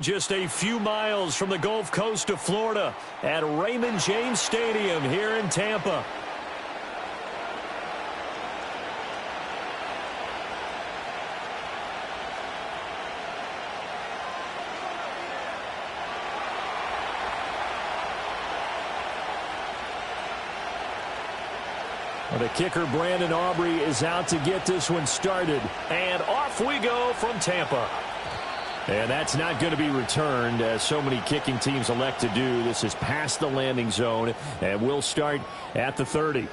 Just a few miles from the Gulf Coast of Florida at Raymond James Stadium here in Tampa. The kicker, Brandon Aubrey, is out to get this one started. And off we go from Tampa. And that's not going to be returned, as so many kicking teams elect to do. This is past the landing zone, and we'll start at the 30.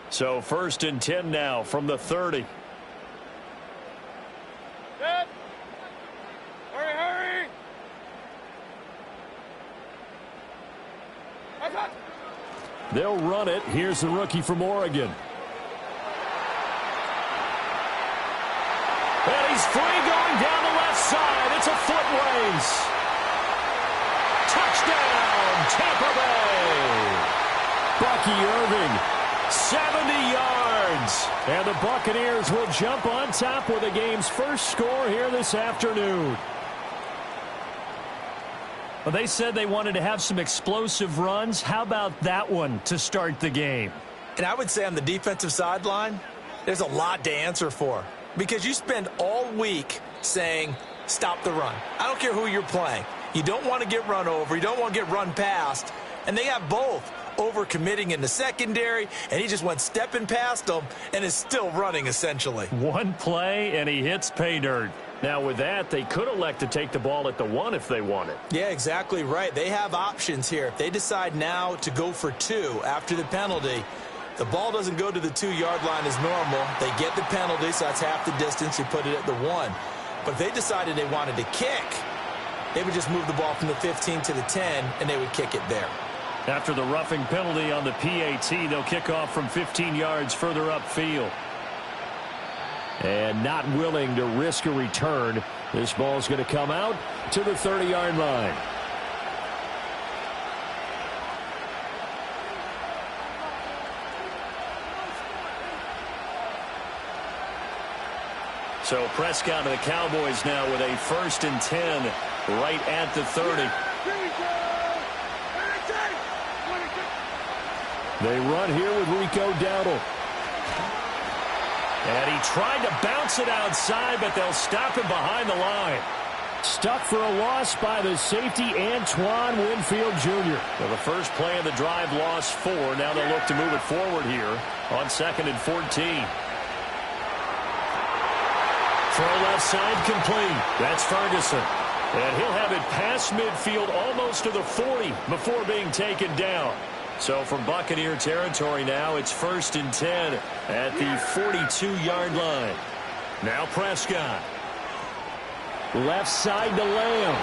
So 1st and 10 now from the 30. Good. Hurry, hurry. They'll run it. Here's the rookie from Oregon. And he's free going down the left side. It's a foot race. Touchdown, Tampa Bay. Bucky Irving, 70 yards. And the Buccaneers will jump on top with the game's first score here this afternoon. Well, they said they wanted to have some explosive runs. How about that one to start the game? And I would say on the defensive sideline, there's a lot to answer for. Because you spend all week saying, stop the run. I don't care who you're playing. You don't want to get run over. You don't want to get run past. And they have both. Overcommitting in the secondary, and he just went stepping past them and is still running, essentially. One play, and he hits pay dirt. Now, with that, they could elect to take the ball at the 1 if they wanted. Yeah, exactly right. They have options here. If they decide now to go for 2 after the penalty, the ball doesn't go to the 2-yard line as normal. They get the penalty, so that's half the distance. You put it at the 1. But if they decided they wanted to kick, they would just move the ball from the 15 to the 10, and they would kick it there. After the roughing penalty on the PAT, they'll kick off from 15 yards further upfield. And not willing to risk a return, this ball's going to come out to the 30-yard line. So Prescott and the Cowboys now with a 1st and 10 right at the 30. They run here with Rico Dowdle. And he tried to bounce it outside, but they'll stop him behind the line. Stuck for a loss by the safety, Antoine Winfield Jr. Well, the first play of the drive lost 4. Now they'll look to move it forward here on 2nd and 14. Throw left side complete. That's Ferguson. And he'll have it past midfield almost to the 40 before being taken down. So from Buccaneer territory now, it's 1st and 10 at the 42-yard line. Now Prescott. Left side to Lamb.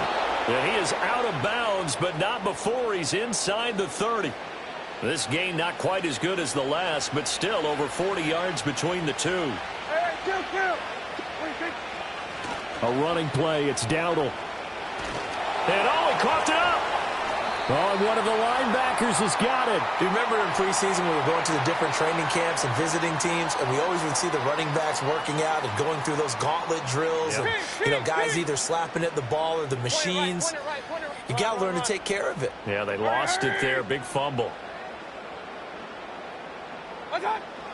And he is out of bounds, but not before he's inside the 30. This game not quite as good as the last, but still over 40 yards between the two. A running play. It's Dowdle. And he coughed it up. Oh, and one of the linebackers has got it. You remember in preseason we were going to the different training camps and visiting teams, and we always would see the running backs working out and going through those gauntlet drills. Yep. And, guys either slapping at the ball or the machines. You got to learn to take care of it. Yeah, they lost it there. Big fumble.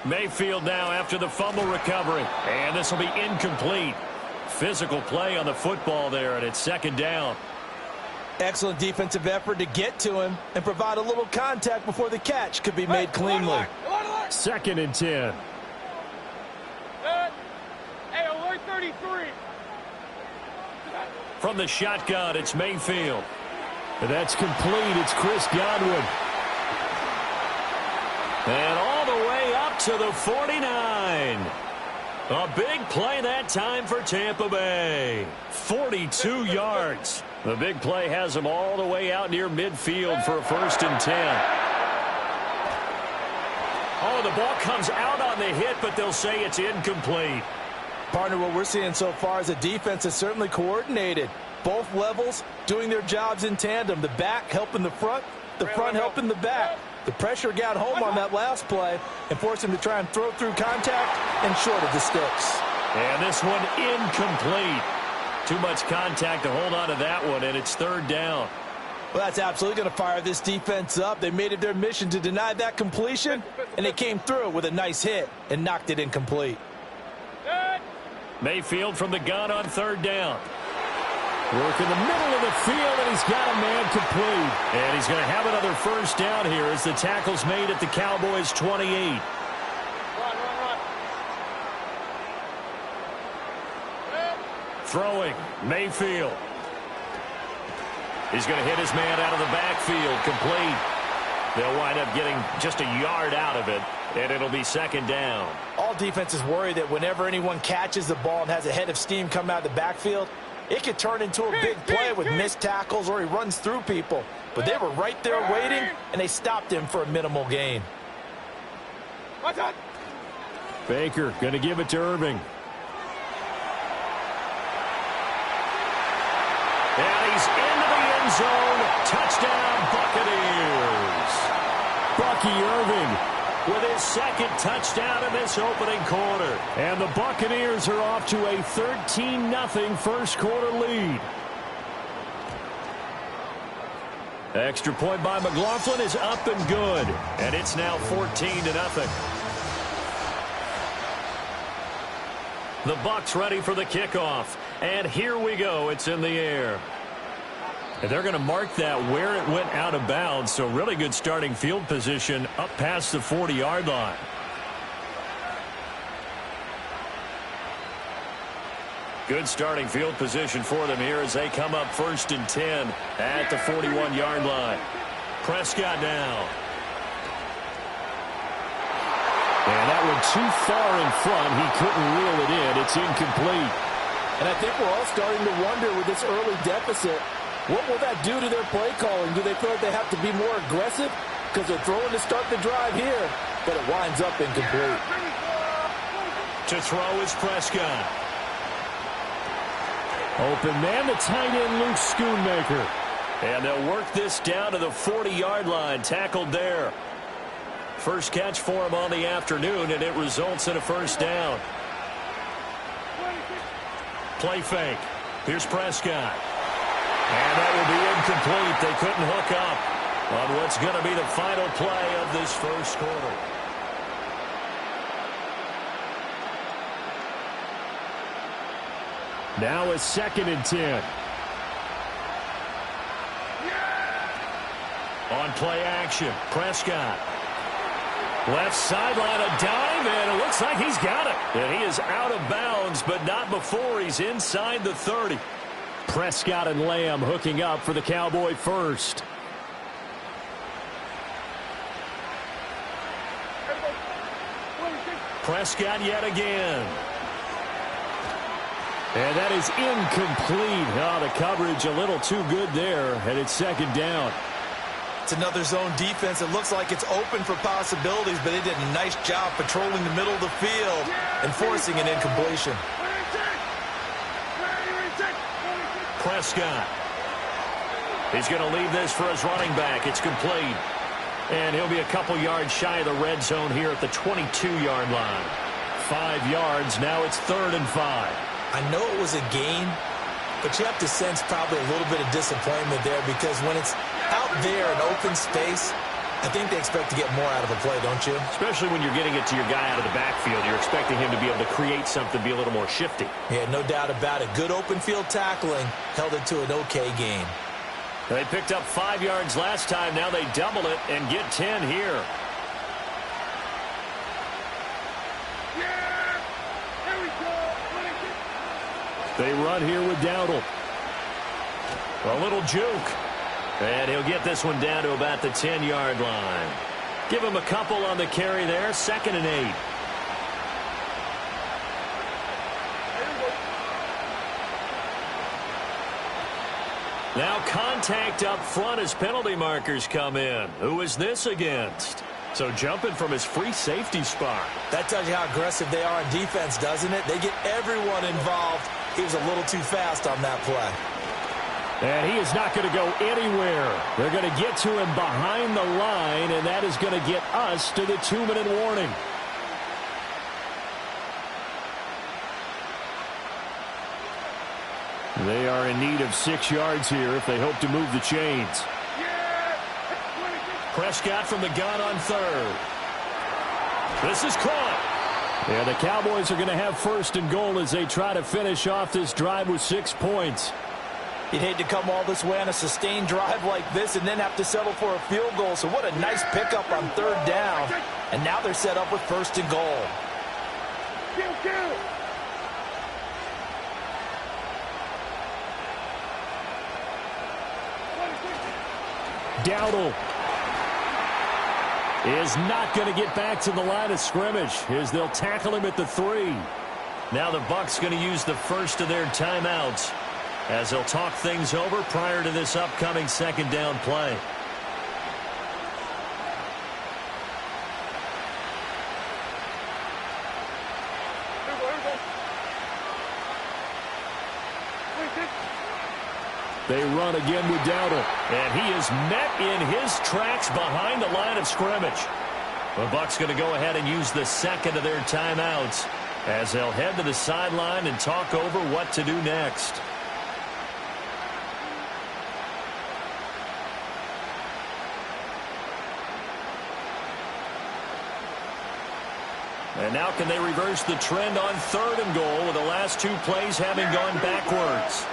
Mayfield now after the fumble recovery. And this will be incomplete. Physical play on the football there, and it's 2nd down. Excellent defensive effort to get to him and provide a little contact before the catch could be made cleanly. 2nd and 10. Hey, alert 33. From the shotgun, it's Mayfield. And that's complete. It's Chris Godwin. And all the way up to the 49. A big play that time for Tampa Bay. 42 yards. The big play has them all the way out near midfield for a 1st and 10. Oh, the ball comes out on the hit, but they'll say it's incomplete. Partner, what we're seeing so far is the defense is certainly coordinated. Both levels doing their jobs in tandem. The back helping the front helping the back. The pressure got home on that last play and forced him to try and throw through contact and short of the sticks. And this one incomplete. Too much contact to hold on to that one, and it's third down. Well, that's absolutely going to fire this defense up. They made it their mission to deny that completion, and they came through with a nice hit and knocked it incomplete. Mayfield from the gun on third down. Work in the middle of the field, and he's got a man complete. And he's going to have another first down here as the tackle's made at the Cowboys' 28. Throwing, Mayfield. He's going to hit his man out of the backfield, complete. They'll wind up getting just a yard out of it, and it'll be second down. All defenses worry that whenever anyone catches the ball and has a head of steam come out of the backfield, it could turn into a big play with missed tackles or he runs through people. But they were right there waiting, and they stopped him for a minimal gain. Baker going to give it to Irving. And he's into the end zone. Touchdown, Buccaneers. Bucky Irving with his second touchdown in this opening quarter. And the Buccaneers are off to a 13-0 first quarter lead. Extra point by McLaughlin is up and good. And it's now 14-0. The Bucs ready for the kickoff. And here we go. It's in the air. And they're going to mark that where it went out of bounds. So really good starting field position up past the 40-yard line. Good starting field position for them here as they come up 1st and 10 at the 41-yard line. Prescott now. And that one too far in front. He couldn't reel it in. It's incomplete. And I think we're all starting to wonder with this early deficit, what will that do to their play calling? Do they feel like they have to be more aggressive? Because they're throwing to start the drive here, but it winds up incomplete. To throw is Prescott. Open man, the tight end, Luke Schoonmaker. And they'll work this down to the 40-yard line. Tackled there. First catch for him on the afternoon, and it results in a first down. Play fake. Here's Prescott. And that will be incomplete. They couldn't hook up on what's going to be the final play of this first quarter. Now a 2nd and 10. On play action, Prescott. Left sideline, a dive, and it looks like he's got it. And he is out of bounds, but not before he's inside the 30. Prescott and Lamb hooking up for the Cowboy first. Prescott yet again. And that is incomplete. Oh, the coverage a little too good there, and it's second down. It's another zone defense. It looks like it's open for possibilities, but they did a nice job patrolling the middle of the field and forcing an incompletion. Prescott. He's going to leave this for his running back. It's complete. And he'll be a couple yards shy of the red zone here at the 22-yard line. 5 yards. Now it's 3rd and 5. I know it was a gain, but you have to sense probably a little bit of disappointment there because when it's out there in open space, I think they expect to get more out of a play, don't you? Especially when you're getting it to your guy out of the backfield. You're expecting him to be able to create something, be a little more shifty. Yeah, no doubt about it. Good open field tackling held it to an okay gain. They picked up 5 yards last time. Now they double it and get 10 here. They run here with Dowdle. A little juke. And he'll get this one down to about the 10-yard line. Give him a couple on the carry there. 2nd and 8. Now contact up front as penalty markers come in. Who is this against? So jumping from his free safety spot. That tells you how aggressive they are on defense, doesn't it? They get everyone involved. He was a little too fast on that play. And he is not going to go anywhere. They're going to get to him behind the line, and that is going to get us to the 2-minute warning. They are in need of 6 yards here if they hope to move the chains. Prescott from the gun on third. This is caught. Yeah, the Cowboys are going to have first and goal as they try to finish off this drive with 6 points. You'd hate to come all this way on a sustained drive like this and then have to settle for a field goal. So what a nice pickup on third down. And now they're set up with first and goal. Dowdle is not going to get back to the line of scrimmage as they'll tackle him at the 3. Now the Bucs going to use the first of their timeouts as they'll talk things over prior to this upcoming second down play. They run again with Dowdle, and he is met in his tracks behind the line of scrimmage. The Bucs going to go ahead and use the second of their timeouts as they'll head to the sideline and talk over what to do next. And now can they reverse the trend on third and goal with the last 2 plays having gone backwards?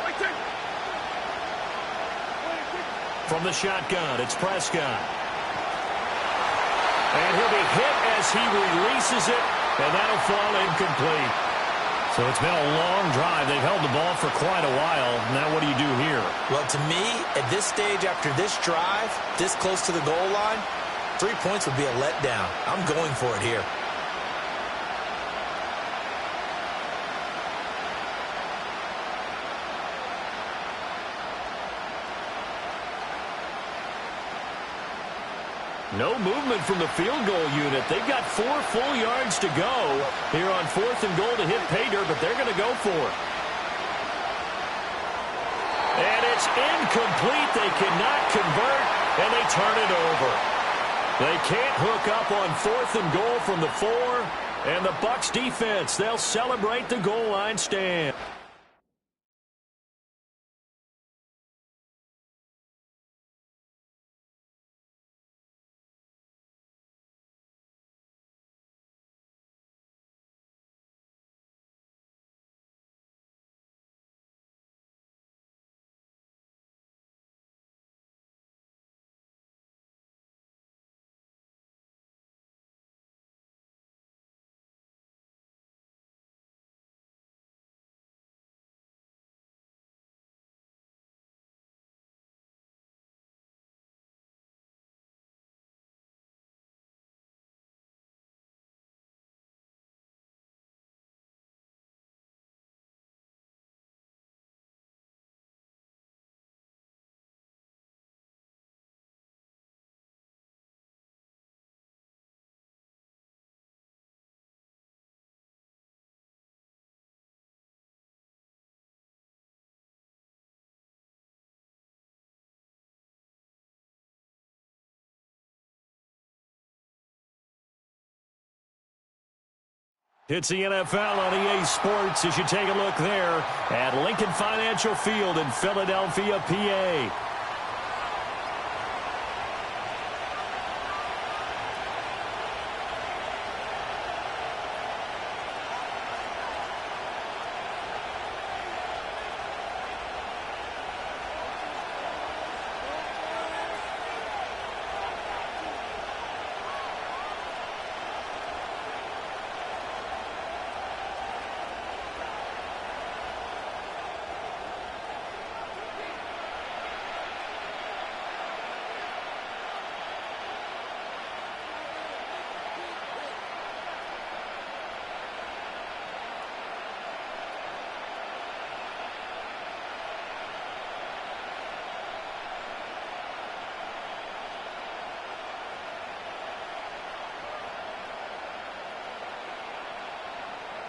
From the shotgun, it's Prescott. And he'll be hit as he releases it, and that'll fall incomplete. So it's been a long drive. They've held the ball for quite a while. Now what do you do here? Well, to me, at this stage after this drive, this close to the goal line, 3 points would be a letdown. I'm going for it here. No movement from the field goal unit. They've got 4 full yards to go here on fourth and goal to hit pay dirt, but they're going to go for it. And it's incomplete. They cannot convert, and they turn it over. They can't hook up on fourth and goal from the 4, and the Bucs defense, they'll celebrate the goal line stand. It's the NFL on EA Sports as you take a look there at Lincoln Financial Field in Philadelphia, PA.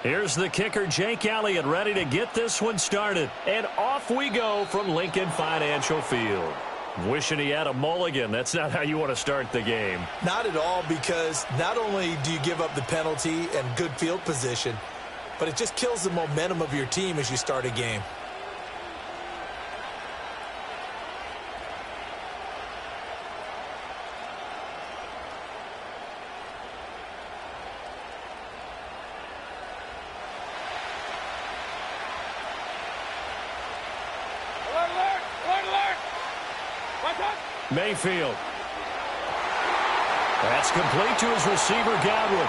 Here's the kicker, Jake Elliott, ready to get this one started. And off we go from Lincoln Financial Field. Wishing he had a mulligan. That's not how you want to start the game. Not at all, because not only do you give up the penalty and good field position, but it just kills the momentum of your team as you start a game. Mayfield. That's complete to his receiver, Godwin.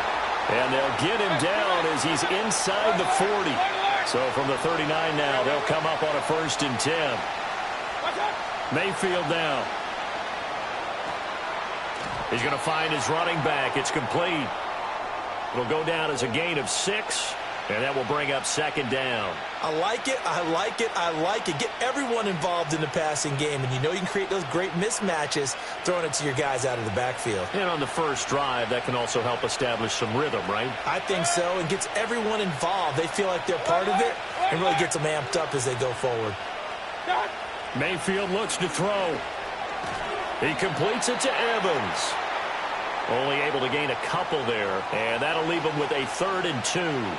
And they'll get him down as he's inside the 40. So from the 39 now, they'll come up on a 1st and 10. Mayfield down. He's going to find his running back. It's complete. It'll go down as a gain of 6. And that will bring up 2nd down. I like it, I like it, I like it. Get everyone involved in the passing game, and you know you can create those great mismatches throwing it to your guys out of the backfield. And on the first drive, that can also help establish some rhythm, right? I think so, and gets everyone involved. They feel like they're part of it, and really gets them amped up as they go forward. Mayfield looks to throw. He completes it to Evans. Only able to gain a couple there, and that'll leave him with a 3rd and 2.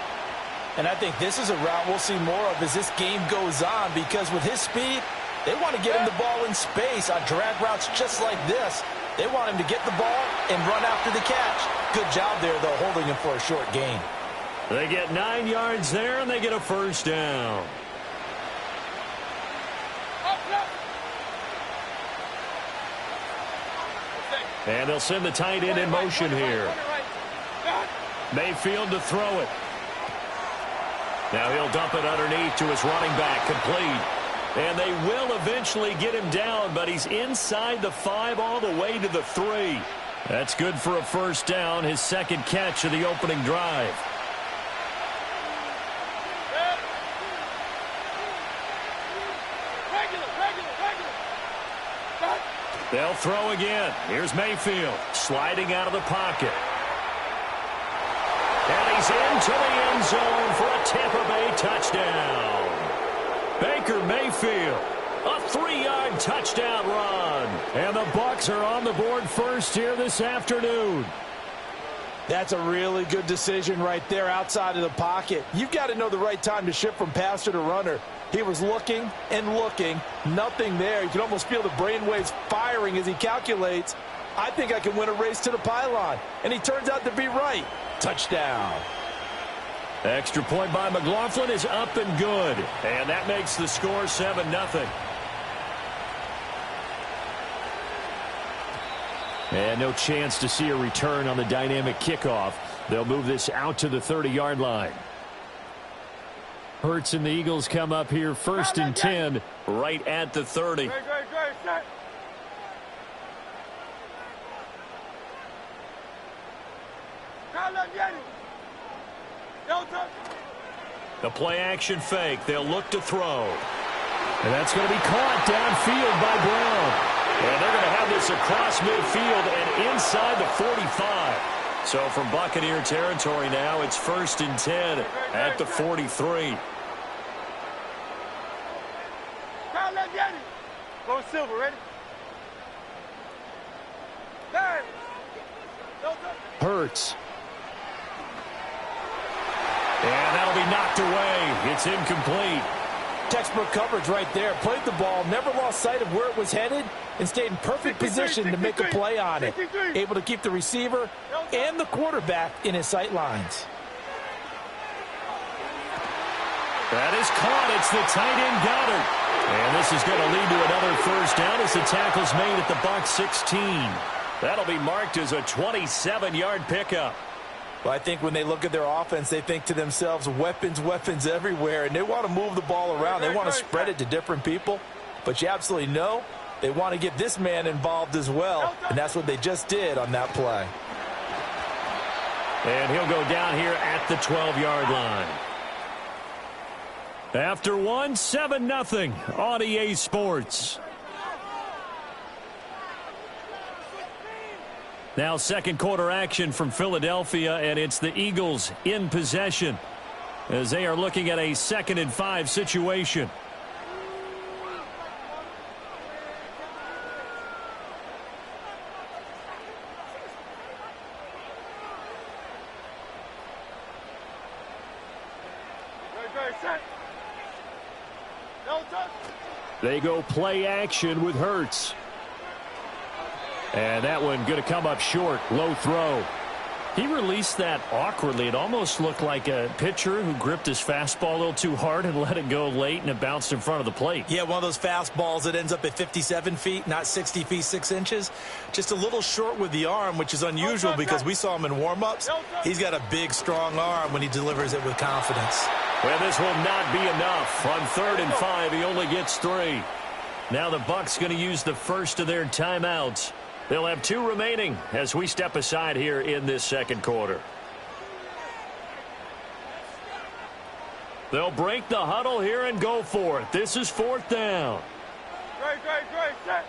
And I think this is a route we'll see more of as this game goes on, because with his speed, they want to get him the ball in space on drag routes just like this. They want him to get the ball and run after the catch. Good job there, though, holding him for a short gain. They get 9 yards there, and they get a 1st down. And they'll send the tight end in motion here. Mayfield to throw it. Now he'll dump it underneath to his running back, complete. And they will eventually get him down, but he's inside the 5 all the way to the 3. That's good for a 1st down, his 2nd catch of the opening drive. They'll throw again. Here's Mayfield sliding out of the pocket. And he's into the end zone for a Tampa Bay touchdown. Baker Mayfield, a 3-yard touchdown run. And the Bucs are on the board first here this afternoon. That's a really good decision right there outside of the pocket. You've got to know the right time to shift from passer to runner. He was looking and looking, nothing there. You can almost feel the brainwaves firing as he calculates, I think I can win a race to the pylon. And he turns out to be right. Touchdown. Extra point by McLaughlin is up and good. And that makes the score 7-0. And no chance to see a return on the dynamic kickoff. They'll move this out to the 30-yard line. Hurts and the Eagles come up here 1st and 10 right at the 30. The play action fake. They'll look to throw. And that's going to be caught downfield by Brown. And they're going to have this across midfield and inside the 45. So from Buccaneer territory now, it's 1st and 10 at the 43. Go Silver, ready? Hurts. And that'll be knocked away. It's incomplete. Textbook coverage right there. Played the ball, never lost sight of where it was headed, and stayed in perfect position to make a play on it. Able to keep the receiver and the quarterback in his sight lines. That is caught. It's the tight end Goddard. And this is going to lead to another 1st down as the tackle's made at the Bucs 16. That'll be marked as a 27-yard pickup. Well, I think when they look at their offense, they think to themselves, weapons, weapons everywhere, and they want to move the ball around. They want to spread it to different people, but you absolutely know they want to get this man involved as well, and that's what they just did on that play. And he'll go down here at the 12-yard line. After one, 7-0 on EA Sports. Now 2nd quarter action from Philadelphia, and it's the Eagles in possession. as they are looking at a 2nd and 5 situation. They go play action with Hurts. And that one going to come up short. Low throw. He released that awkwardly. It almost looked like a pitcher who gripped his fastball a little too hard and let it go late, and it bounced in front of the plate. Yeah, one of those fastballs that ends up at 57 feet, not 60 feet 6 inches. Just a little short with the arm, which is unusual because we saw him in warm-ups. He's got a big, strong arm when he delivers it with confidence. Well, this will not be enough. On 3rd and 5, he only gets 3. Now the Bucs going to use the first of their timeouts. They'll have 2 remaining as we step aside here in this 2nd quarter. They'll break the huddle here and go for it. This is 4th down. Great, set.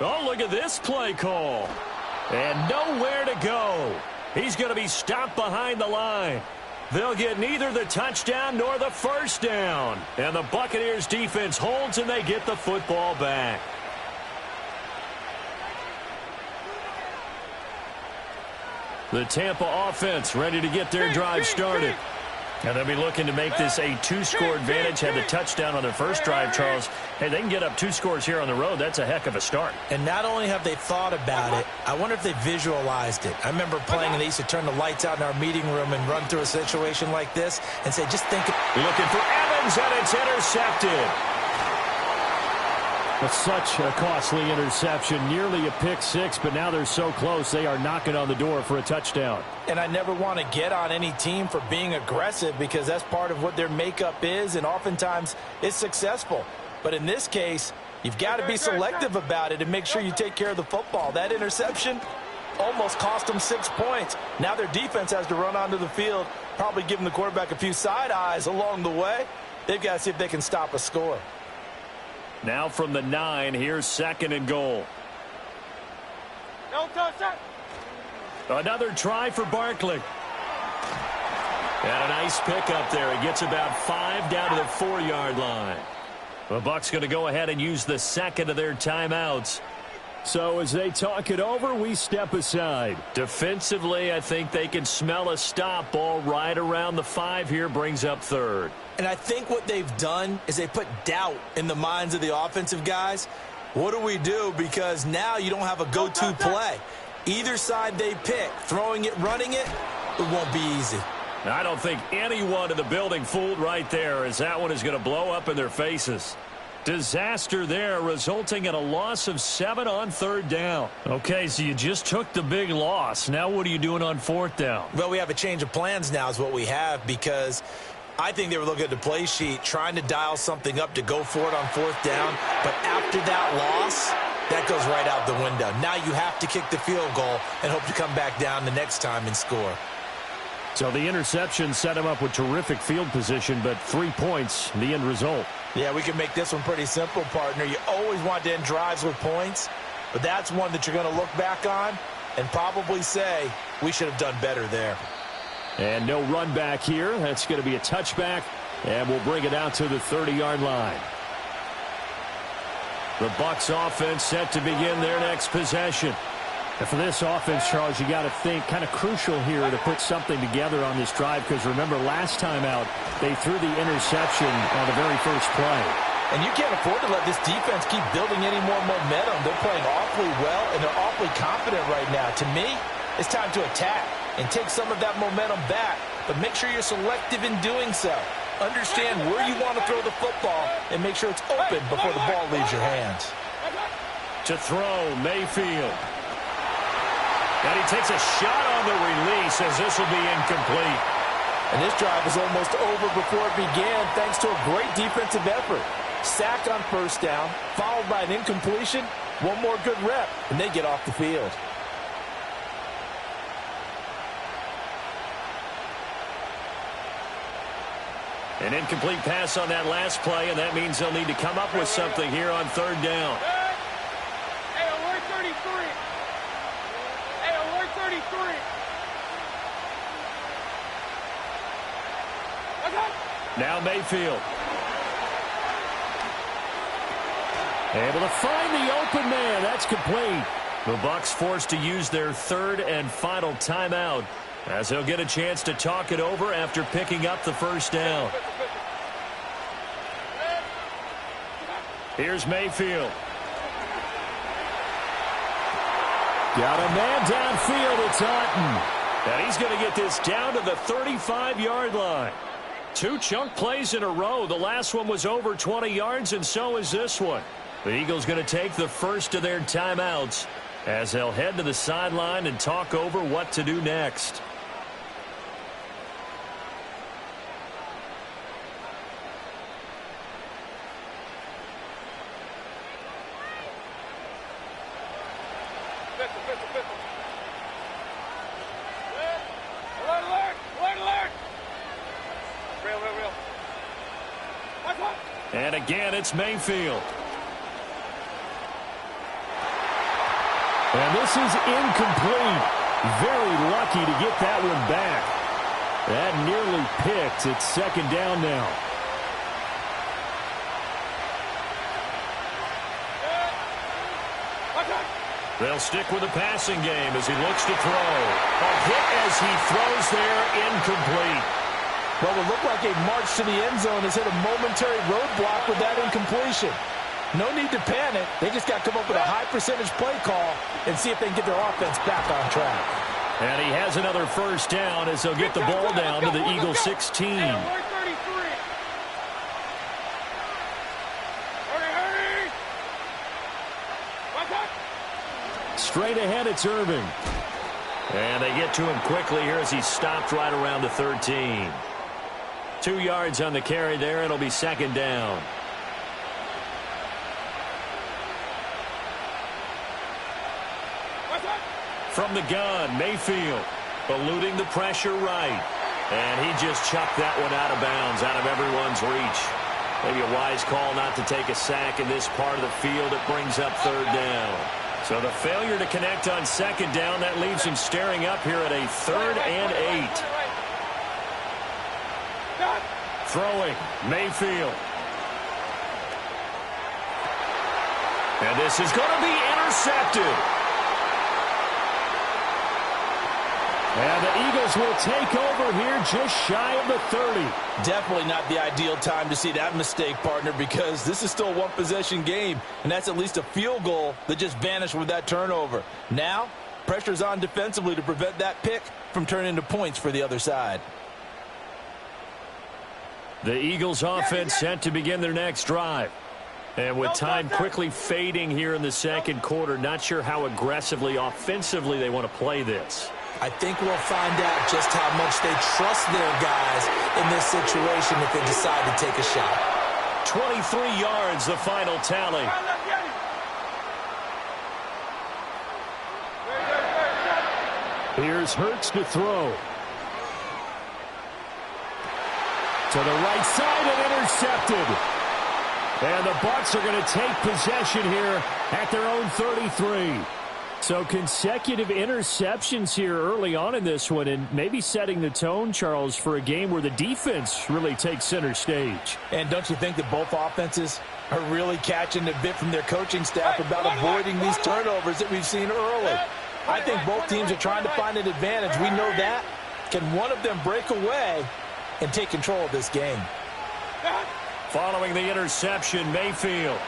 Oh, look at this play call. And nowhere to go. He's going to be stopped behind the line. They'll get neither the touchdown nor the first down. And the Buccaneers defense holds and they get the football back. The Tampa offense ready to get their drive started. And they'll be looking to make this a 2-score advantage. Had the touchdown on their first drive, Charles. Hey, they can get up 2 scores here on the road. That's a heck of a start. And not only have they thought about it, I wonder if they visualized it. I remember playing, and they used to turn the lights out in our meeting room and run through a situation like this and say, just think. Looking for Evans, and it's intercepted. It's such a costly interception, nearly a pick 6, but now they're so close they are knocking on the door for a touchdown. And I never want to get on any team for being aggressive because that's part of what their makeup is, and oftentimes it's successful. But in this case, you've got to be selective about it and make sure you take care of the football. That interception almost cost them 6 points. Now their defense has to run onto the field, probably giving the quarterback a few side eyes along the way. They've got to see if they can stop a score. Now from the 9, here's 2nd and goal. Another try for Barkley. And a nice pickup there. He gets about 5 down to the 4-yard line. The Bucs going to go ahead and use the 2nd of their timeouts. So as they talk it over, we step aside. Defensively, I think they can smell a stop. Ball right around the 5 here, brings up 3rd. And I think what they've done is they put doubt in the minds of the offensive guys. What do we do? Because now you don't have a go-to play. Either side they pick, throwing it, running it, it won't be easy. I don't think anyone in the building fooled right there, as that one is going to blow up in their faces. Disaster there, resulting in a loss of 7 on 3rd down. Okay, so you just took the big loss. Now what are you doing on 4th down? Well, we have a change of plans now is what we have, because I think they were looking at the play sheet, trying to dial something up to go for it on 4th down. But after that loss, that goes right out the window. Now you have to kick the field goal and hope to come back down the next time and score. So the interception set him up with terrific field position, but 3 points, the end result. Yeah, we can make this one pretty simple, partner. You always want to end drives with points, but that's one that you're going to look back on and probably say, we should have done better there. And no run back here. That's going to be a touchback, and we'll bring it out to the 30-yard line. The Bucs offense set to begin their next possession. And for this offense, Charles, you got to think kind of crucial here to put something together on this drive, because remember last time out they threw the interception on the very first play. And you can't afford to let this defense keep building any more momentum. They're playing awfully well, and they're awfully confident right now. To me, it's time to attack and take some of that momentum back, but make sure you're selective in doing so. Understand where you want to throw the football and make sure it's open before the ball leaves your hands. To throw, Mayfield. And he takes a shot on the release, as this will be incomplete. And this drive is almost over before it began, thanks to a great defensive effort. Sack on 1st down, followed by an incompletion. One more good rep, and they get off the field. An incomplete pass on that last play, and that means they'll need to come up with something here on 3rd down. Hey, alert 33. Hey, alert 33. Now Mayfield. Able to find the open man. That's complete. The Bucs forced to use their third and final timeout as they'll get a chance to talk it over after picking up the first down. Here's Mayfield. Got a man downfield. It's Otten. And he's going to get this down to the 35-yard line. 2 chunk plays in a row. The last one was over 20 yards, and so is this one. The Eagles going to take the first of their timeouts as they'll head to the sideline and talk over what to do next. And again, it's Mayfield. And this is incomplete. Very lucky to get that one back. That nearly picked. It's second down now. They'll stick with the passing game as he looks to throw. A hit as he throws there, incomplete. Well, it looked like a march to the end zone has hit a momentary roadblock with that incompletion. No need to panic. They just got to come up with a high percentage play call and see if they can get their offense back on track. And he has another first down as they'll get the ball down to the Eagles 16. Straight ahead, it's Irving. And they get to him quickly here as he stopped right around the 13. 2 yards on the carry there. It'll be second down. From the gun, Mayfield eluding the pressure right. And he just chucked that one out of bounds, out of everyone's reach. Maybe a wise call not to take a sack in this part of the field. It brings up third down. So the failure to connect on second down, that leaves him staring up here at a 3rd and 8. Throwing, Mayfield. And this is going to be intercepted. And the Eagles will take over here just shy of the 30. Definitely not the ideal time to see that mistake, partner, because this is still a one-possession game, and that's at least a field goal that just vanished with that turnover. Now, pressure's on defensively to prevent that pick from turning into points for the other side. The Eagles offense set to begin their next drive. And with time quickly fading here in the second quarter, not sure how aggressively, offensively they want to play this. I think we'll find out just how much they trust their guys in this situation if they decide to take a shot. 23 yards, the final tally. Here's Hurts to throw. To the right side and intercepted. And the Bucs are going to take possession here at their own 33. So consecutive interceptions here early on in this one, and maybe setting the tone, Charles, for a game where the defense really takes center stage. And don't you think that both offenses are really catching a bit from their coaching staff about avoiding these turnovers that we've seen early? I think both teams are trying to find an advantage. We know that. Can one of them break away and take control of this game? Following the interception, Mayfield.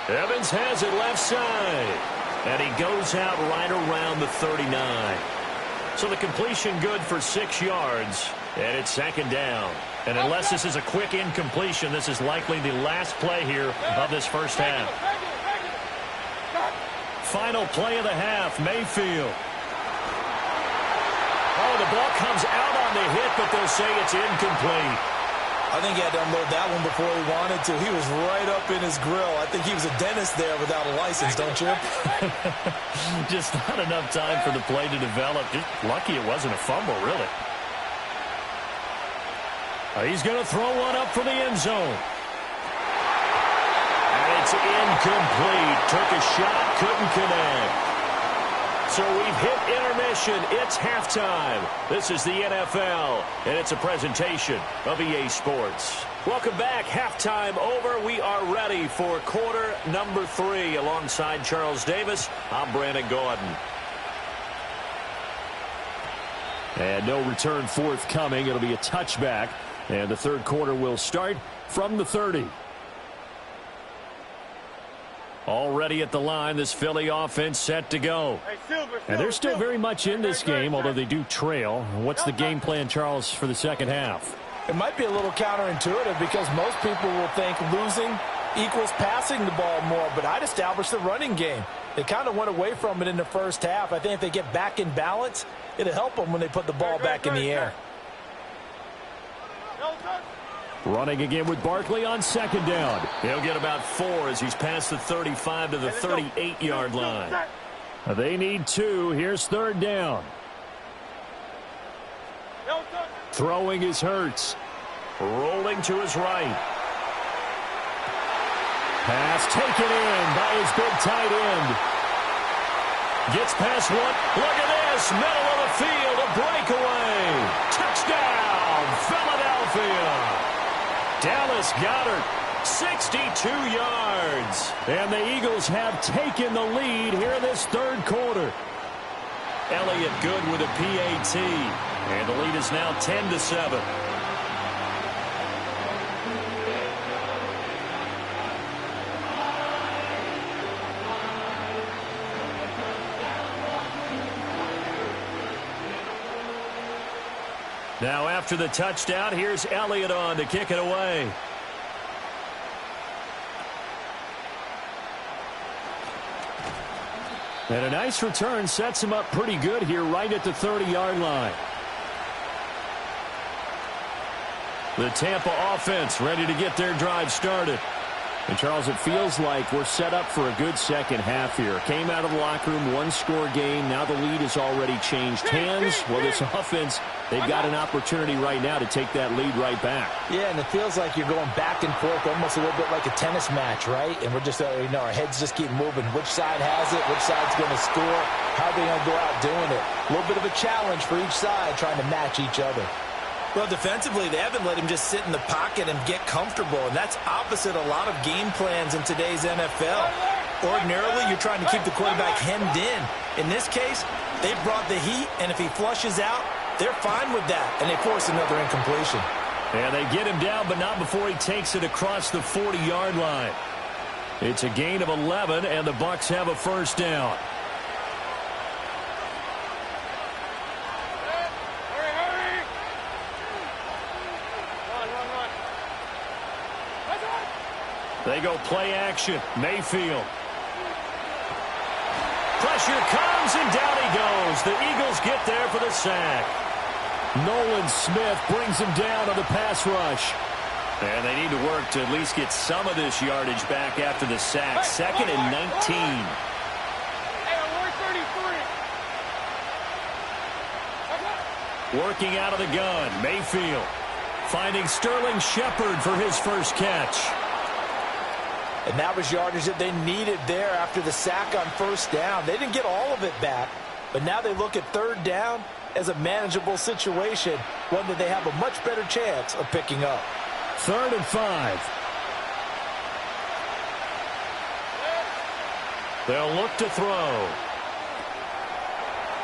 Evans has it left side. And he goes out right around the 39. So the completion good for 6 yards. And it's second down. And unless this is a quick incompletion, this is likely the last play here of this first half. Final play of the half, Mayfield. Oh, the ball comes out on the hit, but they'll say it's incomplete. I think he had to unload that one before he wanted to. He was right up in his grill. I think he was a dentist there without a license, don't you? Just not enough time for the play to develop. Just lucky it wasn't a fumble, really. He's going to throw one up for the end zone. And it's incomplete. Took a shot, couldn't connect. So we've hit intermission. It's halftime. This is the NFL, and it's a presentation of EA Sports. Welcome back. Halftime over. We are ready for quarter number 3. Alongside Charles Davis, I'm Brandon Gordon. And no return forthcoming. It'll be a touchback. And the third quarter will start from the 30. Already at the line, this Philly offense set to go. And they're still very much in this game, although they do trail. What's the game plan, Charles, for the second half? It might be a little counterintuitive because most people will think losing equals passing the ball more, but I'd establish the running game. They kind of went away from it in the first half. I think if they get back in balance, it'll help them when they put the ball back in the air. Running again with Barkley on second down. He'll get about 4 as he's past the 35 to the 38-yard line. They need 2. Here's third down. Throwing is Hurts. Rolling to his right. Pass taken in by his big tight end. Gets past one. Look at this. Middle of the field. A breakaway. Touchdown, Philadelphia. Dallas Goedert, 62 yards. And the Eagles have taken the lead here in this third quarter. Elliott good with a PAT. And the lead is now 10-7. Now after the touchdown, here's Elliott on to kick it away. And a nice return sets him up pretty good here right at the 30-yard line. The Tampa offense ready to get their drive started. And, Charles, it feels like we're set up for a good second half here. Came out of the locker room, one-score game. Now the lead has already changed hands. Well, this offense, they've got an opportunity right now to take that lead right back. Yeah, and it feels like you're going back and forth, almost a little bit like a tennis match, right? And we're just, our heads just keep moving. Which side has it? Which side's going to score? How are they going to go out doing it? A little bit of a challenge for each side, trying to match each other. Well, defensively, they haven't let him just sit in the pocket and get comfortable, and that's opposite a lot of game plans in today's NFL. Ordinarily, you're trying to keep the quarterback hemmed in. In this case, they brought the heat, and if he flushes out, they're fine with that, and they force another incompletion. And they get him down, but not before he takes it across the 40-yard line. It's a gain of 11, and the Bucs have a first down. They go play action. Mayfield. Pressure comes, and down he goes. The Eagles get there for the sack. Nolan Smith brings him down on the pass rush. And they need to work to at least get some of this yardage back after the sack. Second and 19. Working out of the gun. Mayfield finding Sterling Shepard for his first catch. And that was yardage that they needed there after the sack on first down. They didn't get all of it back, but now they look at third down as a manageable situation, one that they have a much better chance of picking up. 3rd and 5. They'll look to throw.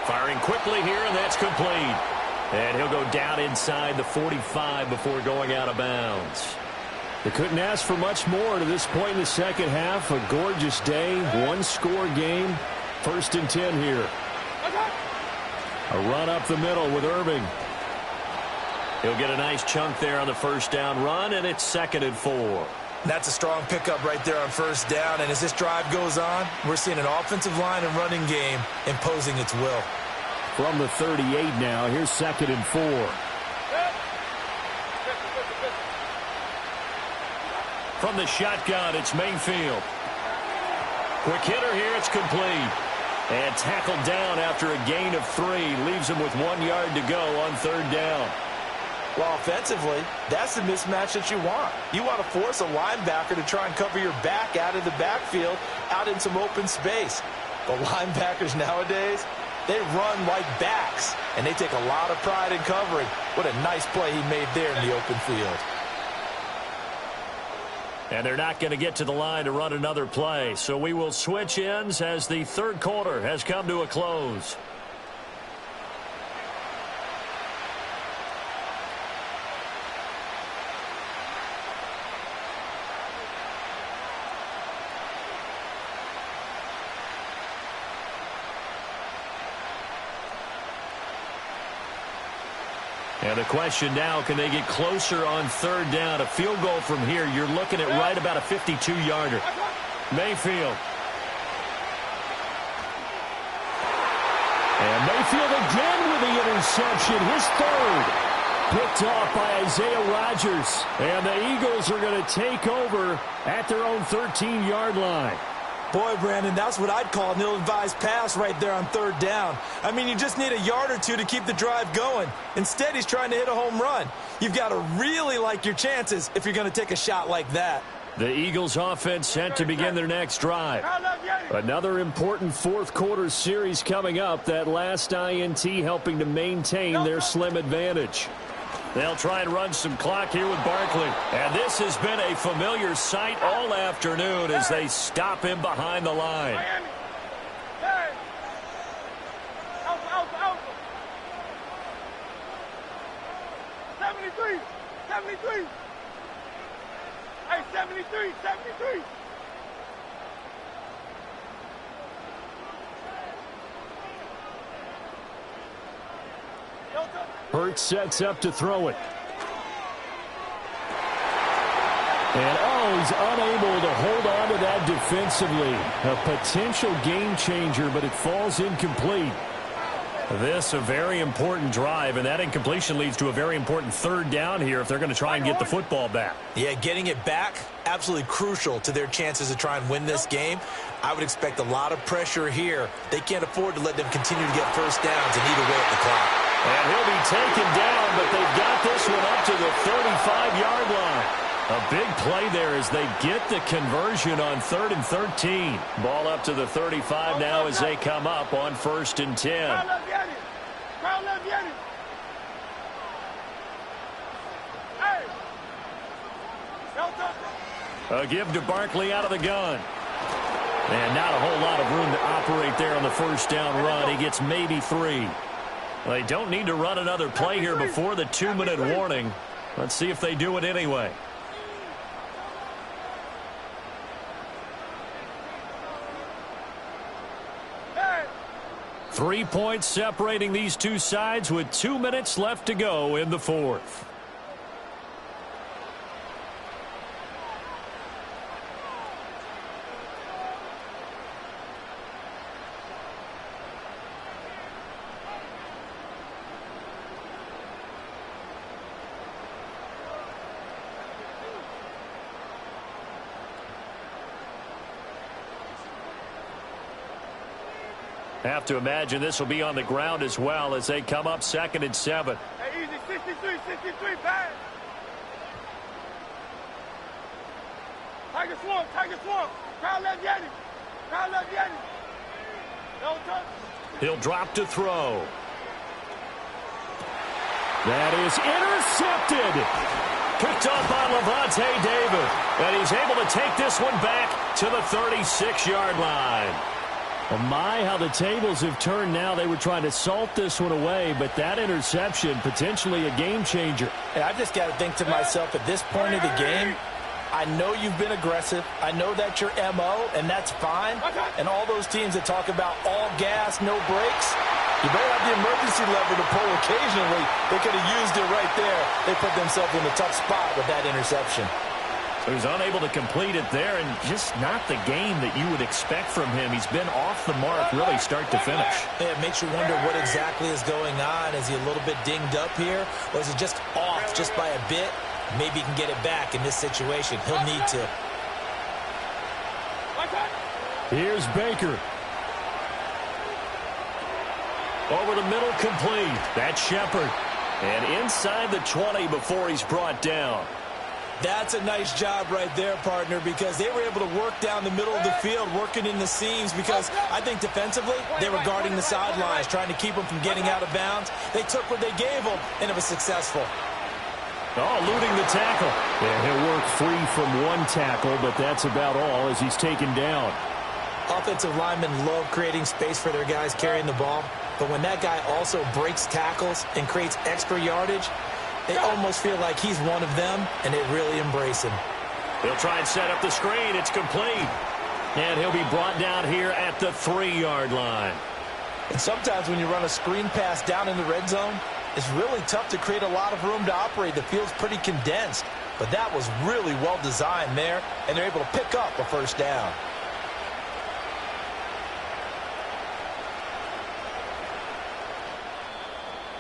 Firing quickly here, and that's complete. And he'll go down inside the 45 before going out of bounds. They couldn't ask for much more to this point in the second half. A gorgeous day, one-score game. 1st and 10 here. A run up the middle with Irving. He'll get a nice chunk there on the first down run, and it's 2nd and 4. That's a strong pickup right there on first down, and as this drive goes on, we're seeing an offensive line and running game imposing its will. From the 38 now, here's 2nd and 4. From the shotgun, it's Mayfield. Quick hitter here, it's complete. And tackled down after a gain of 3. Leaves him with 1 yard to go on 3rd down. Well, offensively, that's the mismatch that you want. You want to force a linebacker to try and cover your back out of the backfield, out in some open space. The linebackers nowadays, They run like backs, and they take a lot of pride in covering. What a nice play he made there in the open field. And they're not going to get to the line to run another play. So we will switch ends as the third quarter has come to a close. And the question now, can they get closer on third down? A field goal from here, you're looking at right about a 52-yarder. Mayfield. And Mayfield again with the interception, his third. Picked off by Isaiah Rodgers. And the Eagles are going to take over at their own 13-yard line. Boy, Brandon, that's what I'd call an ill-advised pass right there on third down. I mean, you just need a yard or two to keep the drive going. Instead, he's trying to hit a home run. You've got to really like your chances if you're going to take a shot like that. The Eagles offense set to begin their next drive. Another important fourth quarter series coming up. That last INT helping to maintain their slim advantage. They'll try and run some clock here with Barkley. And this has been a familiar sight all afternoon as they stop him behind the line. Miami. Hey. Alpha. 73. 73. Hey, 73. Hurts sets up to throw it. And, he's unable to hold on to that defensively. A potential game changer, but it falls incomplete. This a very important drive, and that incompletion leads to a very important third down here if they're going to try and get the football back. Yeah, getting it back, absolutely crucial to their chances to try and win this game. I would expect a lot of pressure here. They can't afford to let them continue to get first downs and eat away at the clock. And he'll be taken down, but they've got this one up to the 35-yard line. A big play there as they get the conversion on 3rd and 13. Ball up to the 35 now as they come up on 1st and 10. A give to Barkley out of the gun. And not a whole lot of room to operate there on the first down run. He gets maybe 3. They don't need to run another play here before the 2-minute warning. Let's see if they do it anyway. Hey. 3 points separating these two sides with 2 minutes left to go in the fourth. Have to imagine this will be on the ground as well as they come up 2nd and 7. Hey, easy, 63, pass. Tiger Swamp. Crowd left Yeti. No touch. He'll drop to throw. That is intercepted. Picked up by Levante David. And he's able to take this one back to the 36-yard line. Oh my, how the tables have turned now. They were trying to salt this one away, but that interception, potentially a game changer. Hey, I just got to think to myself, at this point of the game, I know you've been aggressive. I know that's your MO, and that's fine. And all those teams that talk about all gas, no brakes, you better have the emergency lever to pull occasionally. They could have used it right there. They put themselves in a tough spot with that interception. So he's unable to complete it there, and just not the game that you would expect from him. He's been off the mark really start to finish. Yeah, it makes you wonder what exactly is going on. Is he a little bit dinged up here, or is he just off just by a bit? Maybe he can get it back in this situation. He'll need to. Here's Baker. Over the middle, complete. That's Shepard. And inside the 20 before he's brought down. That's a nice job right there, partner, because they were able to work down the middle of the field, working in the seams, because I think defensively they were guarding the sidelines, trying to keep them from getting out of bounds. They took what they gave them, and it was successful. Oh, eluding the tackle. Yeah, he'll work free from one tackle, but that's about all as he's taken down. Offensive linemen love creating space for their guys carrying the ball, but when that guy also breaks tackles and creates extra yardage, they almost feel like he's one of them, and they really embrace him. He'll try and set up the screen. It's complete. And he'll be brought down here at the 3-yard line. And sometimes when you run a screen pass down in the red zone, it's really tough to create a lot of room to operate. The field's pretty condensed, but that was really well designed there, and they're able to pick up a first down.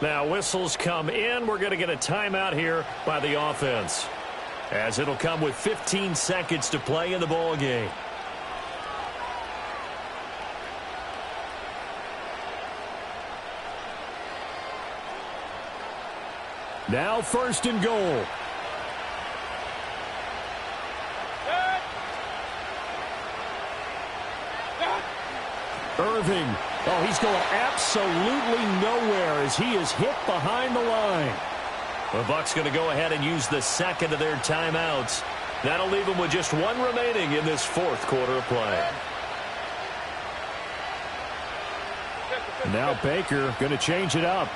Now whistles come in. We're going to get a timeout here by the offense, as it'll come with 15 seconds to play in the ball game. Now 1st and goal. Irving. Oh, he's going absolutely nowhere as he is hit behind the line. The Bucs going to go ahead and use the second of their timeouts. That'll leave them with just one remaining in this 4th quarter of play. Now Baker going to change it up.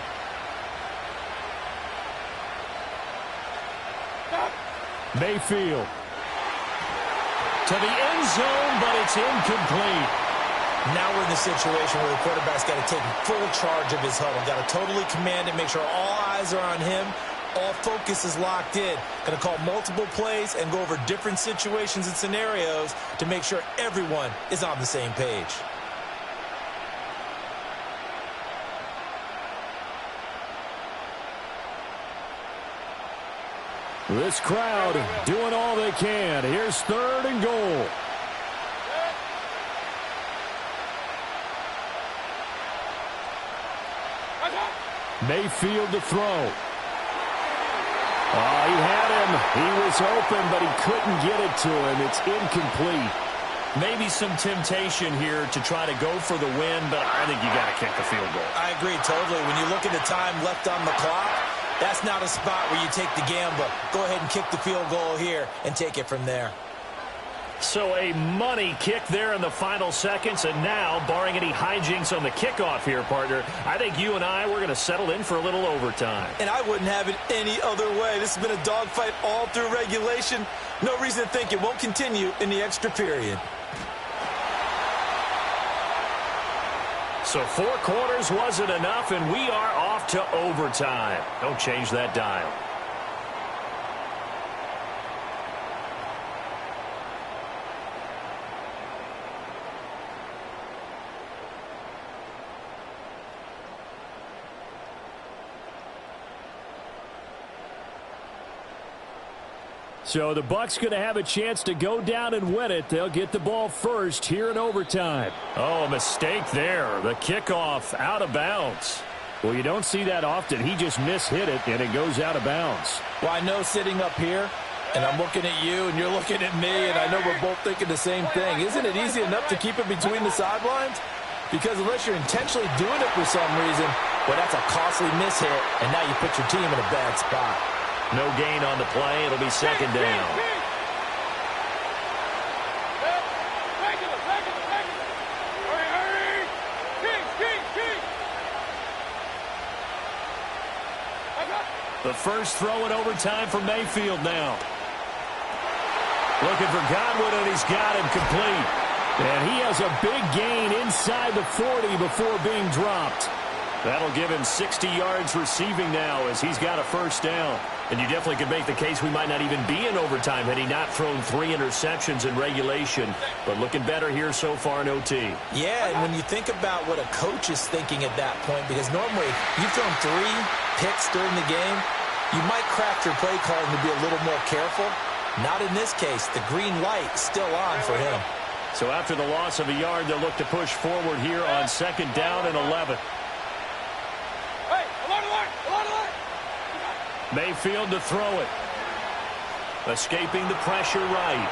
Mayfield. To the end zone, but it's incomplete. Now we're in the situation where the quarterback's got to take full charge of his huddle. Got to totally command it, make sure all eyes are on him. All focus is locked in. Going to call multiple plays and go over different situations and scenarios to make sure everyone is on the same page. This crowd doing all they can. Here's 3rd and goal. Mayfield to throw. Oh, he had him. He was open, but he couldn't get it to him. It's incomplete. Maybe some temptation here to try to go for the win, but I think you got to kick the field goal. I agree totally. When you look at the time left on the clock, that's not a spot where you take the gamble. Go ahead and kick the field goal here and take it from there. So a money kick there in the final seconds, and now, barring any hijinks on the kickoff here, partner, I think you and I, we're going to settle in for a little overtime. And I wouldn't have it any other way. This has been a dogfight all through regulation. No reason to think it won't continue in the extra period. So 4 quarters wasn't enough, and we are off to overtime. Don't change that dial. So the Bucs going to have a chance to go down and win it. They'll get the ball first here in overtime. Oh, a mistake there. The kickoff out of bounds. Well, you don't see that often. He just mishit it, and it goes out of bounds. Well, I know sitting up here, and I'm looking at you, and you're looking at me, and I know we're both thinking the same thing. Isn't it easy enough to keep it between the sidelines? Because unless you're intentionally doing it for some reason, well, that's a costly mishit, and now you put your team in a bad spot. No gain on the play. It'll be 2nd down. The first throw in overtime for Mayfield now. Looking for Godwin, and he's got him complete. And he has a big gain inside the 40 before being dropped. That'll give him 60 yards receiving now as he's got a first down. And you definitely could make the case we might not even be in overtime had he not thrown 3 interceptions in regulation. But looking better here so far in OT. Yeah, and when you think about what a coach is thinking at that point, because normally you've thrown 3 picks during the game, you might craft your play calling to be a little more careful. Not in this case. The green light still on for him. So after the loss of a yard, they'll look to push forward here on 2nd down and 11. Hey, alert, alert, alert, alert. Mayfield to throw it. Escaping the pressure right.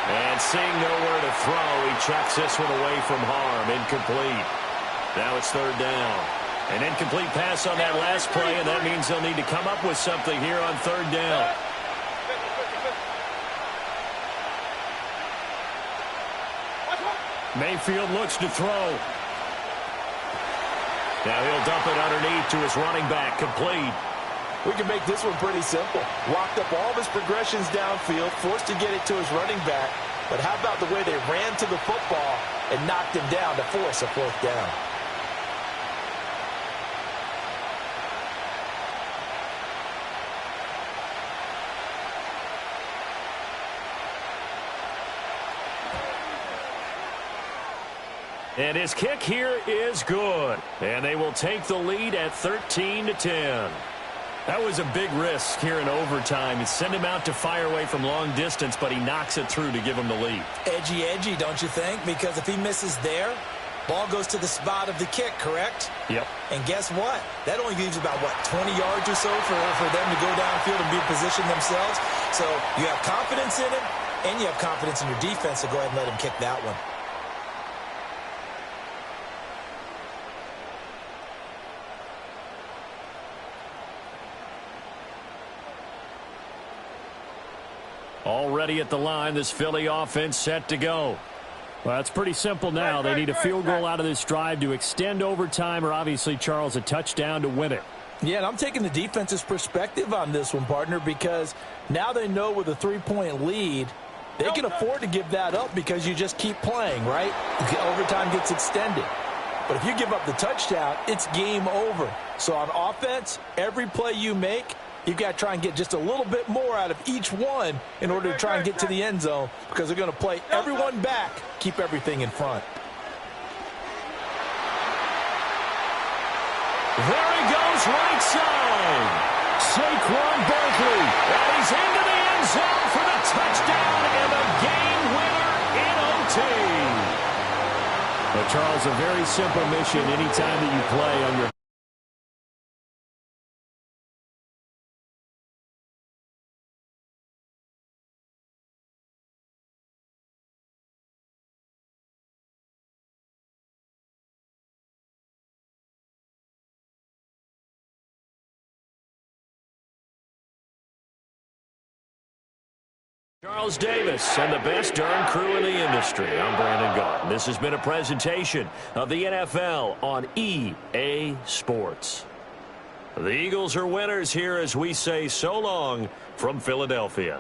And seeing nowhere to throw, he chucks this one away from harm. Incomplete. Now it's third down. An incomplete pass on that last play, and that means they'll need to come up with something here on third down. Mayfield looks to throw. Now he'll dump it underneath to his running back. Complete. We can make this one pretty simple. Walked up all of his progressions downfield, forced to get it to his running back. But how about the way they ran to the football and knocked him down to force a fourth down? And his kick here is good. And they will take the lead at 13-10. That was a big risk here in overtime. It sent him out to fire away from long distance, but he knocks it through to give him the lead. Edgy, don't you think? Because if he misses there, ball goes to the spot of the kick, correct? Yep. And guess what? That only leaves about, 20 yards or so for them to go downfield and be in position themselves. So you have confidence in him, and you have confidence in your defense to go ahead and let him kick that one. Already at the line, this Philly offense set to go. Well, it's pretty simple now. They need a field goal out of this drive to extend overtime, or obviously, Charles, a touchdown to win it. Yeah, and I'm taking the defense's perspective on this one, partner, because now they know with a 3-point lead, they can afford to give that up because you just keep playing, right? Overtime gets extended. But if you give up the touchdown, it's game over. So on offense, every play you make, you've got to try and get just a little bit more out of each one in order to try and get to the end zone, because they're going to play everyone back, keep everything in front. There he goes, right side. Saquon Barkley, and he's into the end zone for the touchdown and the game winner in OT. Well, Charles, a very simple mission anytime that you play on your Charles Davis and the best darn crew in the industry. I'm Brandon Gaudin. This has been a presentation of the NFL on EA Sports. The Eagles are winners here as we say so long from Philadelphia.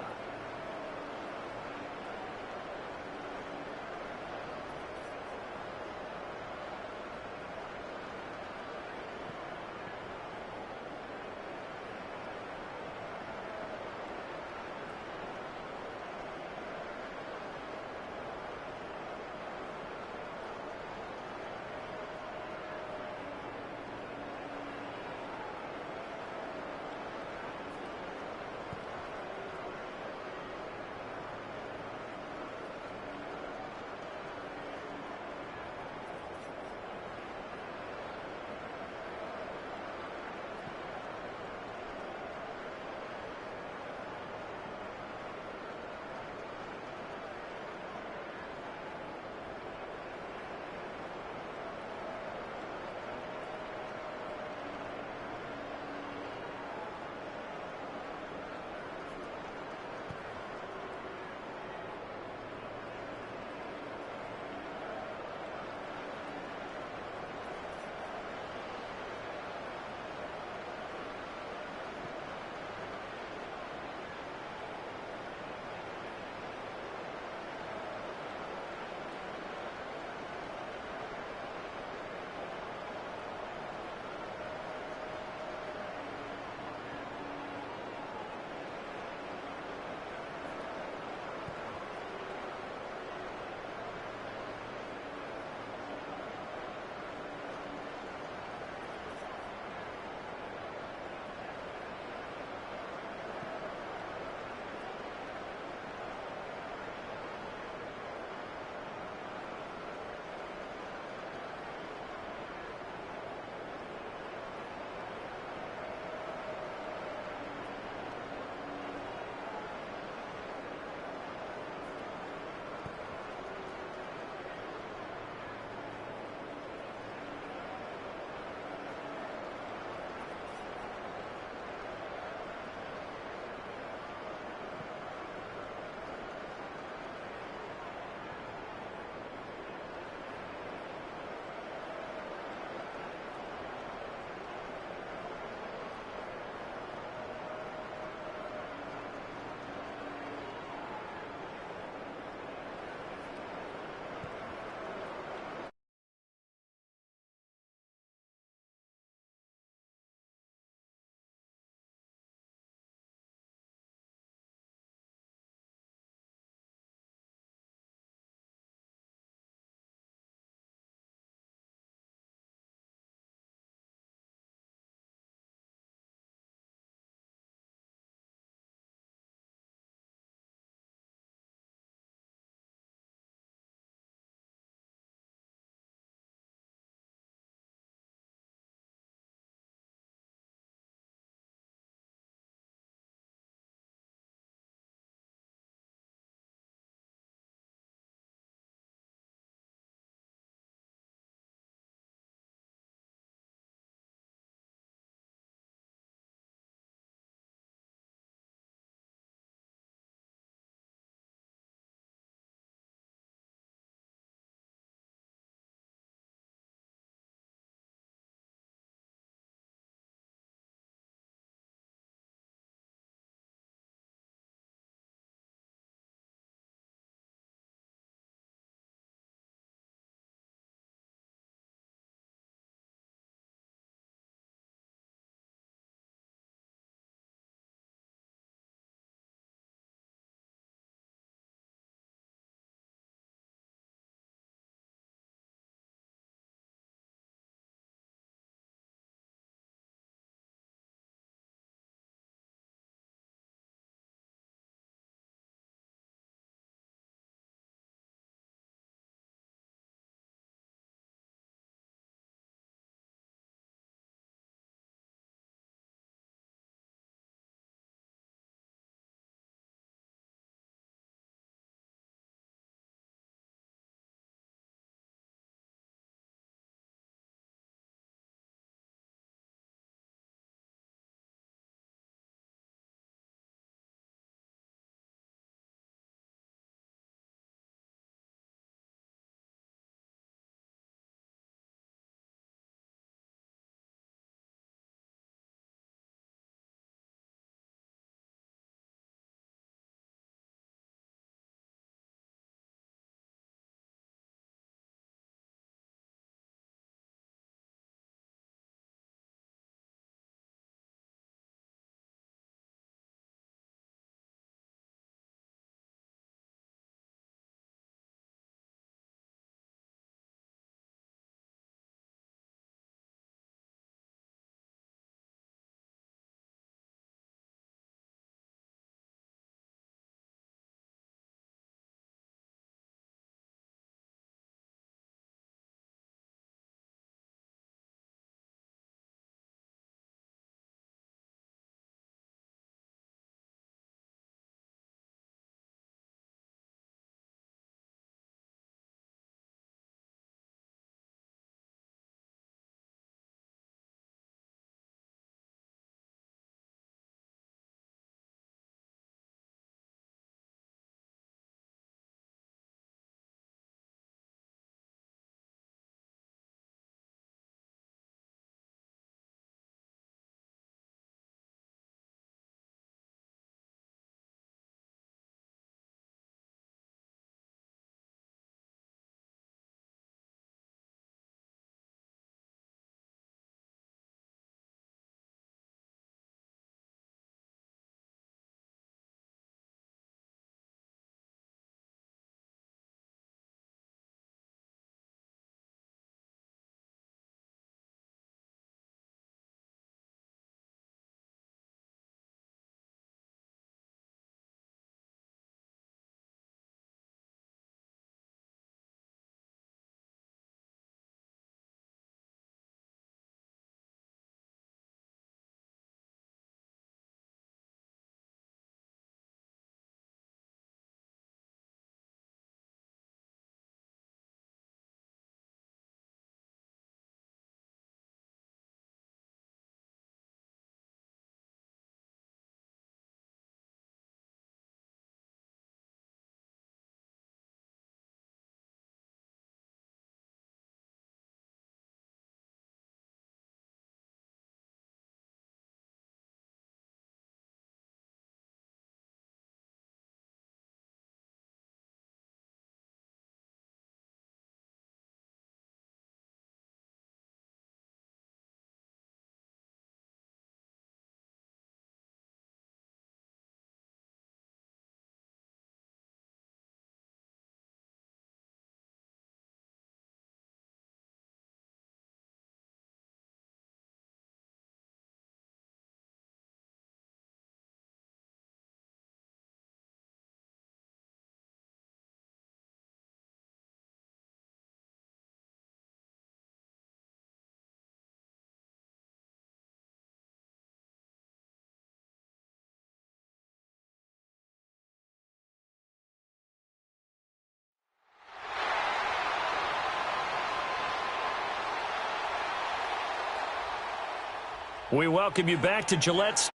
We welcome you back to Gillette.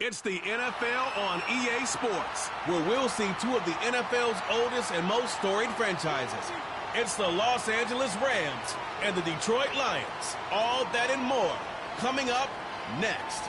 It's the NFL on EA Sports, where we'll see two of the NFL's oldest and most storied franchises. It's the Los Angeles Rams and the Detroit Lions. All that and more coming up next.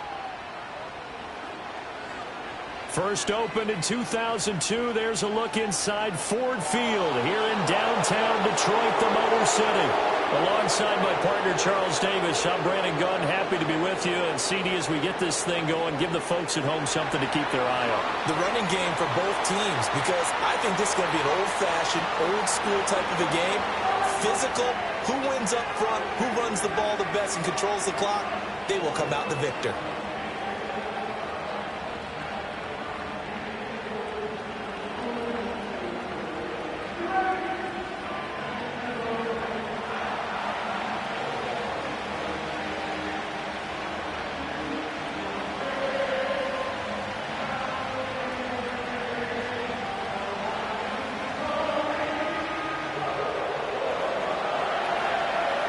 First opened in 2002, there's a look inside Ford Field here in downtown Detroit, the Motor City. Alongside my partner, Charles Davis, I'm Brandon Gunn, happy to be with you. And CD, as we get this thing going, give the folks at home something to keep their eye on. The running game for both teams, because I think this is going to be an old-fashioned, old-school type of a game. Physical, who wins up front, who runs the ball the best and controls the clock, they will come out the victor.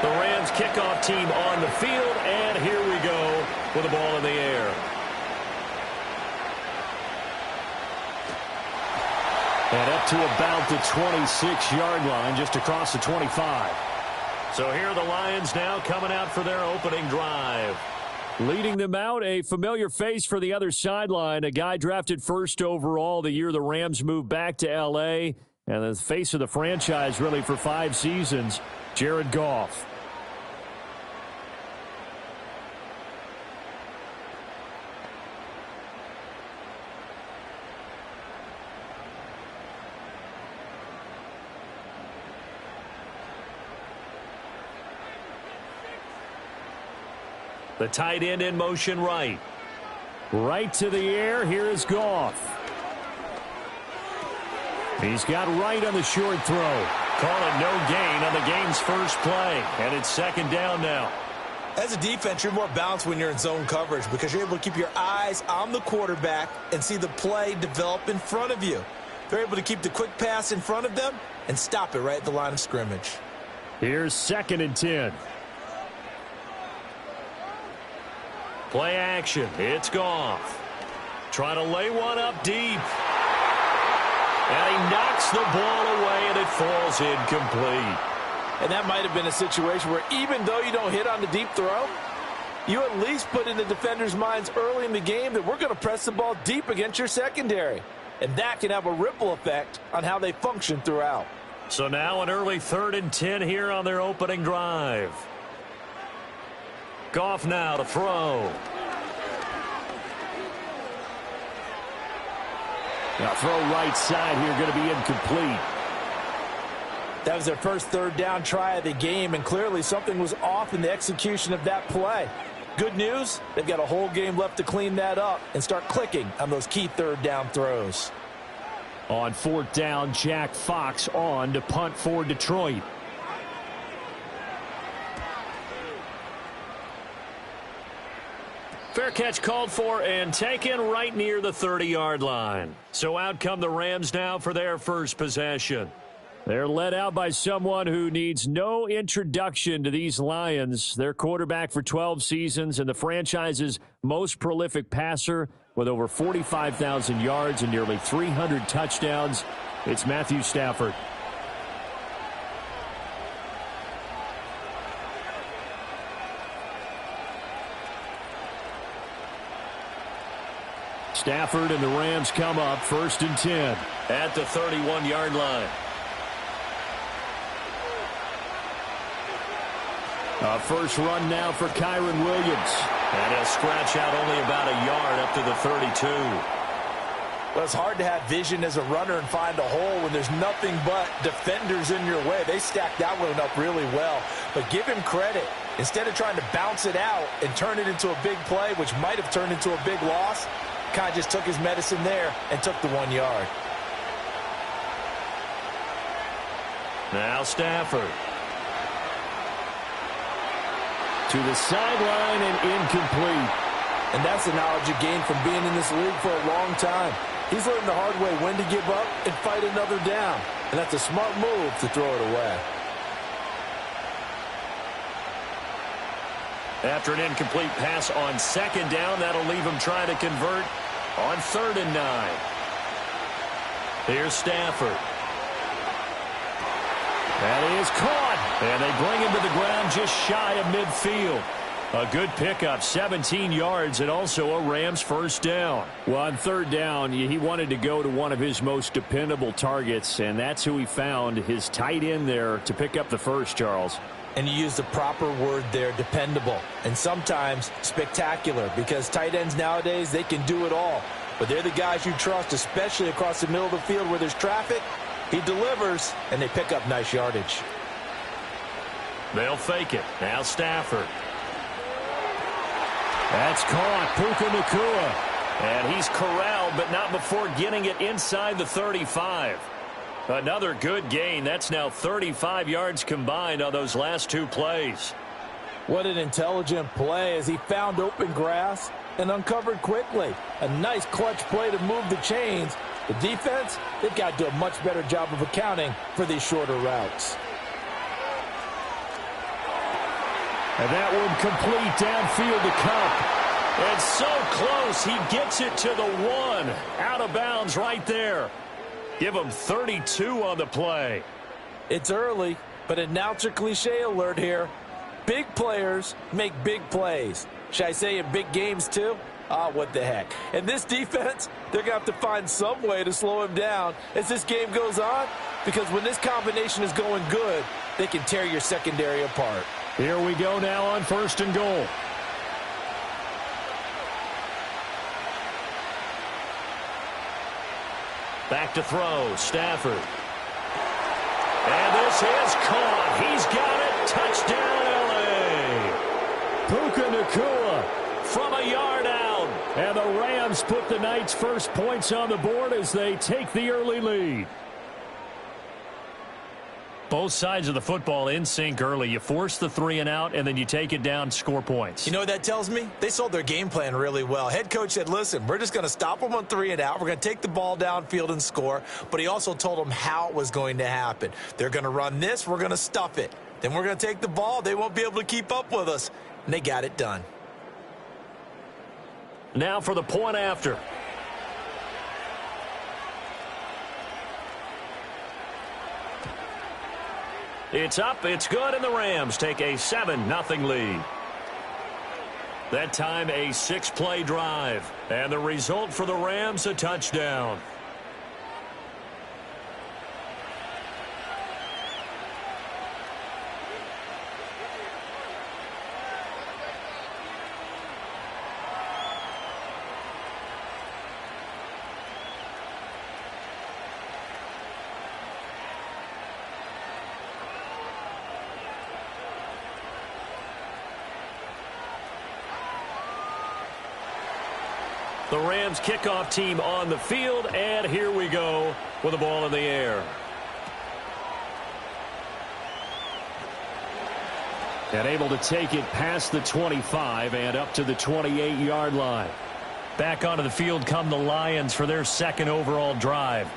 The Rams kickoff team on the field, and here we go with the ball in the air. And up to about the 26-yard line, just across the 25. So here are the Lions now coming out for their opening drive. Leading them out, a familiar face for the other sideline, a guy drafted first overall the year the Rams moved back to L.A., and the face of the franchise really for 5 seasons, Jared Goff. The tight end in motion right. Right to the air. Here is Goff. He's got right on the short throw. Call it no gain on the game's first play. And it's second down now. As a defense, you're more balanced when you're in zone coverage because you're able to keep your eyes on the quarterback and see the play develop in front of you. They're able to keep the quick pass in front of them and stop it right at the line of scrimmage. Here's 2nd and 10. Play action. It's Goff. Trying to lay one up deep. And he knocks the ball away, and it falls incomplete. And that might have been a situation where even though you don't hit on the deep throw, you at least put in the defender's minds early in the game that we're going to press the ball deep against your secondary. And that can have a ripple effect on how they function throughout. So now an early 3rd and 10 here on their opening drive. Goff now to throw. Now throw right side here, going to be incomplete. That was their first 3rd down try of the game, and clearly something was off in the execution of that play. Good news, they've got a whole game left to clean that up and start clicking on those key 3rd down throws. On 4th down, Jack Fox on to punt for Detroit. Fair catch called for and taken right near the 30-yard line. So out come the Rams now for their first possession. They're led out by someone who needs no introduction to these Lions. Their quarterback for 12 seasons and the franchise's most prolific passer with over 45,000 yards and nearly 300 touchdowns. It's Matthew Stafford. Stafford and the Rams come up 1st and 10 at the 31-yard line. First run now for Kyron Williams. And he'll scratch out only about a yard up to the 32. Well, it's hard to have vision as a runner and find a hole when there's nothing but defenders in your way. They stacked that one up really well. But give him credit. Instead of trying to bounce it out and turn it into a big play, which might have turned into a big loss, kind of just took his medicine there and took the 1 yard. Now Stafford. To the sideline and incomplete. And that's the knowledge you gain from being in this league for a long time. He's learned the hard way when to give up and fight another down. And that's a smart move to throw it away. After an incomplete pass on second down, that'll leave him trying to convert on 3rd and 9. Here's Stafford. That is caught. And they bring him to the ground just shy of midfield. A good pickup, 17 yards, and also a Rams first down. Well, on 3rd down, he wanted to go to one of his most dependable targets, and that's who he found, his tight end there, to pick up the first, Charles. And you use the proper word there, dependable, and sometimes spectacular, because tight ends nowadays, they can do it all. But they're the guys you trust, especially across the middle of the field where there's traffic. He delivers, and they pick up nice yardage. They'll fake it. Now Stafford. That's caught. Puka Nacua. And he's corralled, but not before getting it inside the 35. Another good gain. That's now 35 yards combined on those last 2 plays. What an intelligent play as he found open grass and uncovered quickly. A nice clutch play to move the chains. The defense, they've got to do a much better job of accounting for these shorter routes. And that one complete downfield to Kupp. And so close, he gets it to the 1. Out of bounds right there. Give him 32 on the play. It's early, but announcer cliche alert here. Big players make big plays. Should I say in big games too? What the heck. And this defense, they're going to have to find some way to slow him down as this game goes on, because when this combination is going good, they can tear your secondary apart. Here we go now on 1st and goal. Back to throw, Stafford. And this is caught. He's got it. Touchdown, L.A. Puka Nacua from a yard out. And the Rams put the night's first points on the board as they take the early lead. Both sides of the football in sync early. You force the 3 and out, and then you take it down, score points. You know what that tells me? They sold their game plan really well. Head coach said, listen, we're just going to stop them on 3 and out. We're going to take the ball downfield and score. But he also told them how it was going to happen. They're going to run this. We're going to stuff it. Then we're going to take the ball. They won't be able to keep up with us. And they got it done. Now for the point after. It's up, it's good, and the Rams take a 7-0 lead. That time a 6-play drive. And the result for the Rams, a touchdown. The Rams kickoff team on the field, and here we go with the ball in the air. And able to take it past the 25 and up to the 28-yard line. Back onto the field come the Lions for their 2nd overall drive.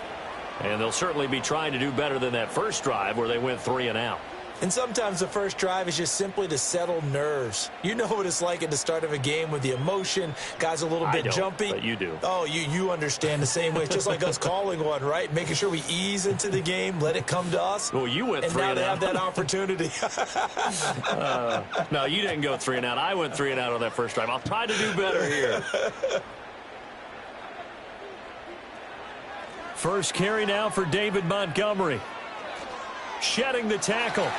And they'll certainly be trying to do better than that first drive where they went 3 and out. And sometimes the first drive is just simply to settle nerves. You know what it's like at the start of a game with the emotion. Guys a little bit jumpy. But you do. Oh, you understand the same way. It's just like us calling one, right? Making sure we ease into the game, let it come to us. Well, you went 3 and out. And now they have that opportunity. No, you didn't go 3 and out. I went 3 and out on that first drive. I'll try to do better here. First carry now for David Montgomery. Shedding the tackle.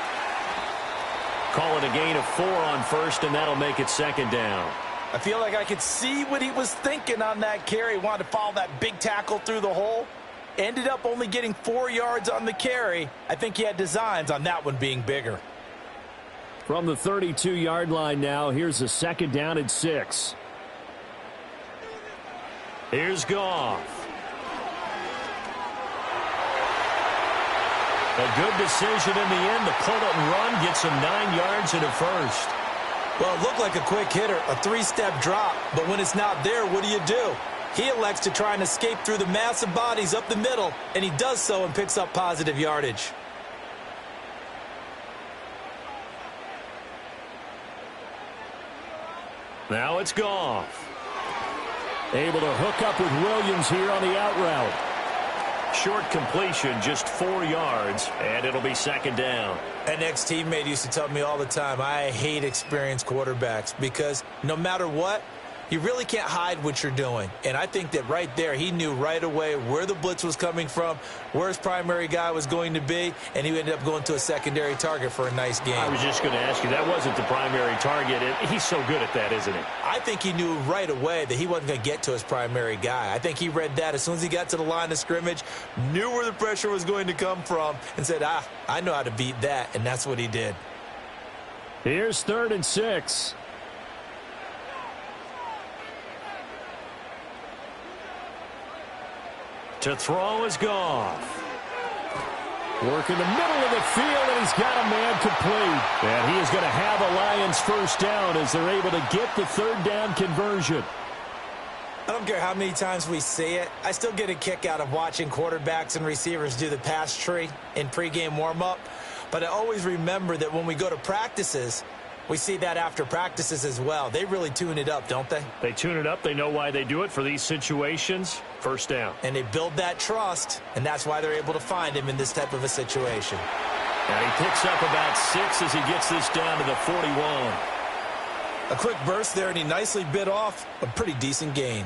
Call it a gain of 4 on first, and that'll make it 2nd down. I feel like I could see what he was thinking on that carry. He wanted to follow that big tackle through the hole. Ended up only getting 4 yards on the carry. I think he had designs on that one being bigger. From the 32-yard line now, here's a 2nd down and 6. Here's Goff. A good decision in the end. The pull it and run gets him 9 yards and a first. Well, it looked like a quick hitter, a 3-step drop. But when it's not there, what do? He elects to try and escape through the massive bodies up the middle, and he does so and picks up positive yardage. Now it's Goff. Able to hook up with Williams here on the out route. Short completion, just 4 yards, and it'll be 2nd down. An ex-teammate used to tell me all the time, I hate experienced quarterbacks because no matter what, you really can't hide what you're doing. And I think that right there, he knew right away where the blitz was coming from, where his primary guy was going to be, and he ended up going to a secondary target for a nice game. I was just going to ask you, that wasn't the primary target. He's so good at that, isn't he? I think he knew right away that he wasn't going to get to his primary guy. I think he read that as soon as he got to the line of scrimmage, knew where the pressure was going to come from, and said, I know how to beat that, and that's what he did. Here's 3rd and 6. To throw is Goff. Work in the middle of the field, and he's got a man complete. And he is going to have a Lions first down as they're able to get the 3rd down conversion. I don't care how many times we see it. I still get a kick out of watching quarterbacks and receivers do the pass tree in pregame warm-up. But I always remember that when we go to practices, we see that after practices as well. They really tune it up, don't they? They tune it up. They know why they do it for these situations. First down. And they build that trust, and that's why they're able to find him in this type of a situation. And he picks up about 6 as he gets this down to the 41. A quick burst there, and he nicely bit off a pretty decent gain.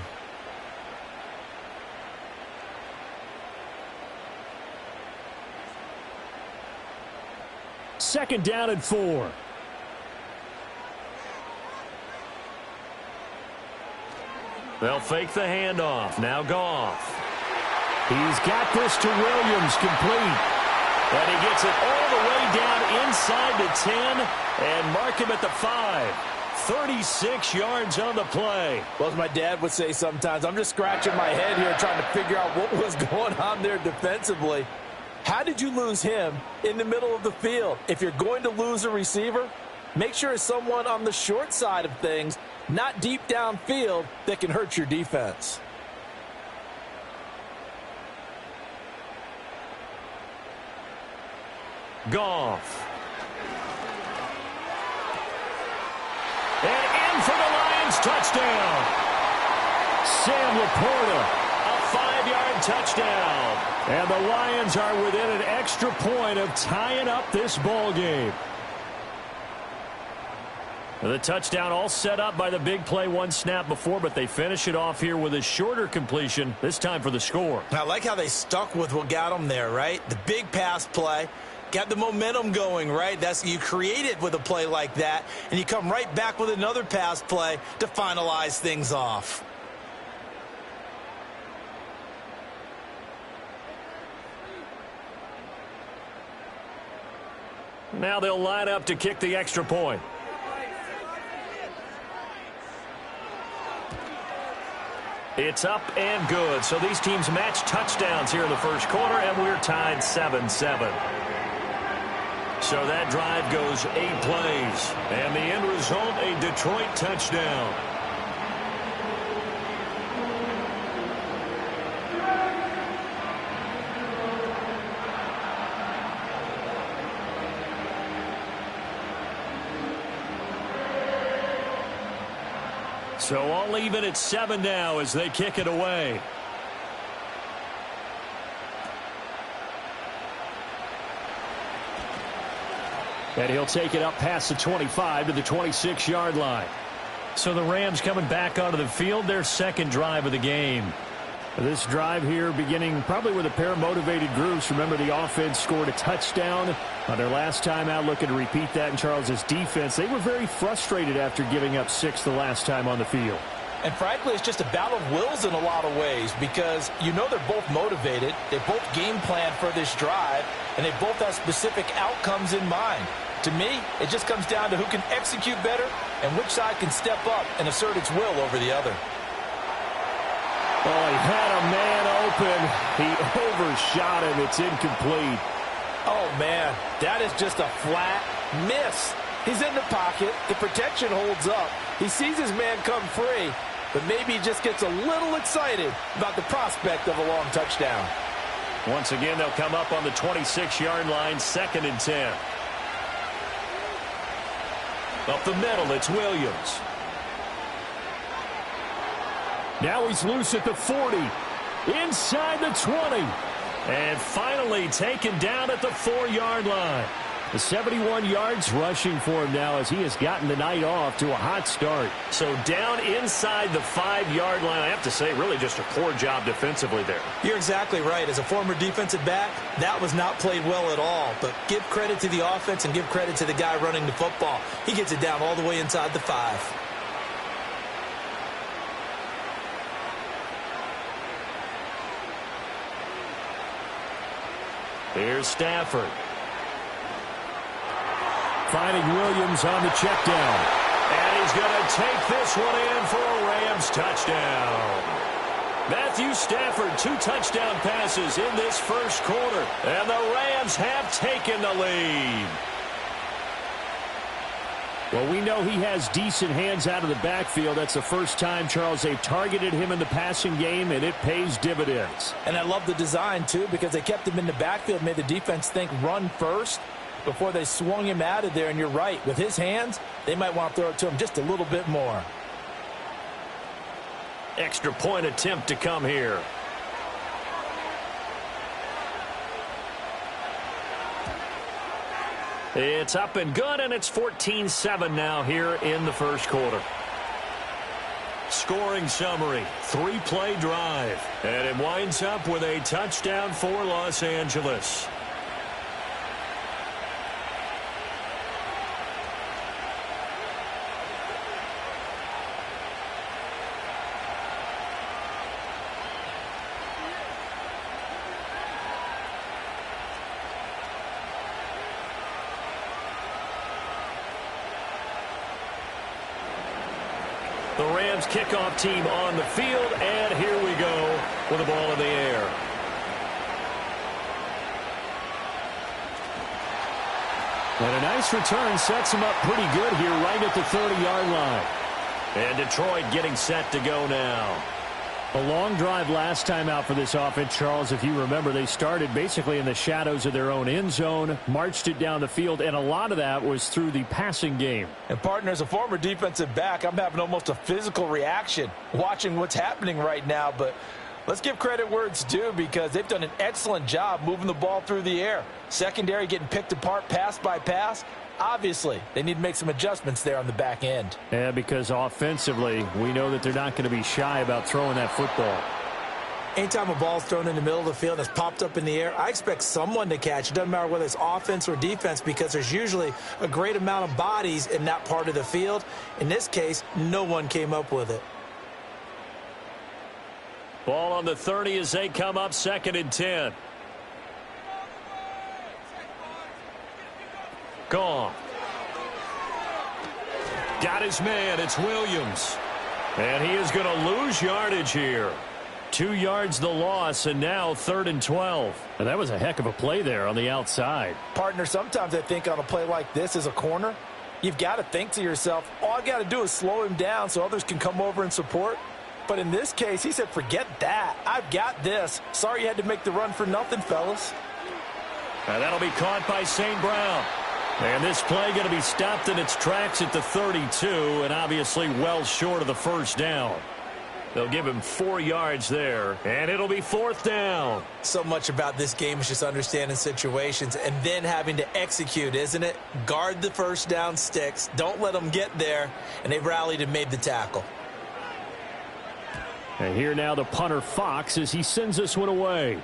Second down and 4. They'll fake the handoff. Now Goff. He's got this to Williams, complete. And he gets it all the way down inside the 10 and mark him at the 5. 36 yards on the play. Well, as my dad would say sometimes, I'm just scratching my head here trying to figure out what was going on there defensively. How did you lose him in the middle of the field? If you're going to lose a receiver, make sure it's someone on the short side of things, not deep downfield, that can hurt your defense. Goff. And in for the Lions touchdown. Sam Laporta, a 5-yard touchdown. And the Lions are within an extra point of tying up this ball game. The touchdown all set up by the big play one snap before, but they finish it off here with a shorter completion, this time for the score. I like how they stuck with what got them there, right? The big pass play. Got the momentum going, right? That's you create it with a play like that, and you come right back with another pass play to finalize things off. Now they'll line up to kick the extra point. It's up and good. So these teams match touchdowns here in the first quarter, and we're tied 7-7. So that drive goes 8 plays. And the end result, a Detroit touchdown. So all even at 7 now as they kick it away. And he'll take it up past the 25 to the 26-yard line. So the Rams coming back onto the field, their second drive of the game. This drive here beginning probably with a pair of motivated groups. Remember, the offense scored a touchdown on their last time out, looking to repeat that in Charles's defense. They were very frustrated after giving up 6 the last time on the field. And frankly, it's just a battle of wills in a lot of ways because you know they're both motivated. They both game plan for this drive, and they both have specific outcomes in mind. To me, it just comes down to who can execute better and which side can step up and assert its will over the other. Oh, he had a man open. He overshot him. It's incomplete. Oh, man, that is just a flat miss. He's in the pocket. The protection holds up. He sees his man come free, but maybe he just gets a little excited about the prospect of a long touchdown. Once again, they'll come up on the 26-yard line, 2nd and 10. Up the middle, it's Williams. Now he's loose at the 40. Inside the 20. And finally taken down at the 4-yard line. The 71 yards rushing for him now as he has gotten the night off to a hot start. So down inside the 5-yard line. I have to say, really just a poor job defensively there. You're exactly right. As a former defensive back, that was not played well at all. But give credit to the offense and give credit to the guy running the football. He gets it down all the way inside the 5. Here's Stafford. Finding Williams on the check down. And he's going to take this one in for a Rams touchdown. Matthew Stafford, 2 touchdown passes in this first quarter. And the Rams have taken the lead. Well, we know he has decent hands out of the backfield. That's the first time, Charles, they've targeted him in the passing game, and it pays dividends. And I love the design, too, because they kept him in the backfield, made the defense think run first before they swung him out of there. And you're right, with his hands, they might want to throw it to him just a little bit more. Extra point attempt to come here. It's up and good, and it's 14-7 now here in the first quarter. Scoring summary, 3-play drive. And it winds up with a touchdown for Los Angeles. The Rams kickoff team on the field, and here we go with the ball in the air. And a nice return sets him up pretty good here right at the 30-yard line. And Detroit getting set to go now. A long drive last time out for this offense, Charles. If you remember, they started basically in the shadows of their own end zone, marched it down the field, and a lot of that was through the passing game. And, partner, as a former defensive back, I'm having almost a physical reaction watching what's happening right now. But let's give credit where it's due because they've done an excellent job moving the ball through the air. Secondary getting picked apart pass by pass. Obviously, they need to make some adjustments there on the back end. Yeah, because offensively, we know that they're not going to be shy about throwing that football. Anytime a ball's thrown in the middle of the field and it's popped up in the air, I expect someone to catch. It doesn't matter whether it's offense or defense because there's usually a great amount of bodies in that part of the field. In this case, no one came up with it. Ball on the 30 as they come up 2nd and 10. Gone. Got his man. It's Williams. And he is going to lose yardage here. 2 yards the loss, and now 3rd and 12. And that was a heck of a play there on the outside. Partner, sometimes I think on a play like this as a corner, you've got to think to yourself, all I got to do is slow him down so others can come over and support. But in this case, he said, forget that. I've got this. Sorry you had to make the run for nothing, fellas. And that'll be caught by St. Brown. And this play going to be stopped in its tracks at the 32, and obviously well short of the first down. They'll give him 4 yards there, and it'll be 4th down. So much about this game is just understanding situations and then having to execute, isn't it? Guard the first down sticks. Don't let them get there, and they've rallied and made the tackle. And here now the punter Fox as he sends this one away.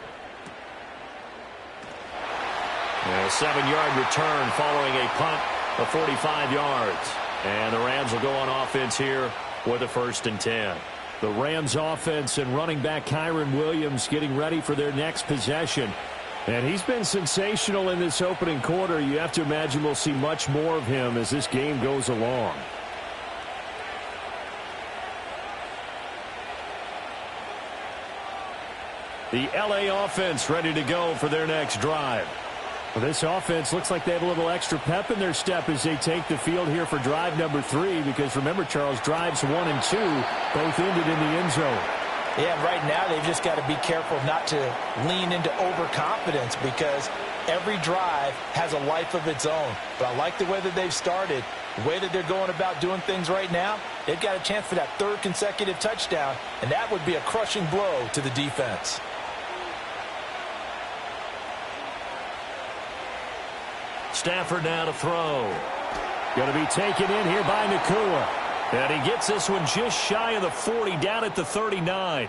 A 7-yard return following a punt of 45 yards. And the Rams will go on offense here with a 1st and 10. The Rams offense and running back Kyron Williams getting ready for their next possession. And he's been sensational in this opening quarter. You have to imagine we'll see much more of him as this game goes along. The LA offense ready to go for their next drive. Well, this offense looks like they have a little extra pep in their step as they take the field here for drive number 3. Because remember, Charles, drives 1 and 2 both ended in the end zone. Yeah, right now they've just got to be careful not to lean into overconfidence because every drive has a life of its own. But I like the way that they've started, the way that they're going about doing things right now. They've got a chance for that 3rd consecutive touchdown, and that would be a crushing blow to the defense. Stafford now to throw. Going to be taken in here by Nakua. And he gets this one just shy of the 40, down at the 39.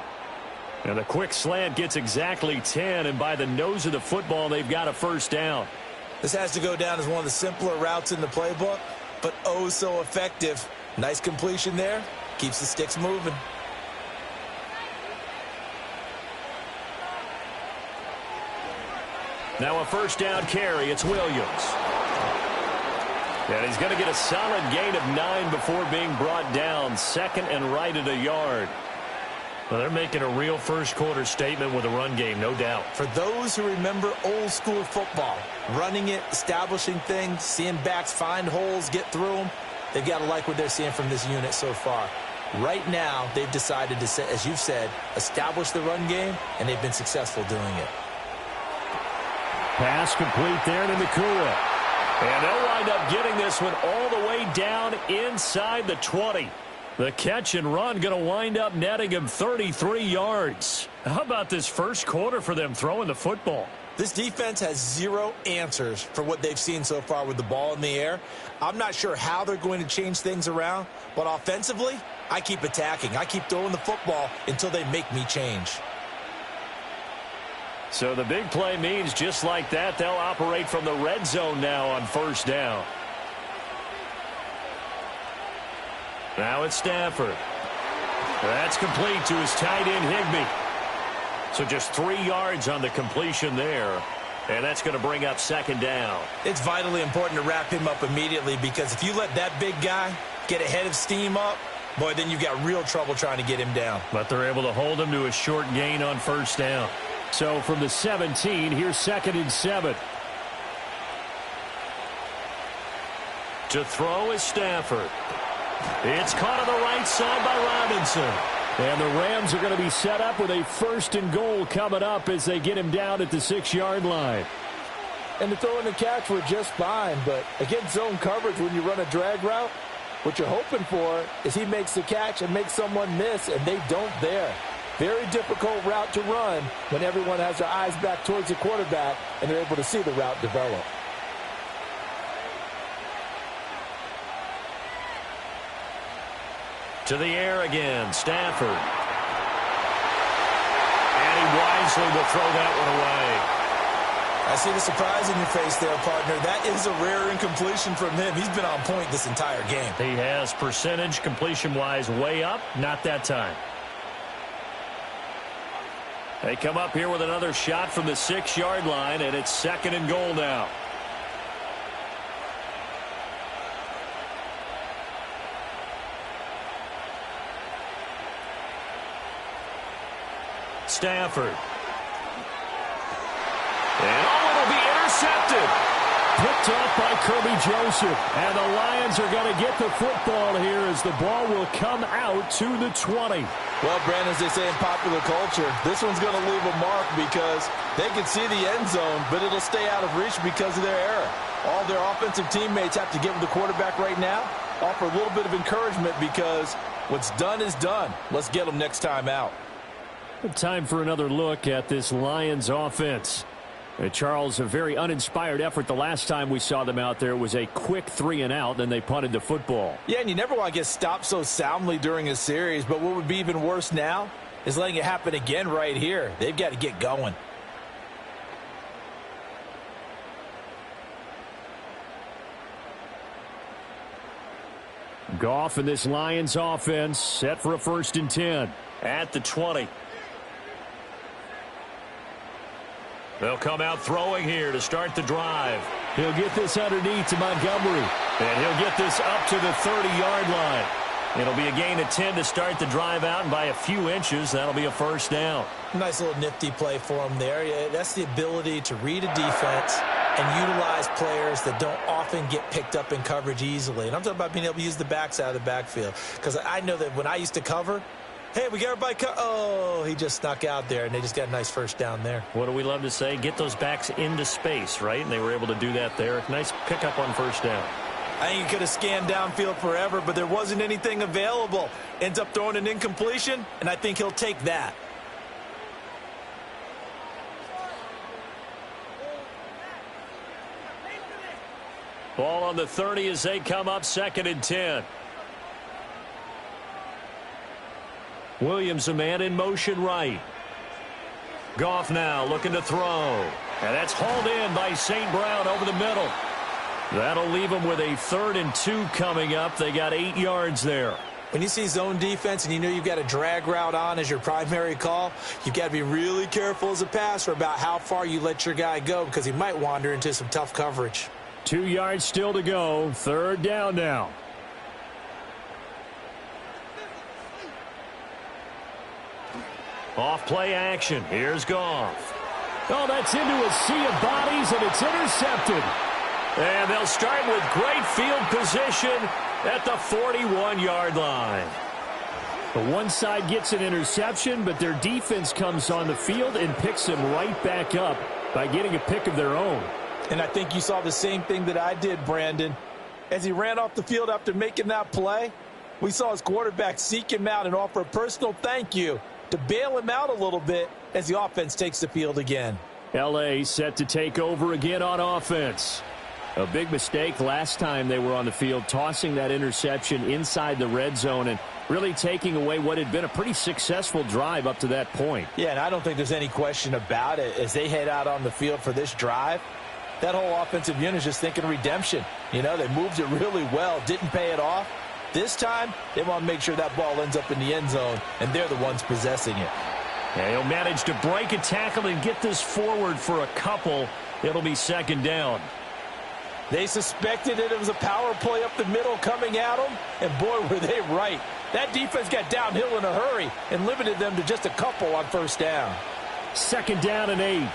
And the quick slant gets exactly 10, and by the nose of the football, they've got a 1st down. This has to go down as one of the simpler routes in the playbook, but oh so effective. Nice completion there. Keeps the sticks moving. Now a 1st down carry. It's Williams. And he's going to get a solid gain of 9 before being brought down. 2nd and right at a yard. Well, they're making a real first-quarter statement with a run game, no doubt. For those who remember old-school football, running it, establishing things, seeing backs find holes, get through them, they've got to like what they're seeing from this unit so far. Right now, they've decided to, as you've said, establish the run game, and they've been successful doing it. Pass complete there to Nakua. And they'll wind up getting this one all the way down inside the 20. The catch and run going to wind up netting him 33 yards. How about this first quarter for them throwing the football? This defense has 0 answers for what they've seen so far with the ball in the air. I'm not sure how they're going to change things around, but offensively, I keep attacking. I keep throwing the football until they make me change. So the big play means just like that, they'll operate from the red zone now on 1st down. Now it's Stafford. That's complete to his tight end, Higbee. So just 3 yards on the completion there. And that's going to bring up 2nd down. It's vitally important to wrap him up immediately because if you let that big guy get a head of steam up, boy, then you've got real trouble trying to get him down. But they're able to hold him to a short gain on 1st down. So from the 17, here's 2nd and 7. To throw is Stafford. It's caught on the right side by Robinson. And the Rams are going to be set up with a 1st and goal coming up as they get him down at the 6-yard line. And the throw and the catch were just fine, but against zone coverage when you run a drag route, what you're hoping for is he makes the catch and makes someone miss, and they don't there. Very difficult route to run when everyone has their eyes back towards the quarterback and they're able to see the route develop. To the air again, Stafford. And he wisely will throw that one away. I see the surprise in your face there, partner. That is a rare incompletion from him. He's been on point this entire game. He has percentage completion-wise way up, not that time. They come up here with another shot from the 6-yard line, and it's 2nd and goal now. Stafford. And it'll be intercepted. Picked off by Kirby Joseph. And the Lions are going to get the football here as the ball will come out to the 20. Well, Brandon, as they say in popular culture, this one's going to leave a mark because they can see the end zone, but it'll stay out of reach because of their error. All their offensive teammates have to give the quarterback right now, offer a little bit of encouragement because what's done is done. Let's get them next time out. Time for another look at this Lions offense. Charles, a very uninspired effort the last time we saw them out there. It was a quick 3-and-out, then they punted the football. Yeah, and you never want to get stopped so soundly during a series, but what would be even worse now is letting it happen again right here. They've got to get going. Goff and this Lions offense set for a 1st and 10. At the 20. They'll come out throwing here to start the drive. He'll get this underneath to Montgomery. And he'll get this up to the 30-yard line. It'll be a gain of 10 to start the drive out, and by a few inches, that'll be a 1st down. Nice little nifty play for him there. Yeah, that's the ability to read a defense and utilize players that don't often get picked up in coverage easily. And I'm talking about being able to use the backs out of the backfield. Because I know that when I used to cover, hey, we got everybody oh, he just snuck out there, and they just got a nice 1st down there. What do we love to say? Get those backs into space, right? And they were able to do that there. Nice pickup on 1st down. I think he could have scanned downfield forever, but there wasn't anything available. Ends up throwing an incompletion, and I think he'll take that. Ball on the 30 as they come up 2nd and 10. Williams, a man in motion right. Goff now looking to throw. And that's hauled in by St. Brown over the middle. That'll leave them with a 3rd and 2 coming up. They got 8 yards there. When you see zone defense and you know you've got a drag route on as your primary call, you've got to be really careful as a passer about how far you let your guy go because he might wander into some tough coverage. 2 yards still to go. 3rd down now. Off play action. Here's Goff. Oh, that's into a sea of bodies, and it's intercepted. And they'll start with great field position at the 41-yard line. The one side gets an interception, but their defense comes on the field and picks them right back up by getting a pick of their own. And I think you saw the same thing that I did, Brandon. As he ran off the field after making that play, we saw his quarterback seek him out and offer a personal thank you to bail him out a little bit as the offense takes the field again. L.A. set to take over again on offense. A big mistake last time they were on the field, tossing that interception inside the red zone and really taking away what had been a pretty successful drive up to that point. Yeah, and I don't think there's any question about it. As they head out on the field for this drive, that whole offensive unit is just thinking redemption. You know, they moved it really well, didn't pay it off. This time, they want to make sure that ball ends up in the end zone, and they're the ones possessing it. Yeah, he'll manage to break a tackle and get this forward for a couple. It'll be 2nd down. They suspected that it was a power play up the middle coming at them, and boy, were they right. That defense got downhill in a hurry and limited them to just a couple on 1st down. 2nd down and 8.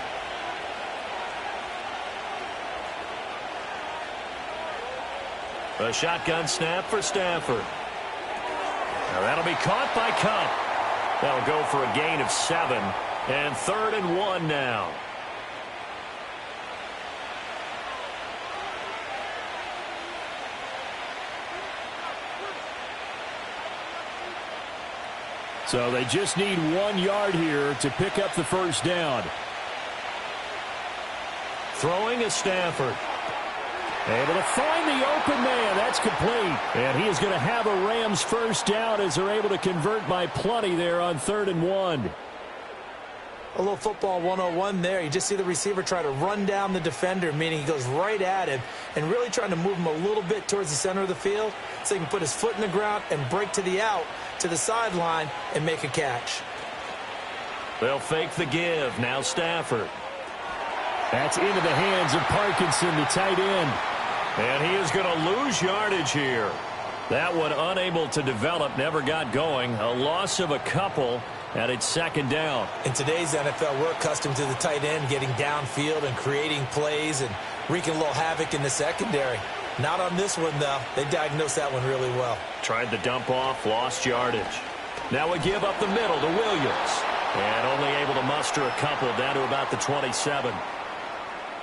A shotgun snap for Stafford. Now that'll be caught by Cup. That'll go for a gain of 7. And 3rd and 1 now. So they just need 1 yard here to pick up the 1st down. Throwing is Stafford. Able to find the open man. That's complete. And he is going to have a Rams 1st down as they're able to convert by plenty there on 3rd and 1. A little football 101 there. You just see the receiver try to run down the defender, meaning he goes right at him and really trying to move him a little bit towards the center of the field so he can put his foot in the ground and break to the out, to the sideline, and make a catch. They'll fake the give. Now Stafford. That's into the hands of Parkinson, the tight end. And he is going to lose yardage here. That one unable to develop, never got going. A loss of a couple, and it's 2nd down. In today's NFL, we're accustomed to the tight end getting downfield and creating plays and wreaking a little havoc in the secondary. Not on this one, though. They diagnosed that one really well. Tried the dump off, lost yardage. Now a give up the middle to Williams. And only able to muster a couple down to about the 27.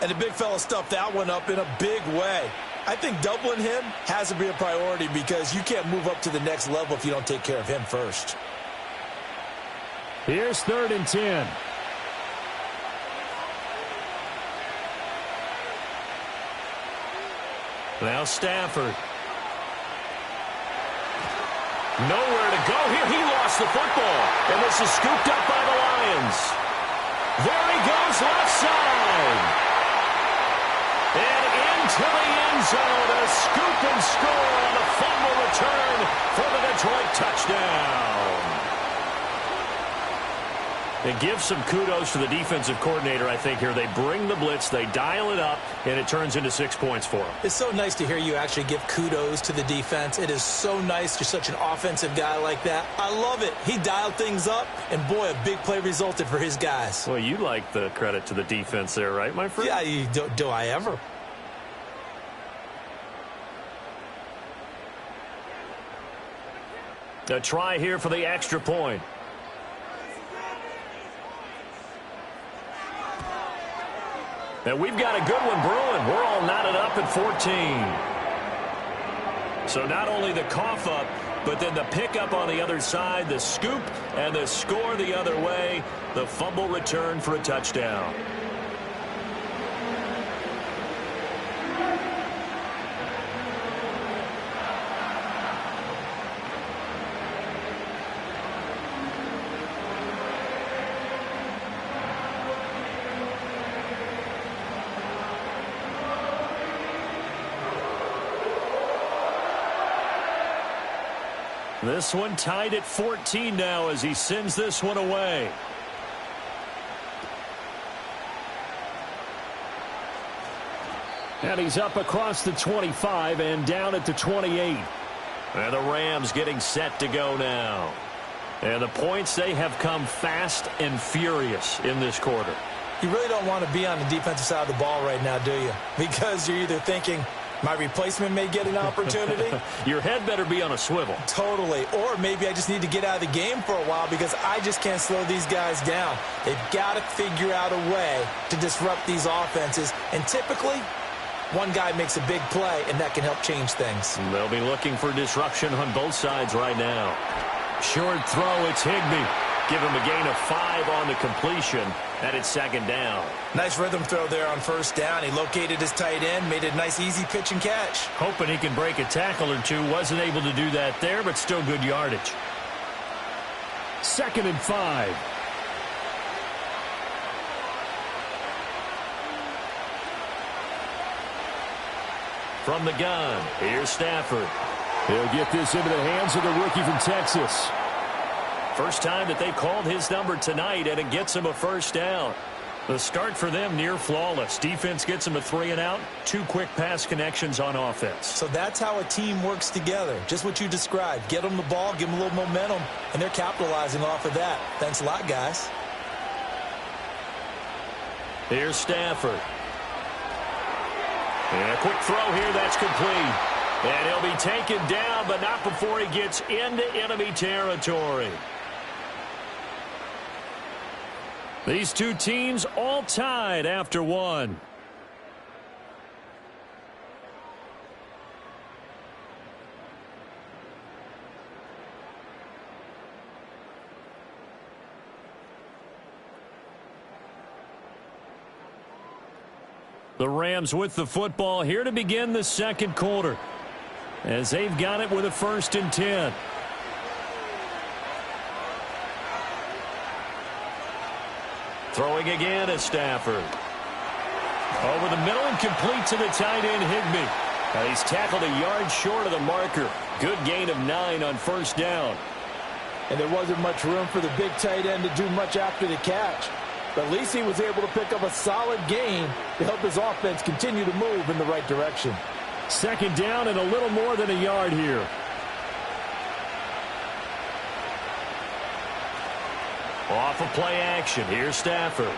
And the big fella stuffed that one up in a big way. I think doubling him has to be a priority because you can't move up to the next level if you don't take care of him first. Here's 3rd and 10. Now Stafford. Nowhere to go here. He lost the football, and this is scooped up by the Lions. There he goes, left side. And into the end zone, a scoop and score on a fumble return for the Detroit touchdown. And give some kudos to the defensive coordinator, I think, here. They bring the blitz, they dial it up, and it turns into 6 points for them. It's so nice to hear you actually give kudos to the defense. It is so nice. You're such an offensive guy like that. I love it. He dialed things up, and boy, a big play resulted for his guys. Well, you like the credit to the defense there, right, my friend? Yeah, do I ever? A try here for the extra point. And we've got a good one brewing. We're all knotted up at 14. So not only the cough up, but then the pickup on the other side, the scoop, and the score the other way. The fumble return for a touchdown. This one tied at 14 now as he sends this one away. And he's up across the 25 and down at the 28. And the Rams getting set to go now. And the points, they have come fast and furious in this quarter. You really don't want to be on the defensive side of the ball right now, do you? Because you're either thinking, my replacement may get an opportunity. Your head better be on a swivel. Totally. Or maybe I just need to get out of the game for a while because I just can't slow these guys down. They've got to figure out a way to disrupt these offenses. And typically, one guy makes a big play, and that can help change things. They'll be looking for disruption on both sides right now. Short throw, it's Higbee. Give him a gain of 5 on the completion, and it's second down. Nice rhythm throw there on first down. He located his tight end, made a nice easy pitch and catch. Hoping he can break a tackle or two. Wasn't able to do that there, but still good yardage. 2nd and 5. From the gun, here's Stafford. He'll get this into the hands of the rookie from Texas. First time that they've called his number tonight, and it gets him a first down. The start for them near flawless. Defense gets him a 3 and out. 2 quick pass connections on offense. So that's how a team works together. Just what you described. Get them the ball, give them a little momentum, and they're capitalizing off of that. Thanks a lot, guys. Here's Stafford. And a quick throw here, that's complete. And he'll be taken down, but not before he gets into enemy territory. These two teams all tied after one. The Rams with the football here to begin the second quarter, as they've got it with a 1st and 10. Throwing again is Stafford. Over the middle and complete to the tight end, Higbee. He's tackled a yard short of the marker. Good gain of 9 on first down. And there wasn't much room for the big tight end to do much after the catch. But at least he was able to pick up a solid gain to help his offense continue to move in the right direction. 2nd down and a little more than a yard here. Off of play action. Here's Stafford.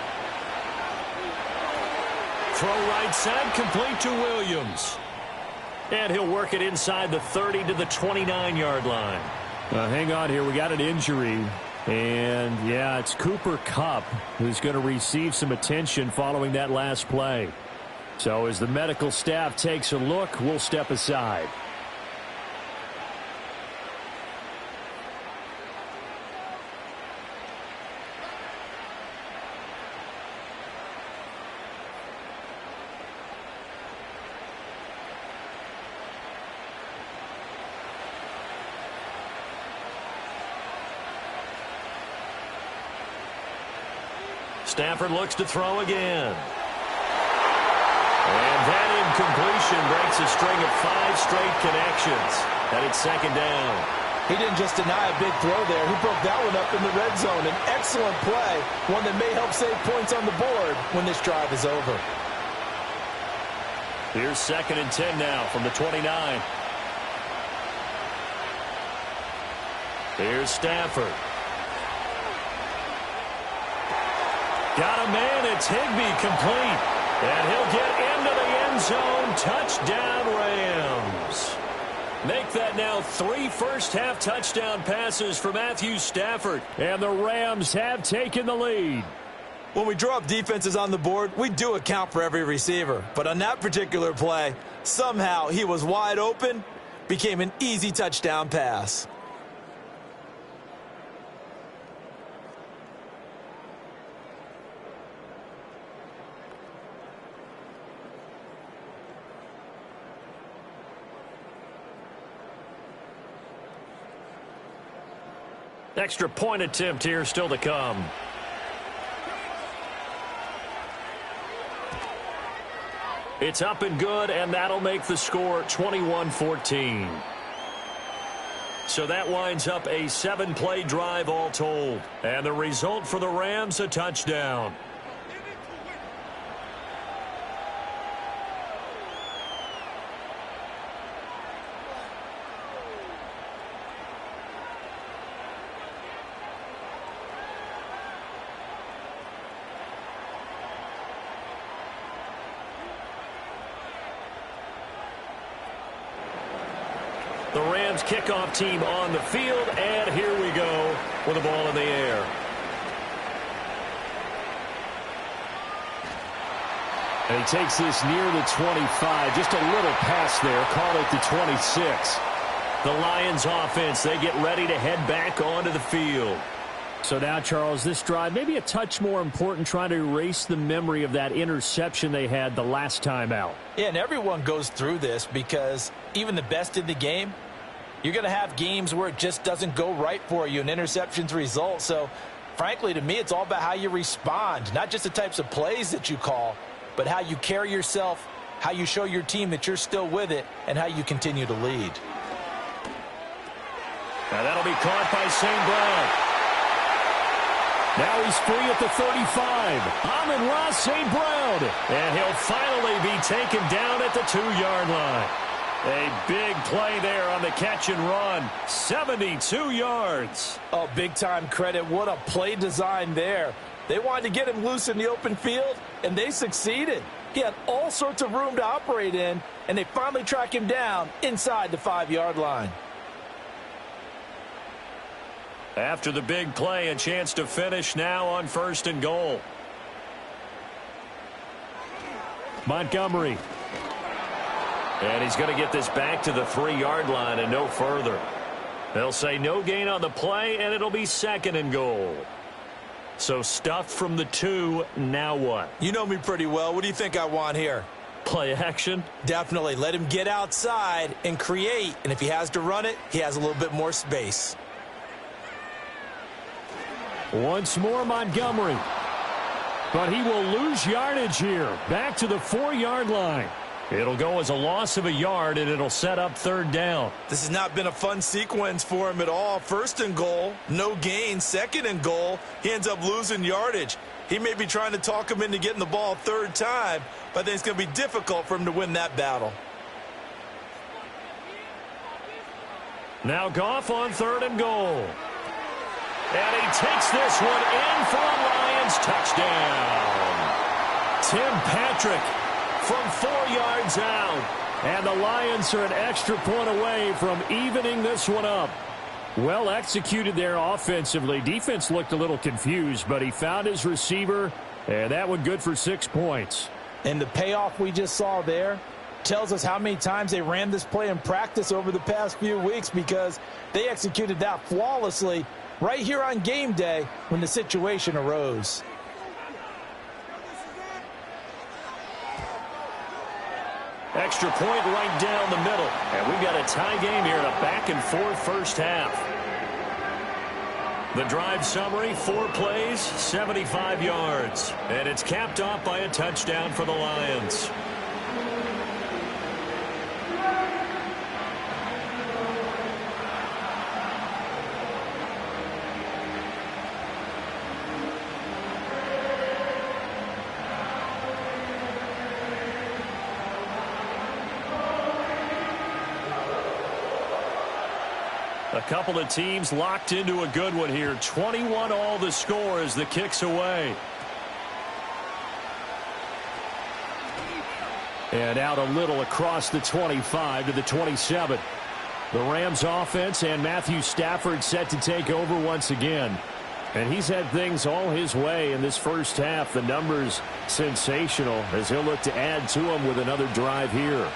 Throw right side, complete to Williams. And he'll work it inside the 30 to the 29-yard line. Hang on here. We got an injury. And, yeah, it's Cooper Kupp who's going to receive some attention following that last play. So as the medical staff takes a look, we'll step aside. Stafford looks to throw again. And that incompletion breaks a string of 5 straight connections. And it's second down. He didn't just deny a big throw there. He broke that one up in the red zone. An excellent play, one that may help save points on the board when this drive is over. Here's 2nd and 10 now from the 29. Here's Stafford. Got a man. It's Higbee, complete. And he'll get into the end zone. Touchdown, Rams. Make that now 3 first-half touchdown passes for Matthew Stafford. And the Rams have taken the lead. When we draw up defenses on the board, we do account for every receiver. But on that particular play, somehow he was wide open, became an easy touchdown pass. Extra point attempt here still to come. It's up and good, and that'll make the score 21-14. So that winds up a 7-play drive all told. And the result for the Rams, a touchdown. The Rams kickoff team on the field, and here we go with the ball in the air. And he takes this near the 25. Just a little pass there. Call it the 26. The Lions offense, they get ready to head back onto the field. So now, Charles, this drive maybe a touch more important, trying to erase the memory of that interception they had the last time out. Yeah, and everyone goes through this because even the best in the game, you're going to have games where it just doesn't go right for you, and interceptions result. So, frankly, to me, it's all about how you respond, not just the types of plays that you call, but how you carry yourself, how you show your team that you're still with it, and how you continue to lead. Now that'll be caught by St. Brown. Now he's free at the 35. Amon-Ra St. Brown. And he'll finally be taken down at the 2-yard line. A big play there on the catch and run. 72 yards. Oh, big-time credit. What a play design there. They wanted to get him loose in the open field, and they succeeded. He had all sorts of room to operate in, and they finally track him down inside the 5-yard line. After the big play, a chance to finish now on 1st and goal. Montgomery. And he's going to get this back to the 3-yard line and no further. They'll say no gain on the play, and it'll be 2nd and goal. So stuffed from the 2, now what? You know me pretty well. What do you think I want here? Play action? Definitely. Let him get outside and create. And if he has to run it, he has a little bit more space. Once more, Montgomery. But he will lose yardage here. Back to the 4-yard line. It'll go as a loss of a yard, and it'll set up 3rd down. This has not been a fun sequence for him at all. 1st and goal, no gain. 2nd and goal, he ends up losing yardage. He may be trying to talk him into getting the ball 3rd time, but I think it's going to be difficult for him to win that battle. Now Goff on 3rd and goal. And he takes this one in for a Lions touchdown. Tim Patrick from 4 yards out. And the Lions are an extra point away from evening this one up. Well executed there offensively. Defense looked a little confused, but he found his receiver, and that one good for 6 points. And the payoff we just saw there tells us how many times they ran this play in practice over the past few weeks, because they executed that flawlessly right here on game day when the situation arose. Extra point right down the middle. And we've got a tie game here in a back-and-forth first half. The drive summary, 4 plays, 75 yards. And it's capped off by a touchdown for the Lions. A couple of teams locked into a good one here. 21 all the score as the kick's away. And out a little across the 25 to the 27. The Rams offense and Matthew Stafford set to take over once again. And he's had things all his way in this first half. The numbers sensational as he'll look to add to them with another drive here.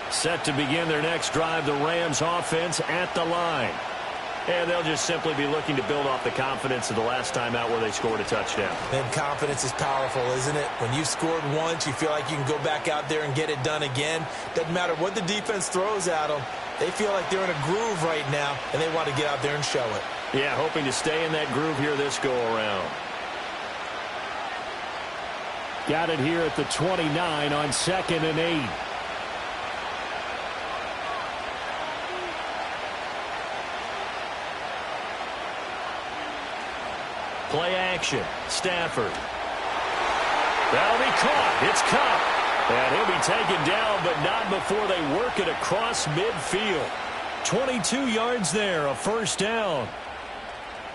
Set to begin their next drive, the Rams offense at the line. And they'll just simply be looking to build off the confidence of the last time out where they scored a touchdown. And confidence is powerful, isn't it? When you've scored once, you feel like you can go back out there and get it done again. Doesn't matter what the defense throws at them. They feel like they're in a groove right now, and they want to get out there and show it. Yeah, hoping to stay in that groove here this go-around. Got it here at the 29 on 2nd and 8. Play action. Stafford. That'll be caught. It's Cup. And he'll be taken down, but not before they work it across midfield. 22 yards there, a first down.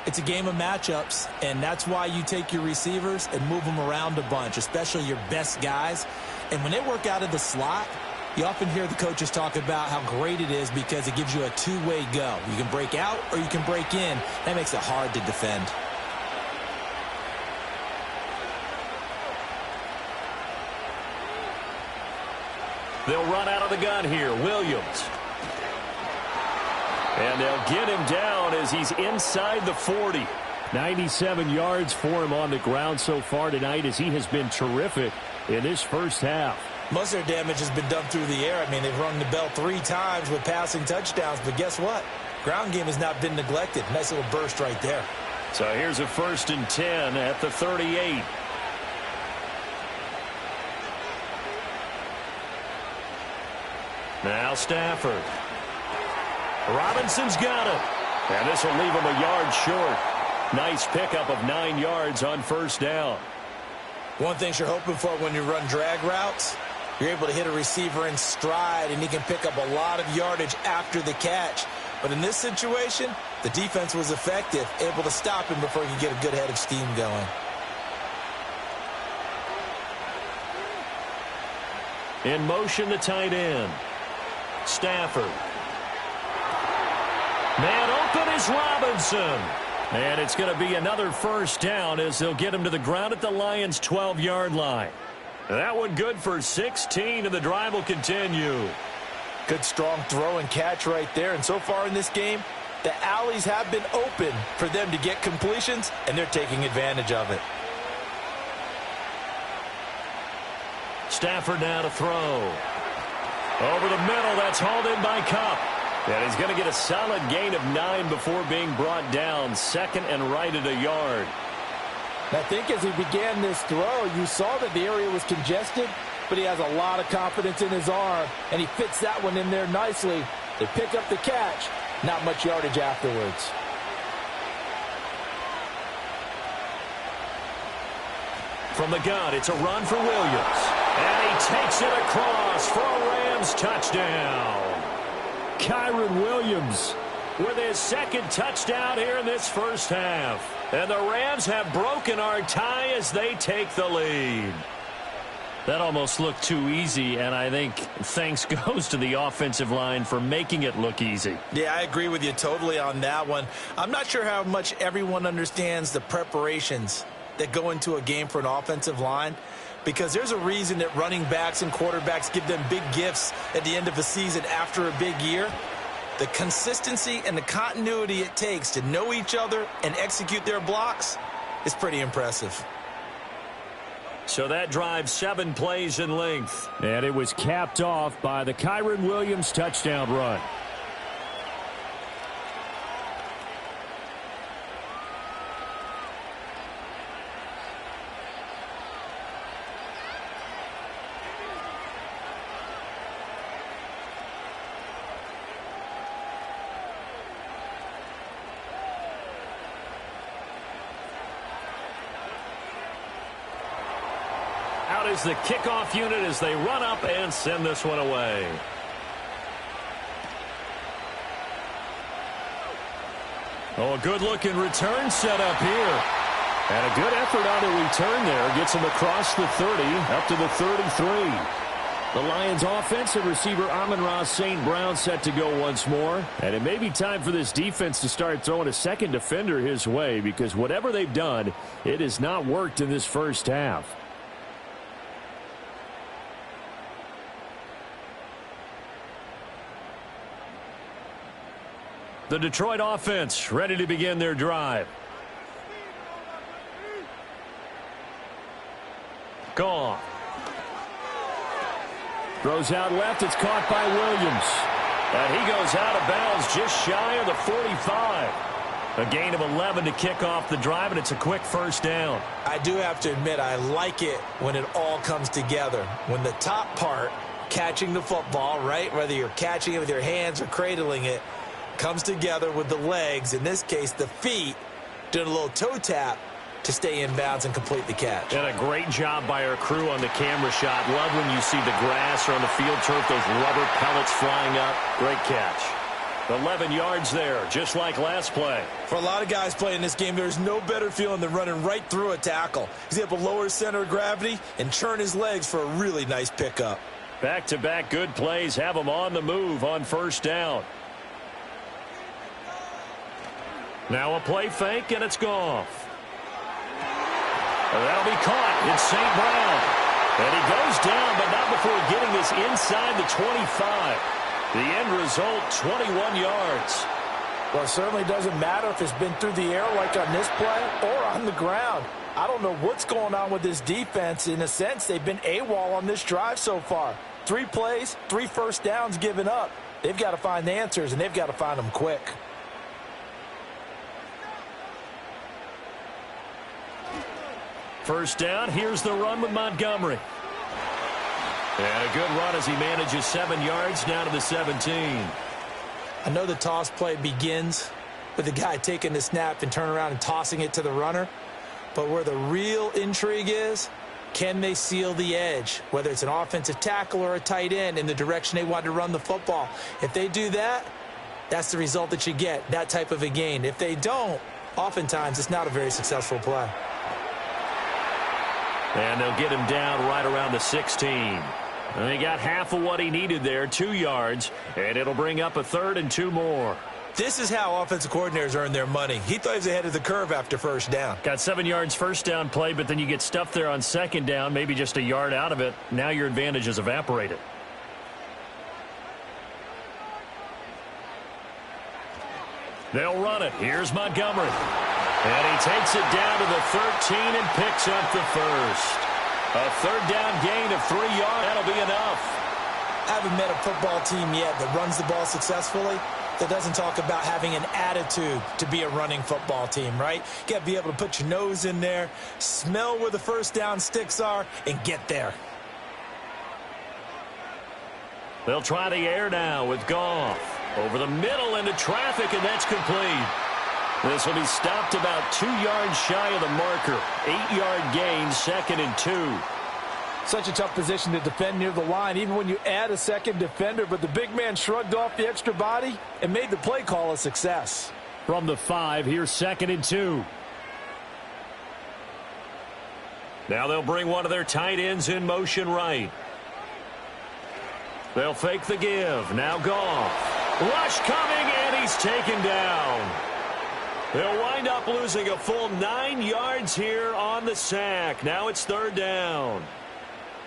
It's a game of matchups, and that's why you take your receivers and move them around a bunch, especially your best guys. And when they work out of the slot, you often hear the coaches talk about how great it is because it gives you a two-way go. You can break out or you can break in. That makes it hard to defend. They'll run out of the gun here. Williams. And they'll get him down as he's inside the 40. 97 yards for him on the ground so far tonight as he has been terrific in this first half. Most of their damage has been done through the air. I mean, they've rung the bell 3 times with passing touchdowns, but guess what? Ground game has not been neglected. Nice little burst right there. So here's a 1st and 10 at the 38. Now Stafford. Robinson's got it. And this will leave him a yard short. Nice pickup of 9 yards on first down. One thing you're hoping for when you run drag routes, you're able to hit a receiver in stride, and he can pick up a lot of yardage after the catch. But in this situation, the defense was effective, able to stop him before he could get a good head of steam going. In motion, the tight end. Stafford. Man open is Robinson. And it's going to be another first down as they'll get him to the ground at the Lions' 12-yard line. That one good for 16, and the drive will continue. Good strong throw and catch right there. And so far in this game, the alleys have been open for them to get completions, and they're taking advantage of it. Stafford now to throw. Over the middle, that's hauled in by Cup. And he's going to get a solid gain of 9 before being brought down. 2nd and right at a yard. I think as he began this throw, you saw that the area was congested, but he has a lot of confidence in his arm, and he fits that one in there nicely. They pick up the catch, not much yardage afterwards. From the gun, it's a run for Williams. And he takes it across for a Rams touchdown. Kyron Williams with his 2nd touchdown here in this first half. And the Rams have broken our tie as they take the lead. That almost looked too easy, and I think thanks goes to the offensive line for making it look easy. Yeah, I agree with you totally on that one. I'm not sure how much everyone understands the preparations that go into a game for an offensive line, because there's a reason that running backs and quarterbacks give them big gifts at the end of a season after a big year. The consistency and the continuity it takes to know each other and execute their blocks is pretty impressive. So that drive 7 plays in length. And it was capped off by the Kyron Williams touchdown run. Out is the kickoff unit as they run up and send this one away. Oh, a good-looking return set up here. And a good effort on the return there. Gets him across the 30, up to the 33. The Lions offensive receiver Amon-Ra St. Brown set to go once more. And it may be time for this defense to start throwing a second defender his way, because whatever they've done, it has not worked in this first half. The Detroit offense ready to begin their drive. Gone. Throws out left. It's caught by Williams. And he goes out of bounds just shy of the 45. A gain of 11 to kick off the drive, and it's a quick first down. I do have to admit, I like it when it all comes together. When the top part, catching the football, right, whether you're catching it with your hands or cradling it, comes together with the legs, in this case the feet, doing a little toe tap to stay in bounds and complete the catch. And a great job by our crew on the camera shot. Love when you see the grass or on the field turf, those rubber pellets flying up. Great catch. 11 yards there, just like last play. For a lot of guys playing this game, there's no better feeling than running right through a tackle. He's able to lower his center of gravity and churn his legs for a really nice pickup. Back-to-back good plays have him on the move on first down. Now a play fake, and it's Goff. That'll be caught. It's St. Brown. And he goes down, but not before getting this inside the 25. The end result, 21 yards. Well, it certainly doesn't matter if it's been through the air like on this play or on the ground. I don't know what's going on with this defense. In a sense, they've been AWOL on this drive so far. 3 plays, 3 first downs given up. They've got to find the answers, and they've got to find them quick. First down, here's the run with Montgomery. And a good run as he manages 7 yards down to the 17. I know the toss play begins with the guy taking the snap and turning around and tossing it to the runner. But where the real intrigue is, can they seal the edge, whether it's an offensive tackle or a tight end, in the direction they want to run the football? If they do that, that's the result that you get, that type of a gain. If they don't, oftentimes it's not a very successful play. And they'll get him down right around the 16. And he got half of what he needed there, 2 yards, and it'll bring up a 3rd and 2 more. This is how offensive coordinators earn their money. He thought he was ahead of the curve after first down. Got 7 yards first down play, but then you get stuffed there on second down, maybe just a yard out of it. Now your advantage is evaporated. They'll run it. Here's Montgomery. And he takes it down to the 13 and picks up the first. A 3rd down gain of 3 yards. That'll be enough. I haven't met a football team yet that runs the ball successfully that doesn't talk about having an attitude to be a running football team, right? You got to be able to put your nose in there, smell where the first down sticks are, and get there. They'll try the air now with Goff. Over the middle into traffic, and that's complete. This will be stopped about 2 yards shy of the marker. 8-yard gain, 2nd and 2. Such a tough position to defend near the line, even when you add a second defender. But the big man shrugged off the extra body and made the play call a success. From the 5, here's 2nd and 2. Now they'll bring one of their tight ends in motion right. They'll fake the give. Now Goff. Rush coming, and he's taken down. They'll wind up losing a full 9 yards here on the sack. Now it's 3rd down.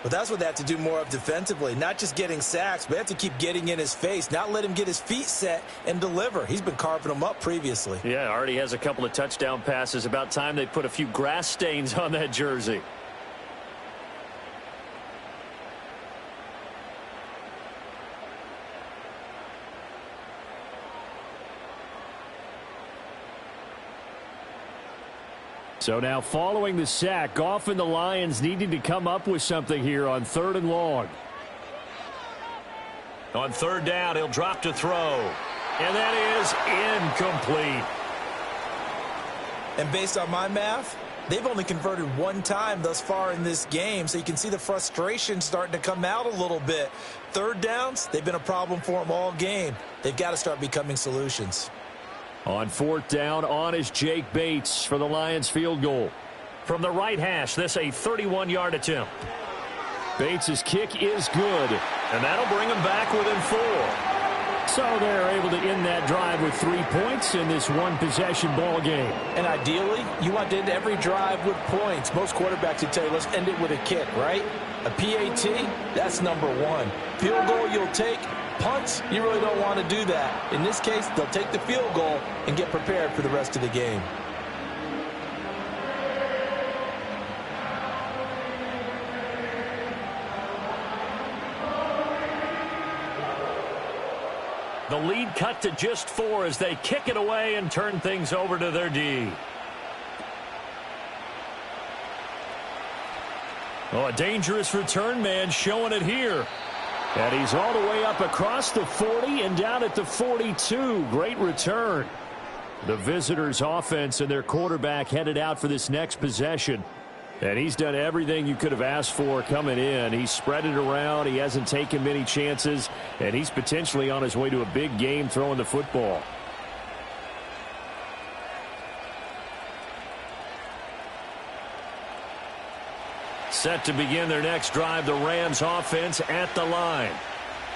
Well, that's what they have to do more of defensively. Not just getting sacks, but they have to keep getting in his face. Not let him get his feet set and deliver. He's been carving them up previously. Yeah, already has a couple of touchdown passes. About time they put a few grass stains on that jersey. So now following the sack, Goff and the Lions needing to come up with something here on 3rd and long. On 3rd down, he'll drop to throw. And that is incomplete. And based on my math, they've only converted 1 time thus far in this game, so you can see the frustration starting to come out a little bit. 3rd downs, they've been a problem for them all game. They've got to start becoming solutions. On 4th down, on is Jake Bates for the Lions field goal. From the right hash, this a 31-yard attempt. Bates' kick is good. And that'll bring them back within 4. So they're able to end that drive with 3 points in this one-possession ball game. And ideally, you want to end every drive with points. Most quarterbacks would tell you, let's end it with a kick, right? A PAT, that's number 1. Field goal you'll take. Punts, you really don't want to do that. In this case, they'll take the field goal and get prepared for the rest of the game. The lead cut to just 4 as they kick it away and turn things over to their D. Oh, a dangerous return man showing it here. And he's all the way up across the 40 and down at the 42. Great return. The visitors' offense and their quarterback headed out for this next possession. And he's done everything you could have asked for coming in. He's spread it around. He hasn't taken many chances. And he's potentially on his way to a big game throwing the football. Set to begin their next drive, the Rams offense at the line.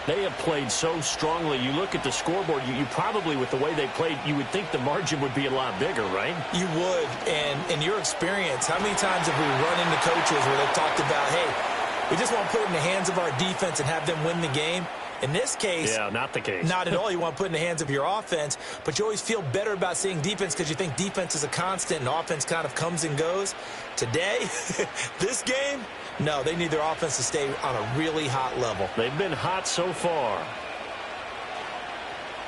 They have played so strongly. You look at the scoreboard, you probably, with the way they played, you would think the margin would be a lot bigger, right? You would. And in your experience, how many times have we run into coaches where they've talked about, hey, we just want to put it in the hands of our defense and have them win the game? In this case, yeah, not the case. Not at all. You want to put it in the hands of your offense, but you always feel better about seeing defense because you think defense is a constant and offense kind of comes and goes. Today, this game, no, they need their offense to stay on a really hot level. They've been hot so far.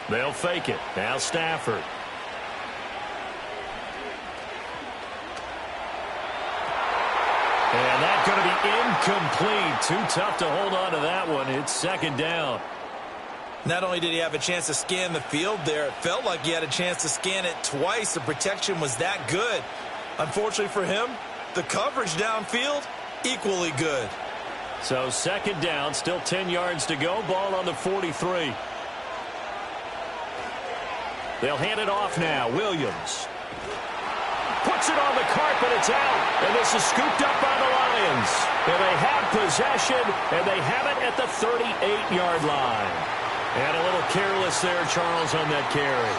They'll fake it. Now Stafford. And that's going to be incomplete. Too tough to hold on to that one. It's 2nd down. Not only did he have a chance to scan the field there, it felt like he had a chance to scan it twice. The protection was that good. Unfortunately for him, the coverage downfield, equally good. So 2nd down, still 10 yards to go. Ball on the 43. They'll hand it off now. Williams puts it on the carpet. It's out. And this is scooped up by the Lions. And they have possession, and they have it at the 38-yard line. And a little careless there, Charles, on that carry.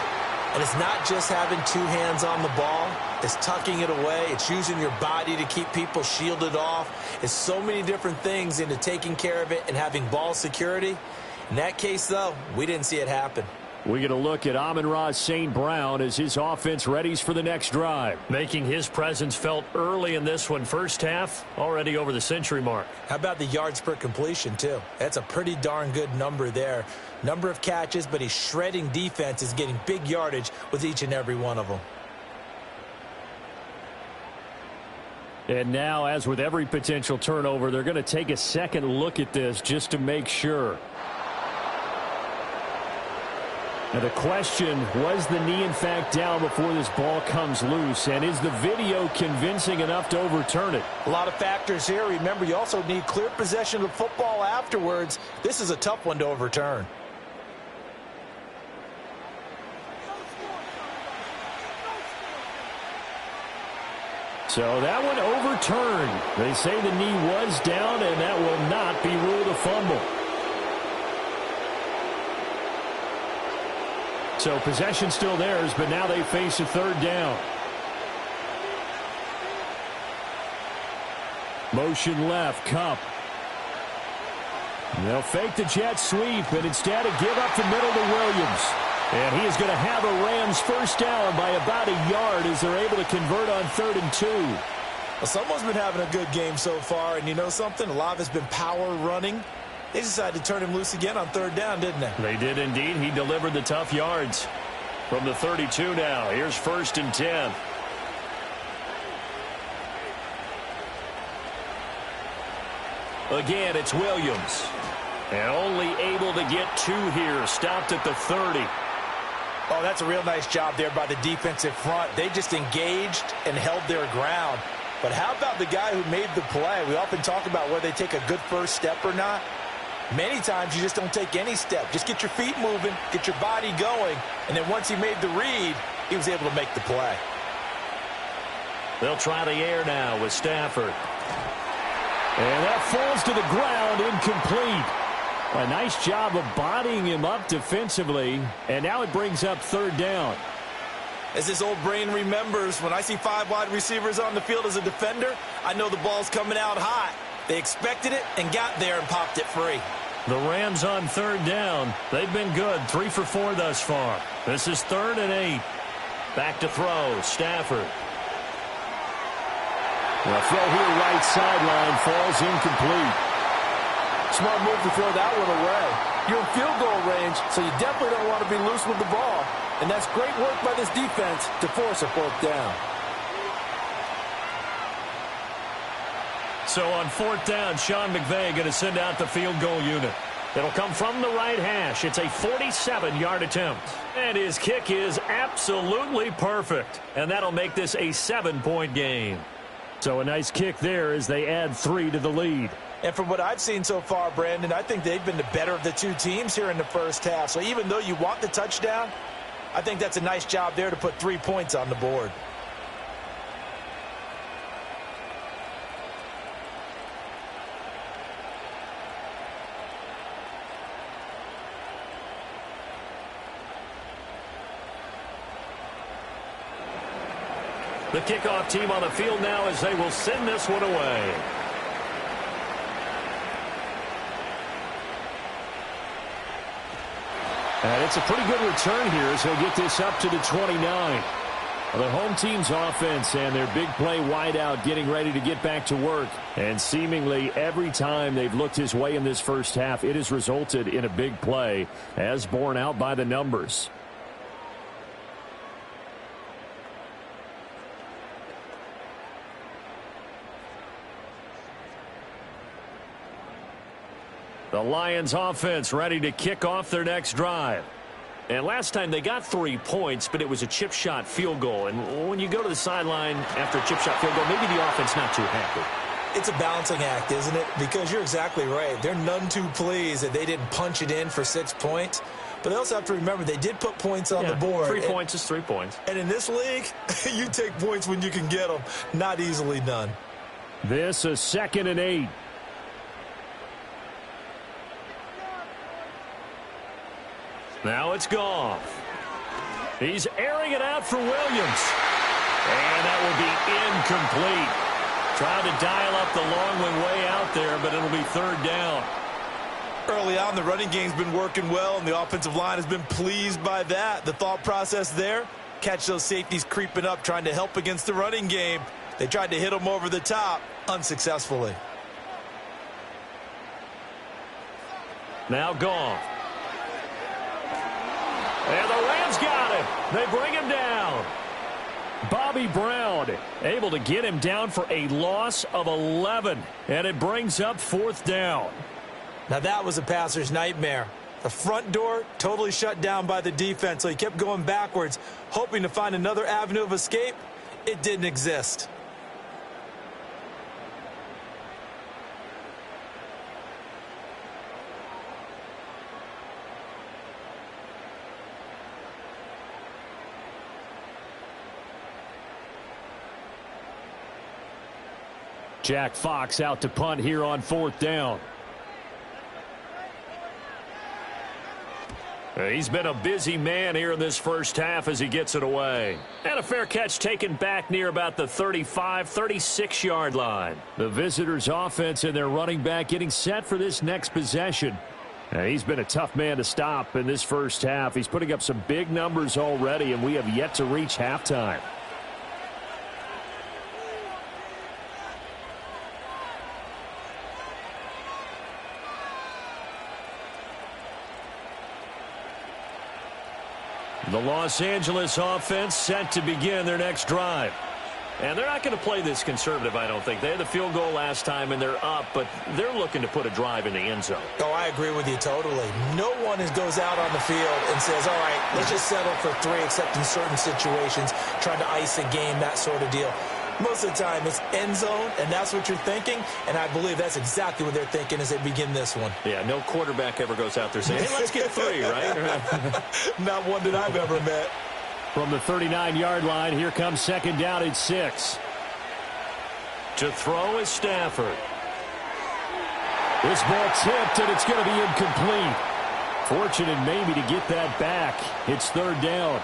And it's not just having 2 hands on the ball. It's tucking it away. It's using your body to keep people shielded off. It's so many different things into taking care of it and having ball security. In that case, though, we didn't see it happen. We get a look at Amon-Ra St. Brown as his offense readies for the next drive. Making his presence felt early in this one. First half, already over the century mark. How about the yards per completion, too? That's a pretty darn good number there. Number of catches, but he's shredding defense, is getting big yardage with each and every one of them. And now, as with every potential turnover, they're going to take a second look at this just to make sure. Now the question, was the knee in fact down before this ball comes loose? And is the video convincing enough to overturn it? A lot of factors here. Remember, you also need clear possession of the football afterwards. This is a tough one to overturn. So that one overturned. They say the knee was down, and that will not be ruled a fumble. So possession still theirs, but now they face a 3rd down. Motion left, Kupp. They'll fake the jet sweep, and instead a give up the middle to Williams. And he is going to have a Rams first down by about a yard as they're able to convert on 3rd and 2. Well, someone's been having a good game so far, and you know something? A lot of it's been power running. They decided to turn him loose again on 3rd down, didn't they? They did indeed. He delivered the tough yards. From the 32 now, here's 1st and 10. Again, it's Williams. And only able to get 2 here. Stopped at the 30. Oh, that's a real nice job there by the defensive front. They just engaged and held their ground. But how about the guy who made the play? We often talk about whether they take a good first step or not. Many times you just don't take any step. Just get your feet moving, get your body going, and then once he made the read, he was able to make the play. They'll try the air now with Stafford. And that falls to the ground, incomplete. A nice job of bodying him up defensively, and now it brings up 3rd down. As this old brain remembers, when I see 5 wide receivers on the field as a defender, I know the ball's coming out hot. They expected it and got there and popped it free. The Rams on 3rd down. They've been good, 3 for 4 thus far. This is 3rd and 8. Back to throw, Stafford. The throw here, right sideline, falls incomplete. Smart move to throw that one away. You're in field goal range, so you definitely don't want to be loose with the ball. And that's great work by this defense to force a 4th down. So on 4th down, Sean McVay going to send out the field goal unit. It'll come from the right hash. It's a 47-yard attempt. And his kick is absolutely perfect. And that'll make this a 7-point game. So a nice kick there as they add 3 to the lead. And from what I've seen so far, Brandon, I think they've been the better of the 2 teams here in the first half. So even though you want the touchdown, I think that's a nice job there to put 3 points on the board. The kickoff team on the field now as they will send this one away. And it's a pretty good return here as he'll get this up to the 29. The home team's offense and their big play wideout getting ready to get back to work. And seemingly every time they've looked his way in this first half, it has resulted in a big play, as borne out by the numbers. The Lions offense ready to kick off their next drive. And last time they got 3 points, but it was a chip shot field goal. And when you go to the sideline after a chip shot field goal, maybe the offense not too happy. It's a balancing act, isn't it? Because you're exactly right. They're none too pleased that they didn't punch it in for 6 points. But they also have to remember they did put points on the board. 3 points is 3 points. And in this league, you take points when you can get them. Not easily done. This is 2nd and 8. Now it's Goff. He's airing it out for Williams. And that will be incomplete. Trying to dial up the long one way out there, but it'll be 3rd down. Early on, the running game's been working well, and the offensive line has been pleased by that. The thought process there, catch those safeties creeping up, trying to help against the running game. They tried to hit them over the top, unsuccessfully. Now Goff. And the Rams got him. They bring him down. Bobby Brown able to get him down for a loss of 11. And it brings up 4th down. Now that was a passer's nightmare. The front door totally shut down by the defense, so he kept going backwards, hoping to find another avenue of escape. It didn't exist. Jack Fox out to punt here on 4th down. He's been a busy man here in this first half as he gets it away. And a fair catch taken back near about the 35, 36-yard line. The visitors' offense and their running back getting set for this next possession. He's been a tough man to stop in this first half. He's putting up some big numbers already, and we have yet to reach halftime. The Los Angeles offense set to begin their next drive. And they're not going to play this conservative, I don't think. They had the field goal last time, and they're up, but they're looking to put a drive in the end zone. Oh, I agree with you totally. No one goes out on the field and says, all right, let's just settle for 3, except in certain situations, trying to ice a game, that sort of deal. Most of the time, it's end zone, and that's what you're thinking, and I believe that's exactly what they're thinking as they begin this one. Yeah, no quarterback ever goes out there saying, hey, let's get 3, right? Not one that I've ever met. From the 39-yard line, here comes second down and 6. To throw is Stafford. This ball tipped, and it's going to be incomplete. Fortunate maybe to get that back. It's third down.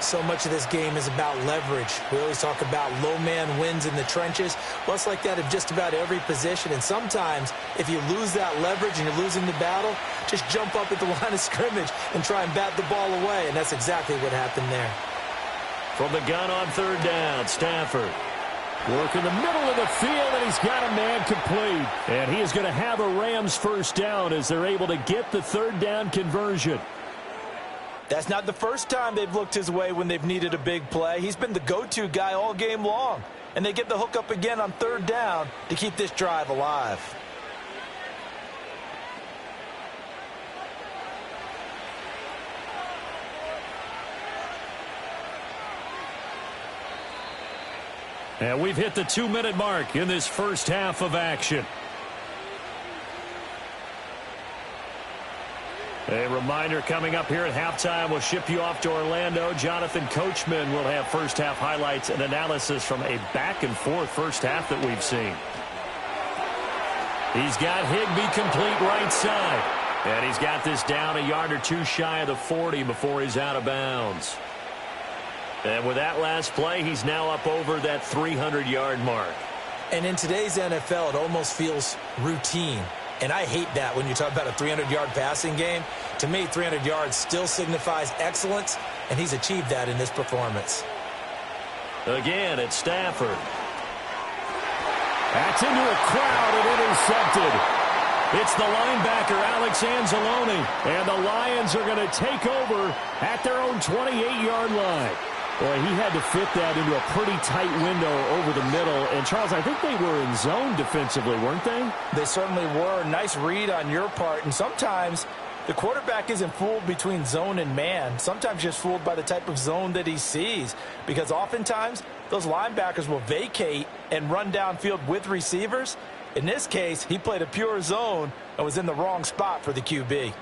So much of this game is about leverage. We always talk about low man wins in the trenches. Well, it's like that in just about every position. And sometimes, if you lose that leverage and you're losing the battle, just jump up at the line of scrimmage and try and bat the ball away. And that's exactly what happened there. From the gun on third down, Stafford. Work in the middle of the field, and he's got a man complete. And he is going to have a Rams first down as they're able to get the third down conversion. That's not the first time they've looked his way when they've needed a big play. He's been the go-to guy all game long. And they get the hook up again on third down to keep this drive alive. And we've hit the 2-minute mark in this first half of action. A reminder coming up here at halftime. We'll ship you off to Orlando. Jonathan Coachman will have first half highlights and analysis from a back-and-forth first half that we've seen. He's got Higbee complete right side. And he's got this down a yard or two shy of the 40 before he's out of bounds. And with that last play, he's now up over that 300-yard mark. And in today's NFL, it almost feels routine. And I hate that when you talk about a 300-yard passing game. To me, 300 yards still signifies excellence, and he's achieved that in this performance. Again, it's Stafford. That's into a crowd and intercepted. It's the linebacker, Alex Anzalone, and the Lions are going to take over at their own 28-yard line. Boy, he had to fit that into a pretty tight window over the middle. And, Charles, I think they were in zone defensively, weren't they? They certainly were. Nice read on your part. And sometimes the quarterback isn't fooled between zone and man. Sometimes just fooled by the type of zone that he sees. Because oftentimes those linebackers will vacate and run downfield with receivers. In this case, he played a pure zone and was in the wrong spot for the QB.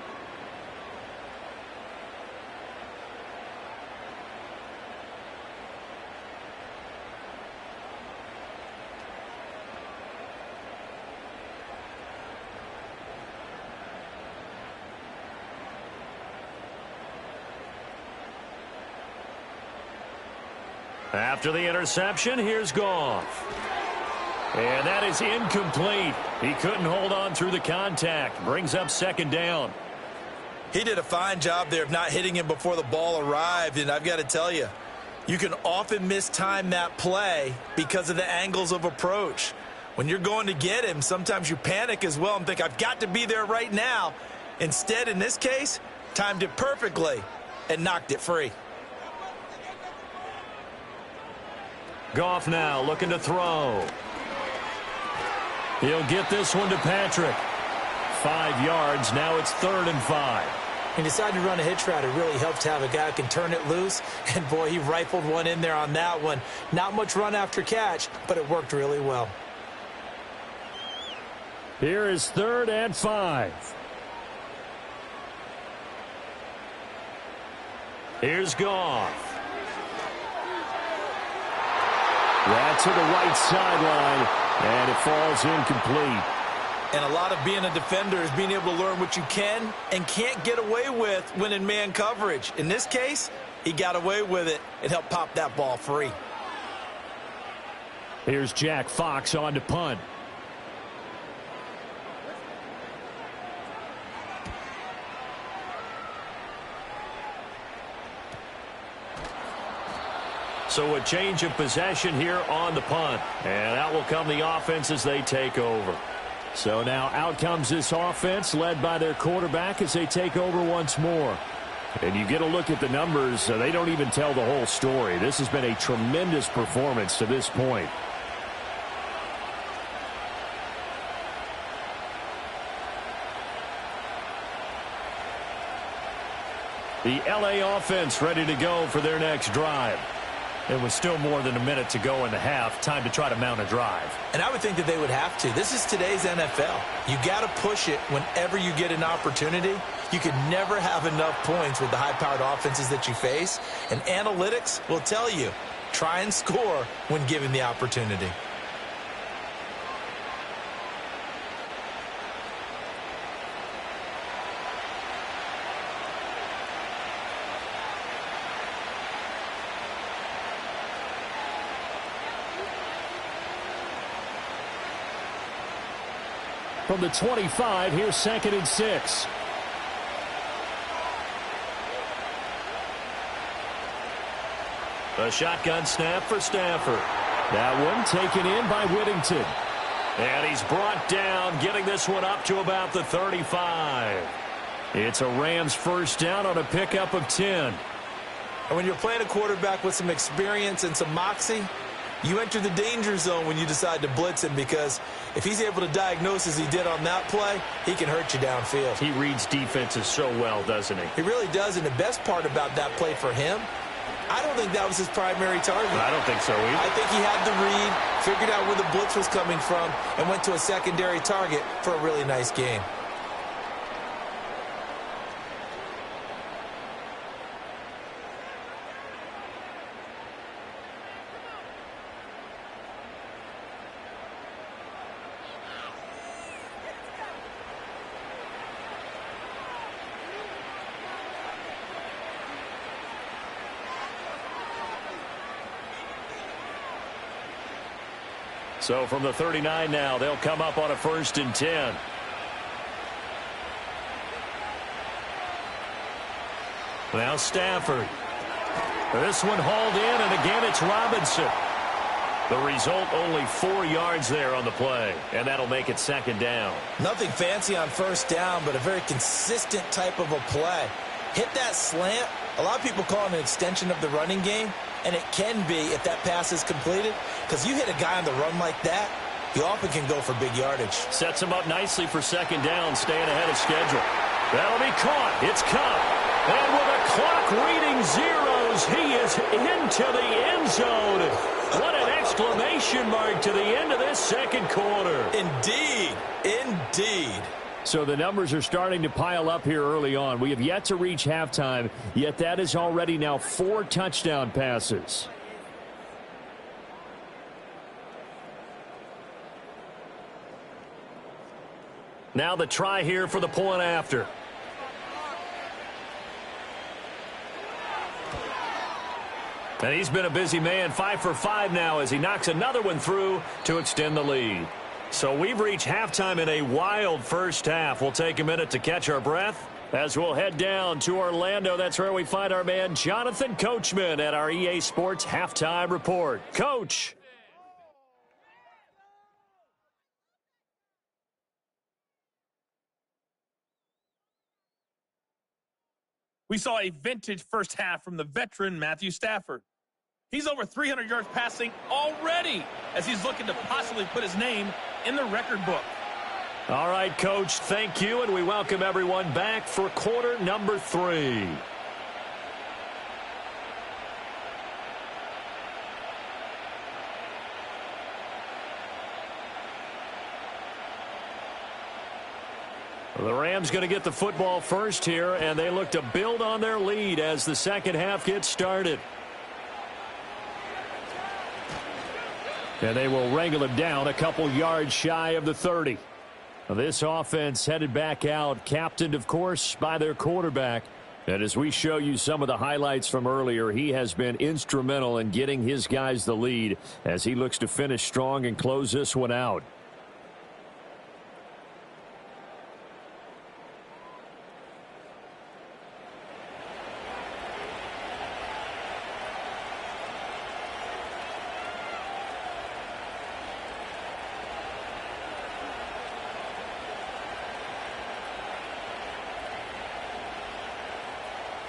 After the interception, here's Goff. And that is incomplete. He couldn't hold on through the contact. Brings up second down. He did a fine job there of not hitting him before the ball arrived. And I've got to tell you, you can often mistime that play because of the angles of approach. When you're going to get him, sometimes you panic as well and think, I've got to be there right now. Instead, in this case, timed it perfectly and knocked it free. Goff now looking to throw. He'll get this one to Patrick. 5 yards. Now it's 3rd and 5. He decided to run a hitch route. It really helps to have a guy who can turn it loose. And, boy, he rifled one in there on that one. Not much run after catch, but it worked really well. Here is 3rd and 5. Here's Goff. That's to the right sideline, and it falls incomplete. And a lot of being a defender is being able to learn what you can and can't get away with when in man coverage. In this case, he got away with it and helped pop that ball free. Here's Jack Fox on to punt. So a change of possession here on the punt. And out will come the offense as they take over. So now out comes this offense led by their quarterback as they take over once more. And you get a look at the numbers, they don't even tell the whole story. This has been a tremendous performance to this point. The LA offense ready to go for their next drive. It was still more than a minute to go in the half. Time to try to mount a drive. And I would think that they would have to. This is today's NFL. You got to push it whenever you get an opportunity. You can never have enough points with the high-powered offenses that you face. And analytics will tell you, try and score when given the opportunity. From the 25, here's 2nd and 6. A shotgun snap for Stafford. That one taken in by Whittington. And he's brought down, getting this one up to about the 35. It's a Rams first down on a pickup of 10. And when you're playing a quarterback with some experience and some moxie, you enter the danger zone when you decide to blitz him, because if he's able to diagnose as he did on that play, he can hurt you downfield. He reads defenses so well, doesn't he? He really does, and the best part about that play for him, I don't think that was his primary target. I don't think so either. I think he had the read, figured out where the blitz was coming from, and went to a secondary target for a really nice gain. So from the 39 now, they'll come up on a 1st and 10. Now Stafford. This one hauled in, and again it's Robinson. The result, only 4 yards there on the play, and that'll make it 2nd down. Nothing fancy on 1st down, but a very consistent type of a play. Hit that slant. A lot of people call it an extension of the running game, and it can be if that pass is completed, because you hit a guy on the run like that, you often can go for big yardage. Sets him up nicely for 2nd down, staying ahead of schedule. That'll be caught. It's caught. And with the clock reading zeros, he is into the end zone. What an exclamation mark to the end of this 2nd quarter. Indeed. Indeed. So the numbers are starting to pile up here early on. We have yet to reach halftime, yet that is already now 4 touchdown passes. Now the try here for the point after. And he's been a busy man, 5 for 5 now as he knocks another one through to extend the lead. So we've reached halftime in a wild 1st half. We'll take a minute to catch our breath as we'll head down to Orlando. That's where we find our man Jonathan Coachman at our EA Sports Halftime Report. Coach. We saw a vintage 1st half from the veteran Matthew Stafford. He's over 300 yards passing already as he's looking to possibly put his name in the record book. All right, Coach, thank you, and we welcome everyone back for quarter number 3. The Rams going to get the football first here, and they look to build on their lead as the 2nd half gets started. And they will wrangle him down a couple yards shy of the 30. This offense headed back out, captained, of course, by their quarterback. And as we show you some of the highlights from earlier, he has been instrumental in getting his guys the lead as he looks to finish strong and close this one out.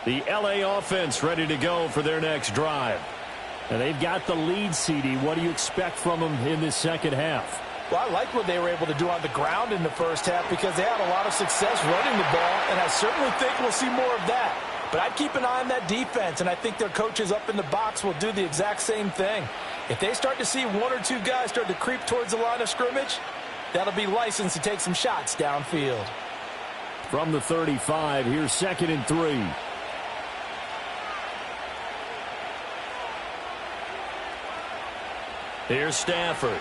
The LA offense ready to go for their next drive. And they've got the lead, CD. What do you expect from them in this second half? Well, I like what they were able to do on the ground in the first half because they had a lot of success running the ball, and I certainly think we'll see more of that. But I'd keep an eye on that defense, and I think their coaches up in the box will do the exact same thing. If they start to see one or two guys start to creep towards the line of scrimmage, that'll be licensed to take some shots downfield. From the 35, here's 2nd and 3. Here's Stafford.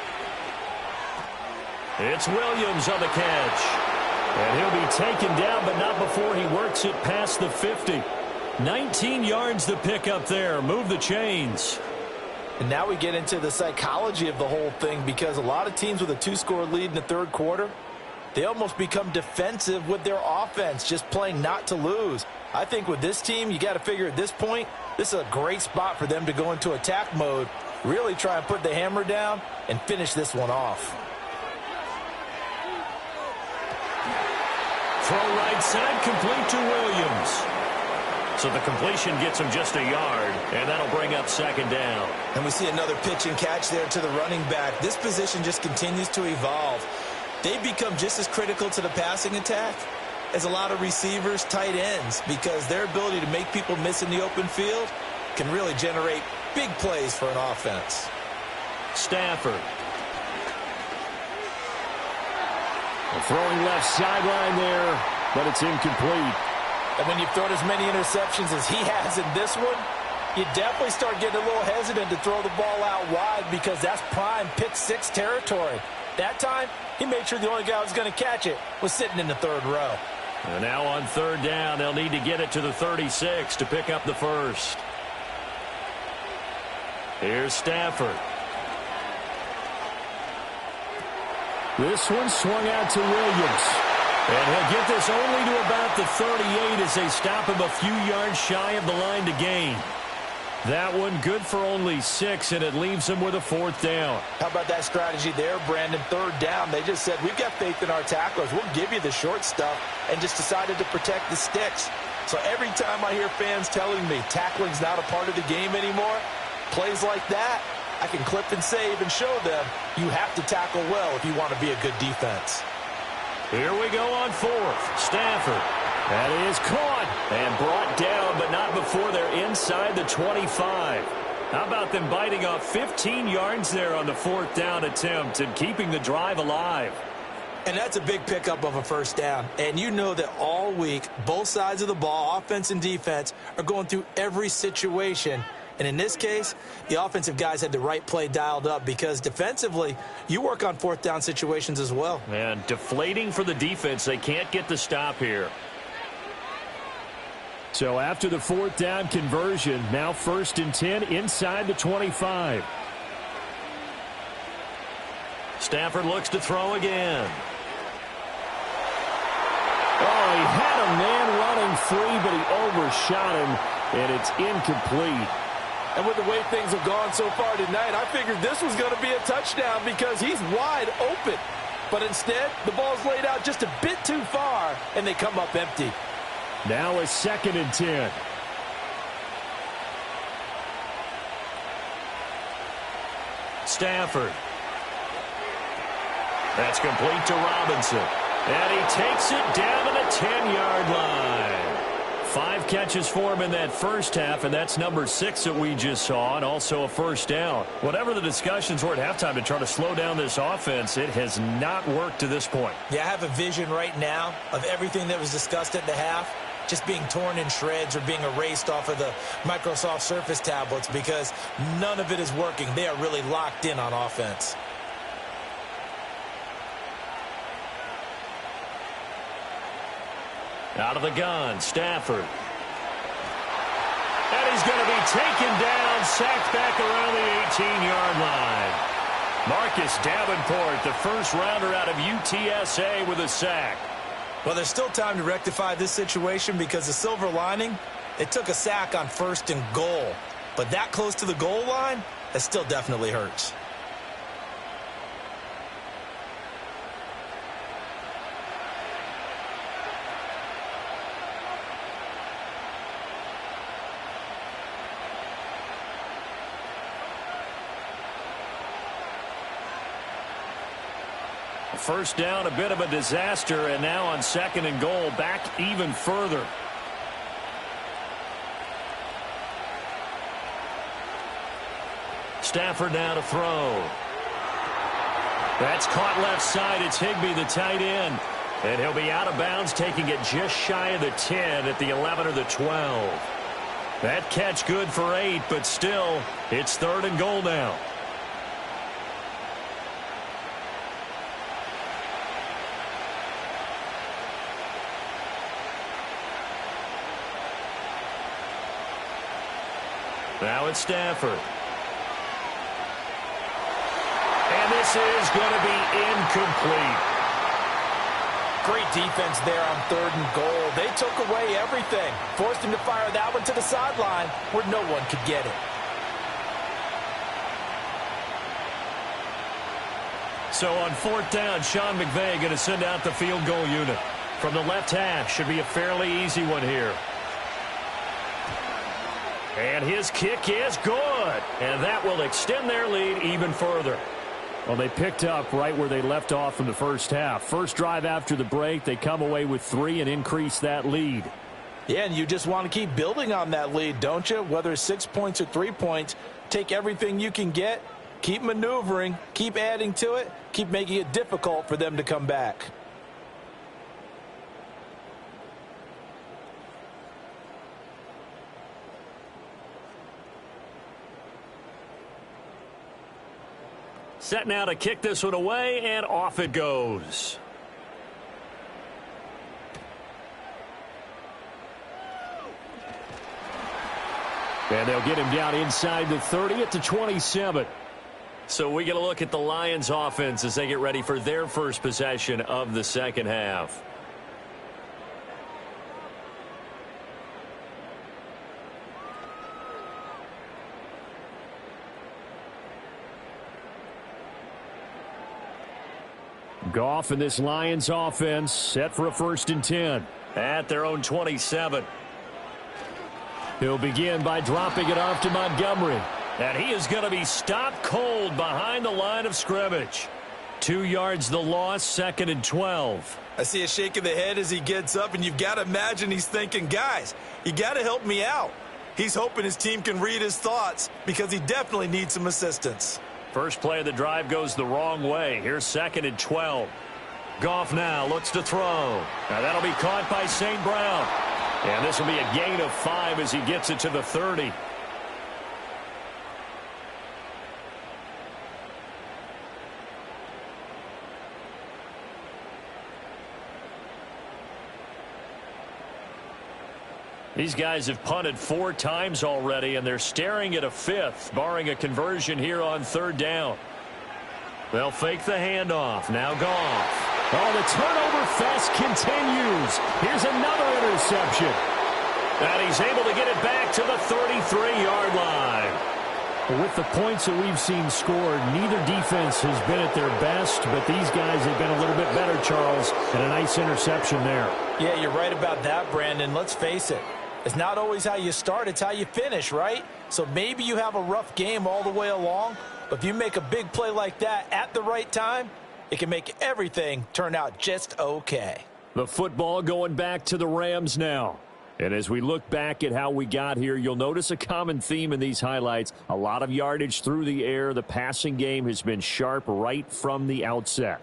It's Williams on the catch. And he'll be taken down, but not before he works it past the 50. 19 yards to pick up there. Move the chains. And now we get into the psychology of the whole thing because a lot of teams with a 2-score lead in the third quarter, they almost become defensive with their offense, just playing not to lose. I think with this team, you got to figure at this point, this is a great spot for them to go into attack mode, really try and put the hammer down and finish this one off. Throw right side, complete to Williams. So the completion gets him just a yard, and that'll bring up 2nd down. And we see another pitch and catch there to the running back. This position just continues to evolve. They become just as critical to the passing attack as a lot of receivers, tight ends, because their ability to make people miss in the open field can really generate big plays for an offense. Stafford. Throwing left sideline there, but it's incomplete. And when you've thrown as many interceptions as he has in this one, you definitely start getting a little hesitant to throw the ball out wide because that's prime pick 6 territory. That time, he made sure the only guy who was going to catch it was sitting in the 3rd row. And now on 3rd down, they'll need to get it to the 36 to pick up the first. Here's Stafford. This one swung out to Williams. And he'll get this only to about the 38 as they stop him a few yards shy of the line to gain. That one good for only 6, and it leaves him with a 4th down. How about that strategy there, Brandon? 3rd down, they just said, we've got faith in our tacklers. We'll give you the short stuff, and just decided to protect the sticks. So every time I hear fans telling me tackling's not a part of the game anymore, plays like that, I can clip and save and show them you have to tackle well if you want to be a good defense. Here we go on 4th. Stafford. That is caught. And brought down, but not before they're inside the 25. How about them biting off 15 yards there on the 4th down attempt and keeping the drive alive? And that's a big pickup of a 1st down. And you know that all week, both sides of the ball, offense and defense, are going through every situation. And in this case, the offensive guys had the right play dialed up because defensively, you work on 4th down situations as well. And deflating for the defense. They can't get the stop here. So after the 4th down conversion, now 1st and 10 inside the 25. Stafford looks to throw again. Oh, he had a man running free, but he overshot him, and it's incomplete. And with the way things have gone so far tonight, I figured this was going to be a touchdown because he's wide open. But instead, the ball's laid out just a bit too far, and they come up empty. Now a 2nd and 10. Stafford. That's complete to Robinson. And he takes it down to the 10-yard line. 5 catches for him in that first half, and that's number 6 that we just saw, and also a 1st down. Whatever the discussions were at halftime to try to slow down this offense, it has not worked to this point. Yeah, I have a vision right now of everything that was discussed at the half just being torn in shreds or being erased off of the Microsoft Surface tablets because none of it is working. They are really locked in on offense. Out of the gun, Stafford. And he's going to be taken down, sacked back around the 18-yard line. Marcus Davenport, the first rounder out of UTSA with a sack. Well, there's still time to rectify this situation because the silver lining, it took a sack on 1st and goal. But that close to the goal line, that still definitely hurts. first down, a bit of a disaster, and now on 2nd and goal, back even further. Stafford now to throw. That's caught left side. It's Higbee, the tight end. And he'll be out of bounds, taking it just shy of the 10 at the 11 or the 12. That catch good for 8, but still, it's 3rd and goal now. Now it's Stafford. And this is going to be incomplete. Great defense there on 3rd and goal. They took away everything. Forced him to fire that one to the sideline where no one could get it. So on 4th down, Sean McVay going to send out the field goal unit. From the left hash, should be a fairly easy one here. And his kick is good. And that will extend their lead even further. Well, they picked up right where they left off in the first half. First drive after the break, they come away with 3 and increase that lead. Yeah, and you just want to keep building on that lead, don't you? Whether it's 6 points or 3 points, take everything you can get, keep maneuvering, keep adding to it, keep making it difficult for them to come back. Set now to kick this one away, and off it goes. And they'll get him down inside the 30 at the 27. So we get a look at the Lions offense as they get ready for their first possession of the second half. Goff and this Lions offense set for a 1st and 10. At their own 27. He'll begin by dropping it off to Montgomery. And he is going to be stopped cold behind the line of scrimmage. 2 yards the loss, 2nd and 12. I see a shake of the head as he gets up, and you've got to imagine he's thinking, guys, you got to help me out. He's hoping his team can read his thoughts because he definitely needs some assistance. First play of the drive goes the wrong way. Here's 2nd and 12. Goff now looks to throw. Now that'll be caught by St. Brown. And this will be a gain of 5 as he gets it to the 30. These guys have punted 4 times already, and they're staring at a 5th, barring a conversion here on 3rd down. They'll fake the handoff. Now Goff. Oh, the turnover fest continues. Here's another interception. And he's able to get it back to the 33-yard line. With the points that we've seen scored, neither defense has been at their best, but these guys have been a little bit better, Charles, and a nice interception there. Yeah, you're right about that, Brandon. Let's face it. It's not always how you start, it's how you finish, right? So maybe you have a rough game all the way along, but if you make a big play like that at the right time, it can make everything turn out just okay. The football going back to the Rams now. And as we look back at how we got here, you'll notice a common theme in these highlights. A lot of yardage through the air. The passing game has been sharp right from the outset.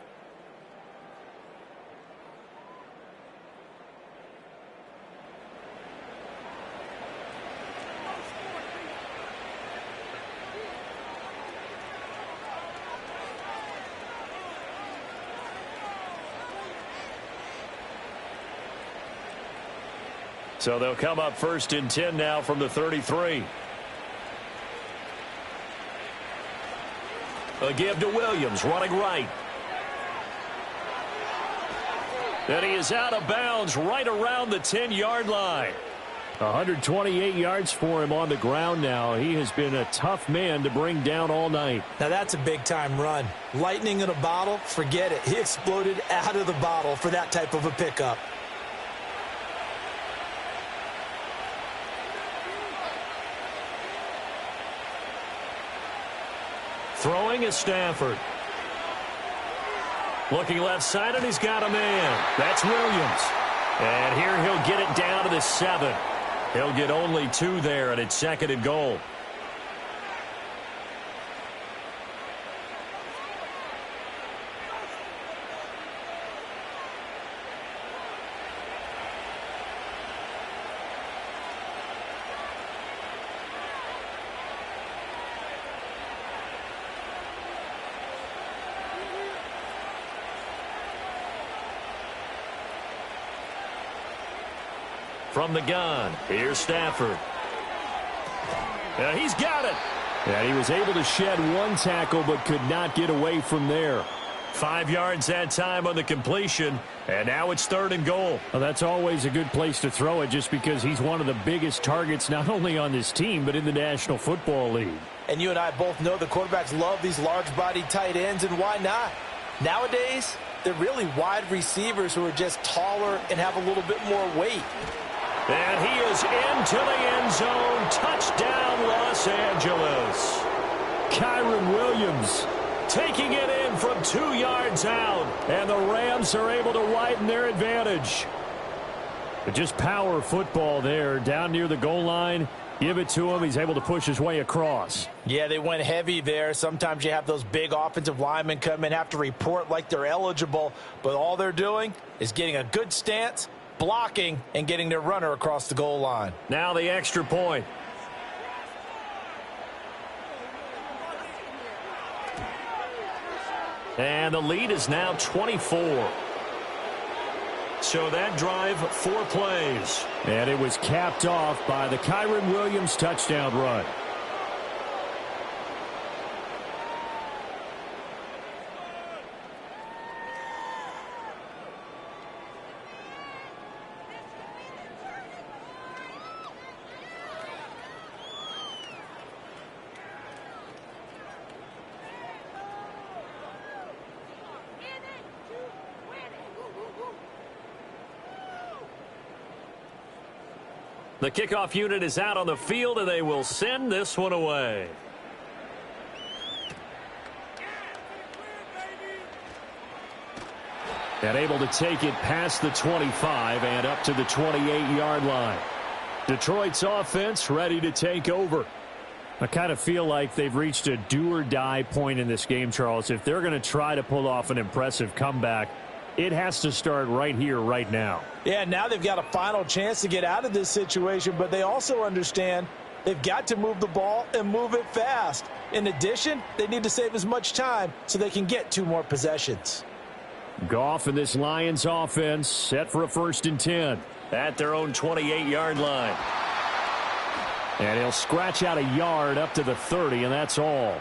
So they'll come up 1st and 10 now from the 33. A give to Williams, running right. And he is out of bounds right around the 10-yard line. 128 yards for him on the ground now. He has been a tough man to bring down all night. Now that's a big-time run. Lightning in a bottle, forget it. He exploded out of the bottle for that type of a pickup. Throwing is Stafford. Looking left side, and he's got a man. That's Williams. And here he'll get it down to the 7. He'll get only 2 there, and it's 2nd and goal. From the gun, here's Stafford. He's got it. And he was able to shed 1 tackle but could not get away from there. 5 yards that time on the completion, and now it's 3rd and goal. Well, that's always a good place to throw it just because he's one of the biggest targets not only on this team but in the National Football League. And you and I both know the quarterbacks love these large-bodied tight ends, and why not? Nowadays, they're really wide receivers who are just taller and have a little bit more weight. And he is into the end zone. Touchdown, Los Angeles. Kyren Williams taking it in from 2 yards out. And the Rams are able to widen their advantage. But just power football there down near the goal line. Give it to him. He's able to push his way across. Yeah, they went heavy there. Sometimes you have those big offensive linemen come in, have to report like they're eligible. But all they're doing is getting a good stance, blocking, and getting their runner across the goal line. Now the extra point. And the lead is now 24. So that drive, 4 plays. And it was capped off by the Kyren Williams touchdown run. The kickoff unit is out on the field, and they will send this one away. And able to take it past the 25 and up to the 28-yard line. Detroit's offense ready to take over. I kind of feel like they've reached a do-or-die point in this game, Charles. If they're going to try to pull off an impressive comeback, it has to start right here, right now. Yeah, now they've got a final chance to get out of this situation, but they also understand they've got to move the ball and move it fast. In addition, they need to save as much time so they can get 2 more possessions. Goff and this Lions offense set for a 1st and 10. At their own 28-yard line. And he'll scratch out a yard up to the 30, and that's all.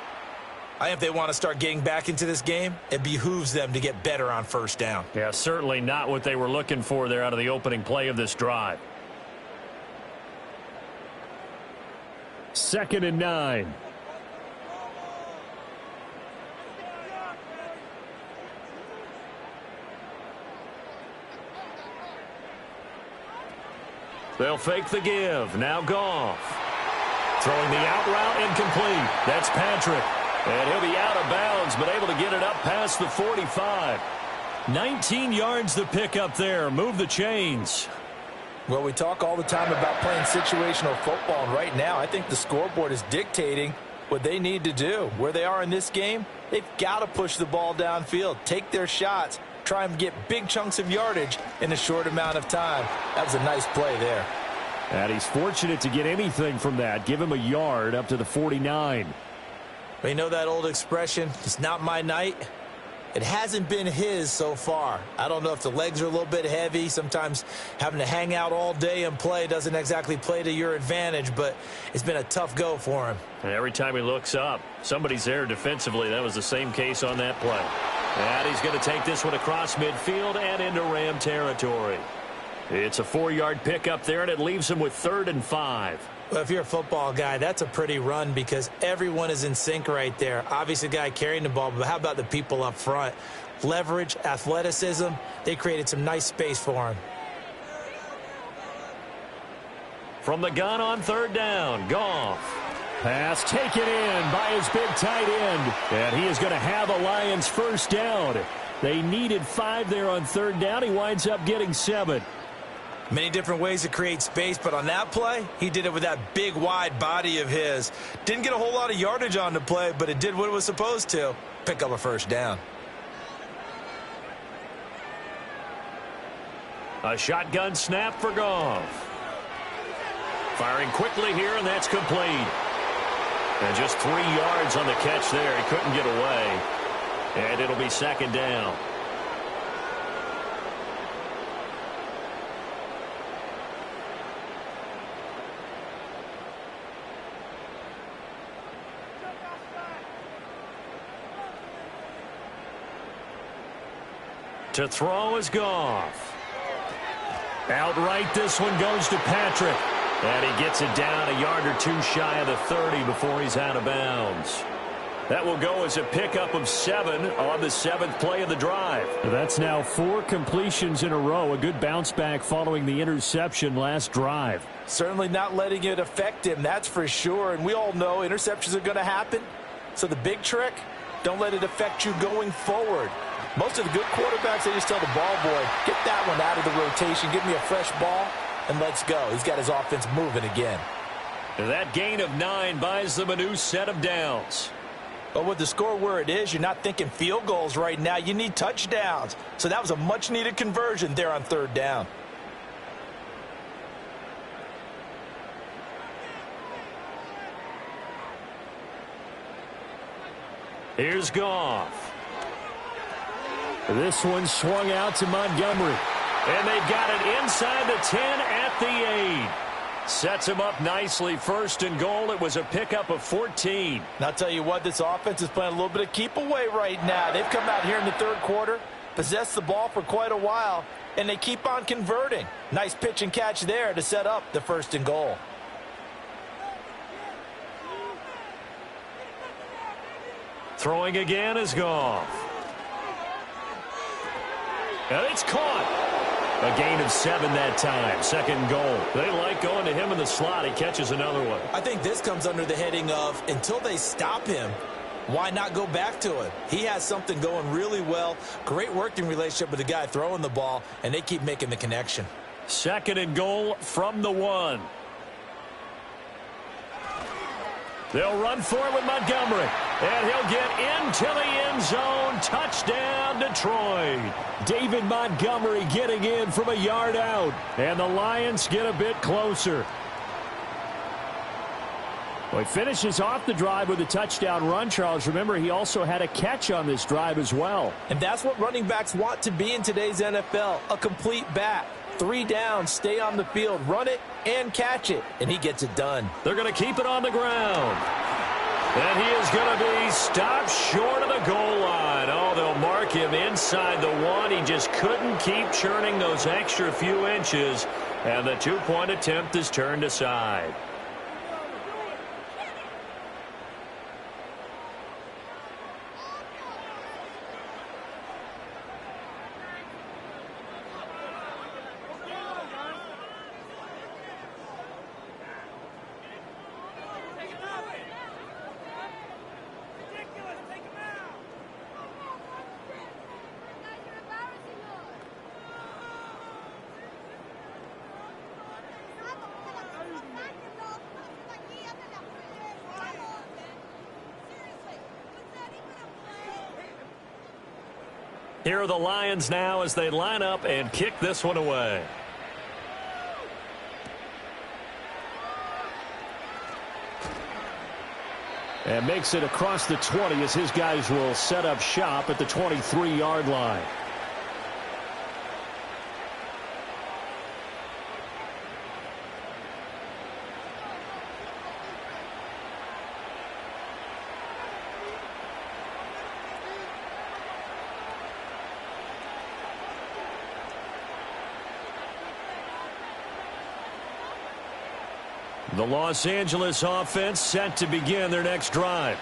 I think if they want to start getting back into this game, it behooves them to get better on 1st down. Yeah, certainly not what they were looking for there out of the opening play of this drive. 2nd and 9. They'll fake the give. Now Goff. Throwing the out route incomplete. That's Patrick. And he'll be out of bounds, but able to get it up past the 45. 19 yards to pick up there. Move the chains. Well, we talk all the time about playing situational football, and right now I think the scoreboard is dictating what they need to do. Where they are in this game, they've got to push the ball downfield, take their shots, try and get big chunks of yardage in a short amount of time. That was a nice play there. And he's fortunate to get anything from that. Give him a yard up to the 49. But you know that old expression, it's not my night? It hasn't been his so far. I don't know if the legs are a little bit heavy. Sometimes having to hang out all day and play doesn't exactly play to your advantage, but it's been a tough go for him. And every time he looks up, somebody's there defensively. That was the same case on that play. And he's going to take this one across midfield and into Ram territory. It's a 4-yard pickup there, and it leaves him with 3rd and 5. Well, if you're a football guy, that's a pretty run because everyone is in sync right there. Obviously, the guy carrying the ball, but how about the people up front? Leverage, athleticism, they created some nice space for him. From the gun on 3rd down, Goff. Pass taken in by his big tight end. And he is going to have a Lions 1st down. They needed 5 there on third down. He winds up getting 7. Many different ways to create space, but on that play, he did it with that big, wide body of his. Didn't get a whole lot of yardage on the play, but it did what it was supposed to. Pick up a first down. A shotgun snap for Goff. Firing quickly here, and that's complete. And just 3 yards on the catch there. He couldn't get away. And it'll be second down. To throw is Goff. Outright, this one goes to Patrick. And he gets it down a yard or 2 shy of the 30 before he's out of bounds. That will go as a pickup of 7 on the 7th play of the drive. That's now 4 completions in a row. A good bounce back following the interception last drive. Certainly not letting it affect him, that's for sure. And we all know interceptions are going to happen. So the big trick, don't let it affect you going forward. Most of the good quarterbacks, they just tell the ball boy, get that one out of the rotation, give me a fresh ball, and let's go. He's got his offense moving again. That gain of 9 buys them a new set of downs. But with the score where it is, you're not thinking field goals right now. You need touchdowns. So that was a much-needed conversion there on third down. Here's Goff. This one swung out to Montgomery. And they've got it inside the 10 at the 8. Sets him up nicely. First and goal. It was a pickup of 14. And I'll tell you what, this offense is playing a little bit of keep away right now. They've come out here in the third quarter, possessed the ball for quite a while, and they keep on converting. Nice pitch and catch there to set up the first and goal. Throwing again is Goff. And it's caught. A gain of 7 that time. Second goal. They like going to him in the slot. He catches another one. I think this comes under the heading of until they stop him, why not go back to it? He has something going really well. Great working relationship with the guy throwing the ball, and they keep making the connection. Second and goal from the 1. They'll run for it with Montgomery. And he'll get into the end zone. Touchdown, Detroit. David Montgomery getting in from a yard out. And the Lions get a bit closer. Well, he finishes off the drive with a touchdown run, Charles. Remember, he also had a catch on this drive as well. And that's what running backs want to be in today's NFL, a complete back. 3 downs, stay on the field, run it, and catch it. And he gets it done. They're going to keep it on the ground. And he is going to be stopped short of the goal line. Oh, they'll mark him inside the 1. He just couldn't keep churning those extra few inches. And the 2-point attempt is turned aside. Here are the Lions now as they line up and kick this one away. And makes it across the 20 as his guys will set up shop at the 23-yard line. The Los Angeles offense set to begin their next drive.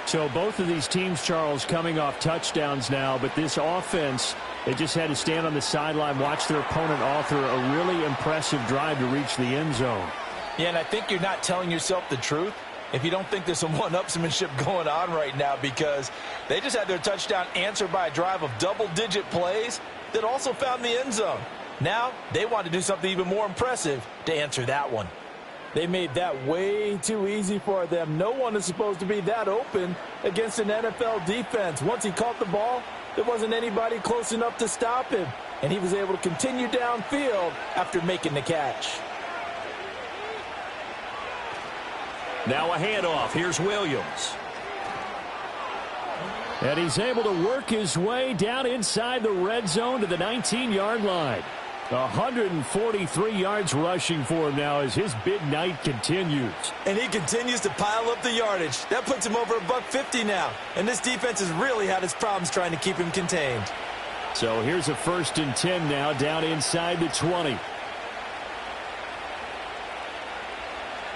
So both of these teams, Charles, coming off touchdowns now, but this offense, they just had to stand on the sideline, watch their opponent author a really impressive drive to reach the end zone. Yeah, and I think you're not telling yourself the truth if you don't think there's some one-upsmanship going on right now, because they just had their touchdown answered by a drive of double-digit plays that also found the end zone. Now they want to do something even more impressive to answer that one. They made that way too easy for them. No one is supposed to be that open against an NFL defense. Once he caught the ball, there wasn't anybody close enough to stop him, and he was able to continue downfield after making the catch. Now a handoff. Here's Williams. And he's able to work his way down inside the red zone to the 19-yard line. 143 yards rushing for him now as his big night continues. And he continues to pile up the yardage. That puts him over $150 now. And this defense has really had its problems trying to keep him contained. So here's a 1st and 10 now down inside the 20.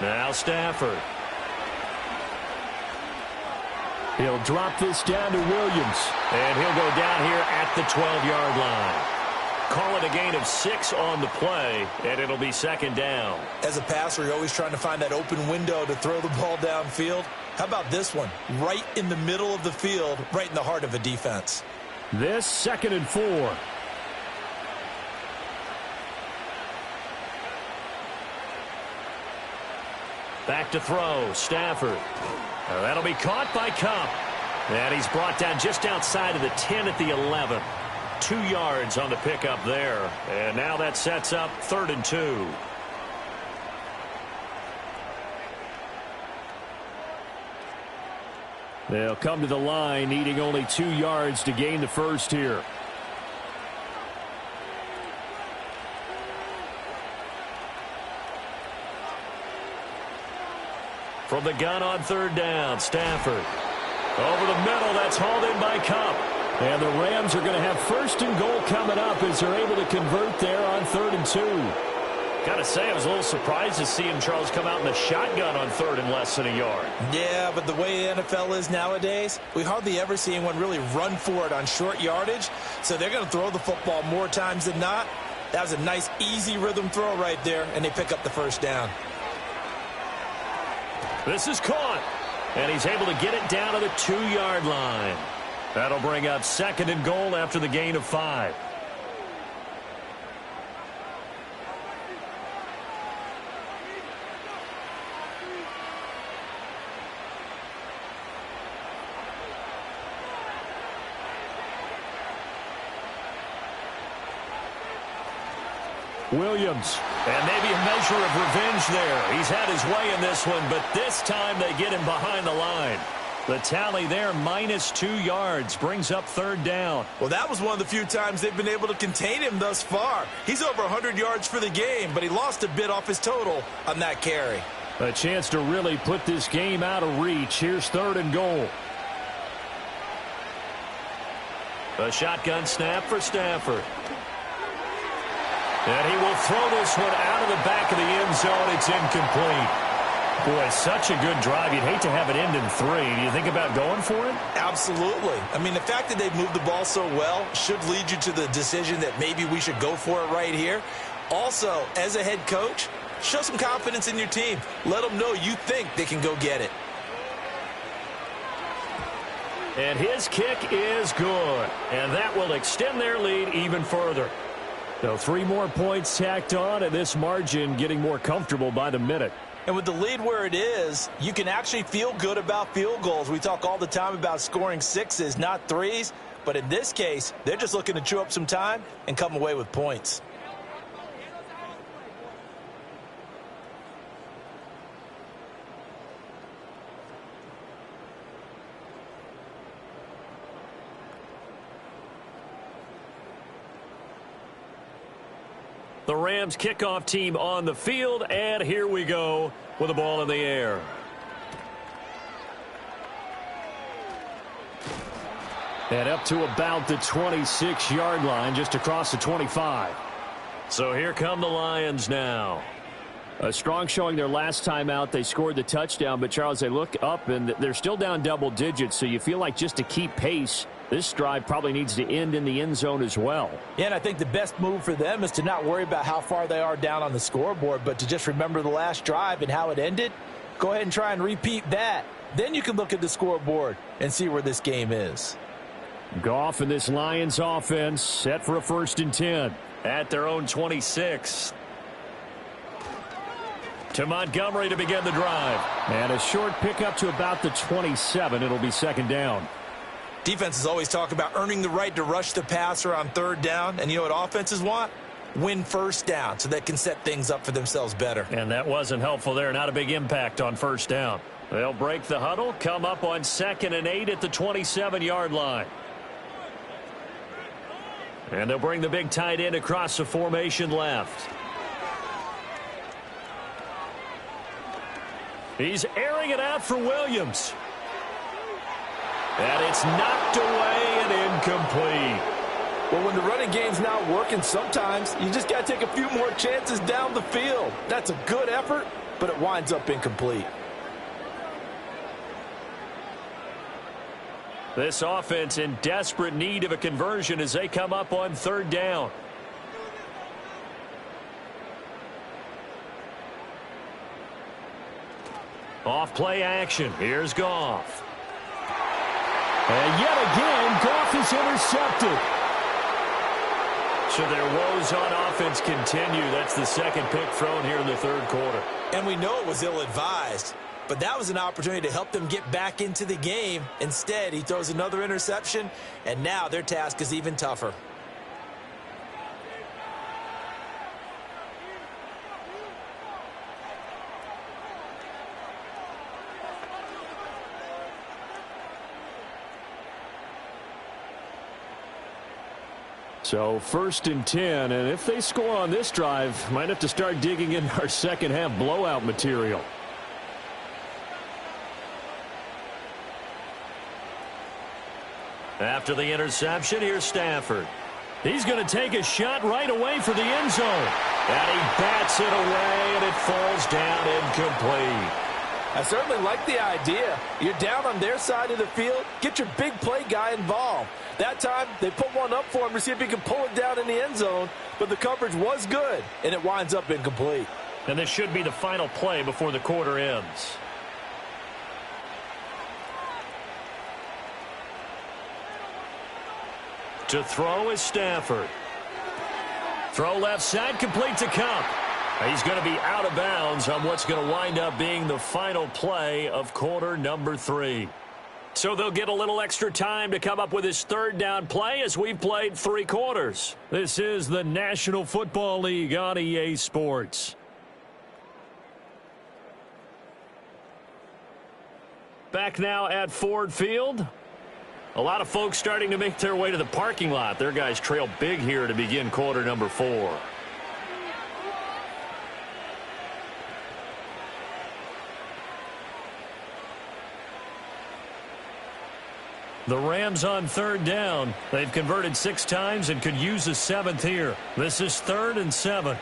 Now Stafford. He'll drop this down to Williams. And he'll go down here at the 12-yard line. Call it a gain of 6 on the play, and it'll be 2nd down. As a passer, you're always trying to find that open window to throw the ball downfield. How about this one? Right in the middle of the field, right in the heart of a defense. This 2nd and 4. Back to throw, Stafford. That'll be caught by Kupp. And he's brought down just outside of the 10 at the 11. 2 yards on the pickup there. And now that sets up 3rd and 2. They'll come to the line, needing only 2 yards to gain the first here. From the gun on 3rd down, Stafford. Over the middle, that's hauled in by Kupp. And the Rams are going to have 1st and goal coming up as they're able to convert there on 3rd and 2. Got to say, I was a little surprised to see him, Charles, come out in the shotgun on 3rd and less than a yard. Yeah, but the way the NFL is nowadays, we hardly ever see anyone really run for it on short yardage. So they're going to throw the football more times than not. That was a nice, easy rhythm throw right there, and they pick up the 1st down. This is caught, and he's able to get it down to the 2-yard line. That'll bring up 2nd and goal after the gain of 5. Williams. And maybe a measure of revenge there. He's had his way in this one, but this time they get him behind the line. The tally there, minus 2 yards, brings up 3rd down. Well, that was one of the few times they've been able to contain him thus far. He's over 100 yards for the game, but he lost a bit off his total on that carry. A chance to really put this game out of reach. Here's 3rd and goal. A shotgun snap for Stafford. And he will throw this one out of the back of the end zone. It's incomplete. Boy, such a good drive. You'd hate to have it end in 3. Do you think about going for it? Absolutely. I mean, the fact that they've moved the ball so well should lead you to the decision that maybe we should go for it right here. Also, as a head coach, show some confidence in your team. Let them know you think they can go get it. And his kick is good. And that will extend their lead even further. So 3 more points tacked on, and this margin getting more comfortable by the minute. And with the lead where it is, you can actually feel good about field goals. We talk all the time about scoring 6s, not 3s. But in this case, they're just looking to chew up some time and come away with points. The Rams kickoff team on the field, and here we go with the ball in the air. And up to about the 26-yard line, just across the 25. So here come the Lions now. A strong showing their last time out. They scored the touchdown, but, Charles, they look up, and they're still down double digits, so you feel like just to keep pace, this drive probably needs to end in the end zone as well. Yeah, and I think the best move for them is to not worry about how far they are down on the scoreboard, but to just remember the last drive and how it ended Go ahead and try and repeat that. Then you can look at the scoreboard and see where this game is. Goff and this Lions offense set for a 1st and 10. At their own 26. To Montgomery to begin the drive. And a short pickup to about the 27. It'll be 2nd down. Defenses always talk about earning the right to rush the passer on 3rd down. And you know what offenses want? Win 1st down so they can set things up for themselves better. And that wasn't helpful there. Not a big impact on 1st down. They'll break the huddle, come up on 2nd and 8 at the 27-yard line. And they'll bring the big tight end across the formation left. He's airing it out for Williams. And it's knocked away and incomplete. Well, when the running game's not working, sometimes you just got to take a few more chances down the field. That's a good effort, but it winds up incomplete. This offense in desperate need of a conversion as they come up on 3rd down. Off play action. Here's Goff. And yet again, Goff is intercepted. So their woes on offense continue. That's the 2nd pick thrown here in the 3rd quarter. And we know it was ill-advised, but that was an opportunity to help them get back into the game. Instead, he throws another interception, and now their task is even tougher. So 1st and 10, and if they score on this drive, might have to start digging in our 2nd half blowout material. After the interception, here's Stafford. He's going to take a shot right away for the end zone. And he bats it away, and it falls down incomplete. I certainly like the idea. You're down on their side of the field. Get your big play guy involved. That time, they put one up for him to see if he can pull it down in the end zone. But the coverage was good, and it winds up incomplete. And this should be the final play before the quarter ends. To throw is Stafford. Throw left side, complete to Cup. He's going to be out of bounds on what's going to wind up being the final play of quarter number 3. So they'll get a little extra time to come up with his 3rd down play as we've played 3 quarters. This is the National Football League on EA Sports. Back now at Ford Field. A lot of folks starting to make their way to the parking lot. Their guys trail big here to begin quarter number 4. The Rams on 3rd down. They've converted 6 times and could use a 7th here. This is 3rd and 7.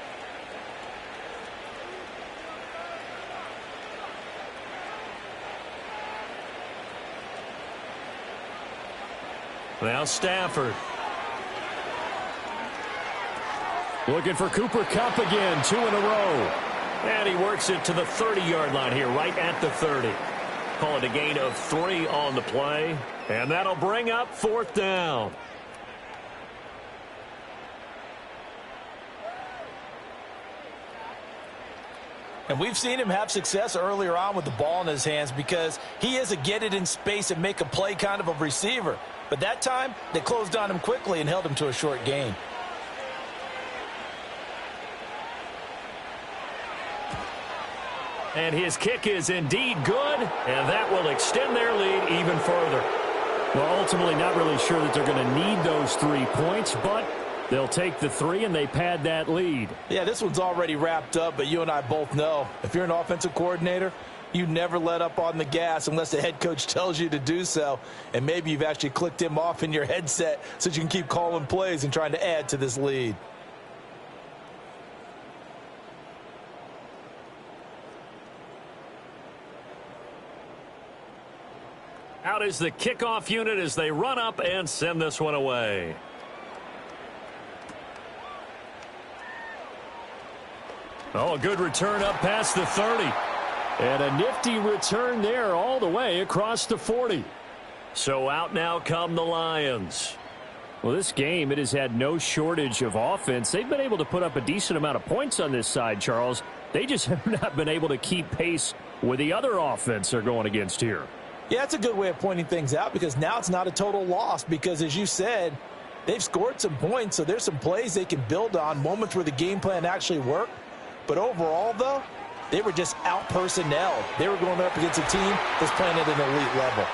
Now Stafford. Looking for Cooper Kupp again, 2 in a row. And he works it to the 30-yard line here, right at the 30. Call it a gain of 3 on the play. And that'll bring up 4th down. And we've seen him have success earlier on with the ball in his hands because he is a get it in space and make a play kind of a receiver. But that time, they closed on him quickly and held him to a short gain. And his kick is indeed good, and that will extend their lead even further. Well, ultimately not really sure that they're going to need those 3 points, but they'll take the 3 and they pad that lead. Yeah, this one's already wrapped up, but you and I both know if you're an offensive coordinator, you never let up on the gas unless the head coach tells you to do so. And maybe you've actually clicked him off in your headset so you can keep calling plays and trying to add to this lead. Out is the kickoff unit as they run up and send this one away. Oh, a good return up past the 30. And a nifty return there all the way across the 40. So out now come the Lions. Well, this game, it has had no shortage of offense. They've been able to put up a decent amount of points on this side, Charles. They just have not been able to keep pace with the other offense they're going against here. Yeah, that's a good way of pointing things out because now it's not a total loss because, as you said, they've scored some points, so there's some plays they can build on, moments where the game plan actually worked. But overall, though, they were just out-personnel. They were going up against a team that's playing at an elite level.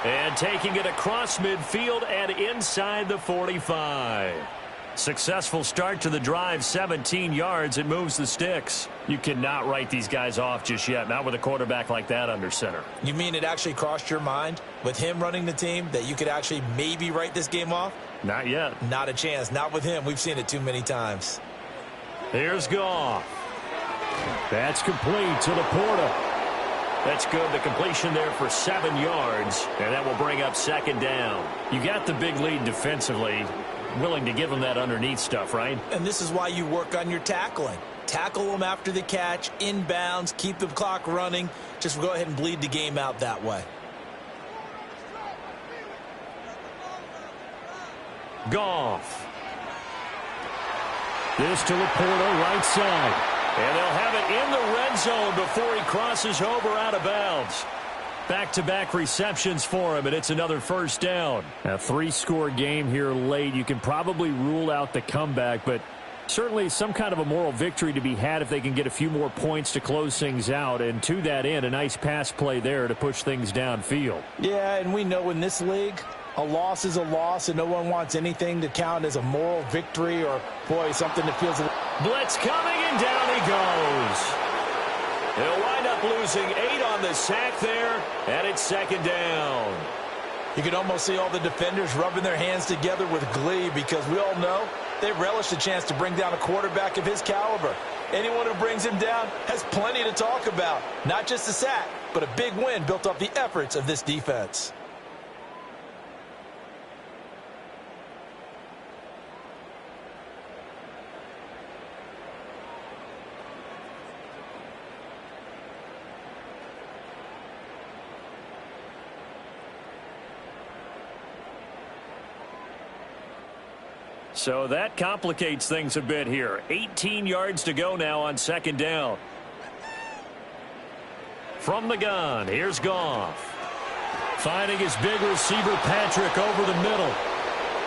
And taking it across midfield and inside the 45. Successful start to the drive, 17 yards. It moves the sticks. You cannot write these guys off just yet, not with a quarterback like that under center. You mean it actually crossed your mind with him running the team that you could actually maybe write this game off? Not yet. Not a chance. Not with him. We've seen it too many times. Here's Goff. That's complete to Laporta. That's good. The completion there for 7 yards, and that will bring up second down. You got the big lead defensively. Willing to give them that underneath stuff, right? And this is why you work on your tackling. Tackle them after the catch, inbounds, keep the clock running. Just go ahead and bleed the game out that way. Goff. This to Laporta, right side. And they'll have it in the red zone before he crosses over out of bounds. Back-to-back receptions for him, and it's another first down. A 3-score game here late. You can probably rule out the comeback, but certainly some kind of a moral victory to be had if they can get a few more points to close things out. And to that end, a nice pass play there to push things downfield. Yeah, and we know in this league, a loss is a loss, and no one wants anything to count as a moral victory or, boy, something that feels... Blitz coming, and down he goes. They'll wind up losing 8 on the sack there, and it's second down. You can almost see all the defenders rubbing their hands together with glee because we all know they relish the chance to bring down a quarterback of his caliber. Anyone who brings him down has plenty to talk about. Not just a sack, but a big win built off the efforts of this defense. So that complicates things a bit here. 18 yards to go now on second down. From the gun, here's Goff. Finding his big receiver, Patrick, over the middle.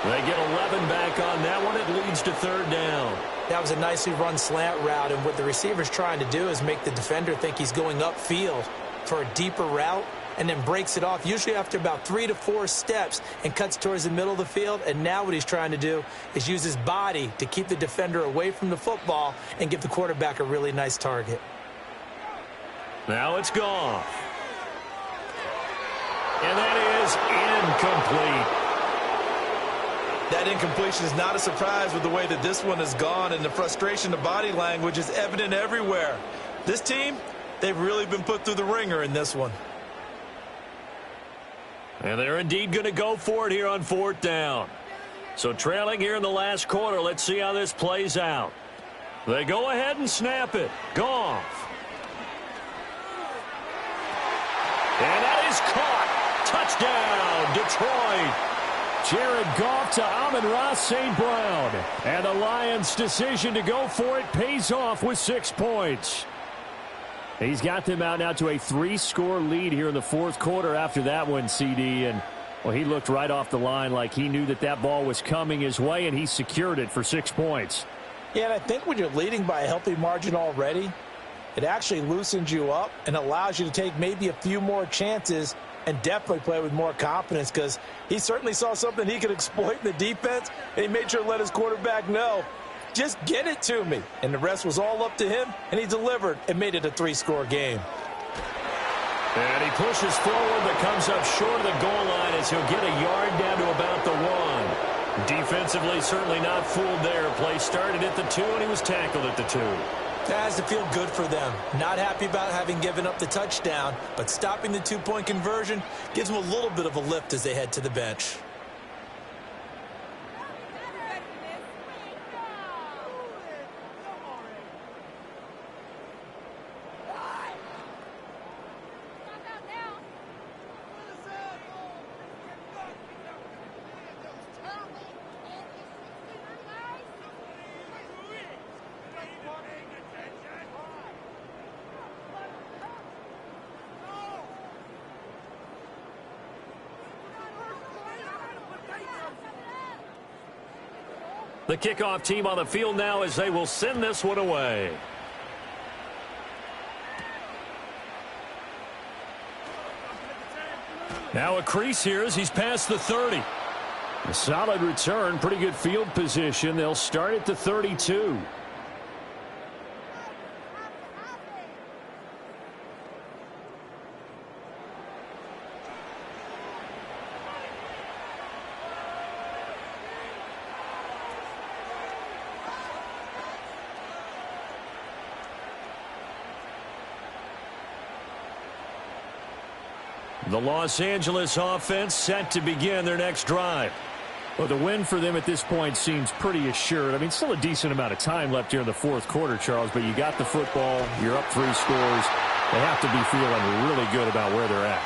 They get 11 back on that one. It leads to third down. That was a nicely run slant route, and what the receiver's trying to do is make the defender think he's going upfield for a deeper route, and then breaks it off, usually after about 3 to 4 steps, and cuts towards the middle of the field. And now what he's trying to do is use his body to keep the defender away from the football and give the quarterback a really nice target. Now it's Goff. And that is incomplete. That incompletion is not a surprise with the way that this one has gone, and the frustration of body language is evident everywhere. This team, they've really been put through the ringer in this one. And they're indeed going to go for it here on fourth down. So trailing here in the last quarter, let's see how this plays out. They go ahead and snap it. Goff. And that is caught. Touchdown, Detroit. Jared Goff to Amon-Ra St. Brown. And the Lions' decision to go for it pays off with 6 points. He's got them out now to a 3-score lead here in the fourth quarter after that one, CD. And, well, he looked right off the line like he knew that that ball was coming his way, and he secured it for 6 points. Yeah, and I think when you're leading by a healthy margin already, it actually loosens you up and allows you to take maybe a few more chances and definitely play with more confidence, because he certainly saw something he could exploit in the defense, and he made sure to let his quarterback know, just get it to me. And the rest was all up to him, and he delivered and made it a 3-score game. And he pushes forward but comes up short of the goal line as he'll get a yard down to about the 1. Defensively, certainly not fooled there. Play started at the 2, and he was tackled at the 2. That has to feel good for them. Not happy about having given up the touchdown, but stopping the 2-point conversion gives them a little bit of a lift as they head to the bench. The kickoff team on the field now as they will send this one away. Now a crease here as he's past the 30. A solid return, pretty good field position. They'll start at the 32. The Los Angeles offense set to begin their next drive. Well, the win for them at this point seems pretty assured. I mean, still a decent amount of time left here in the fourth quarter, Charles, but you got the football. You're up 3 scores. They have to be feeling really good about where they're at.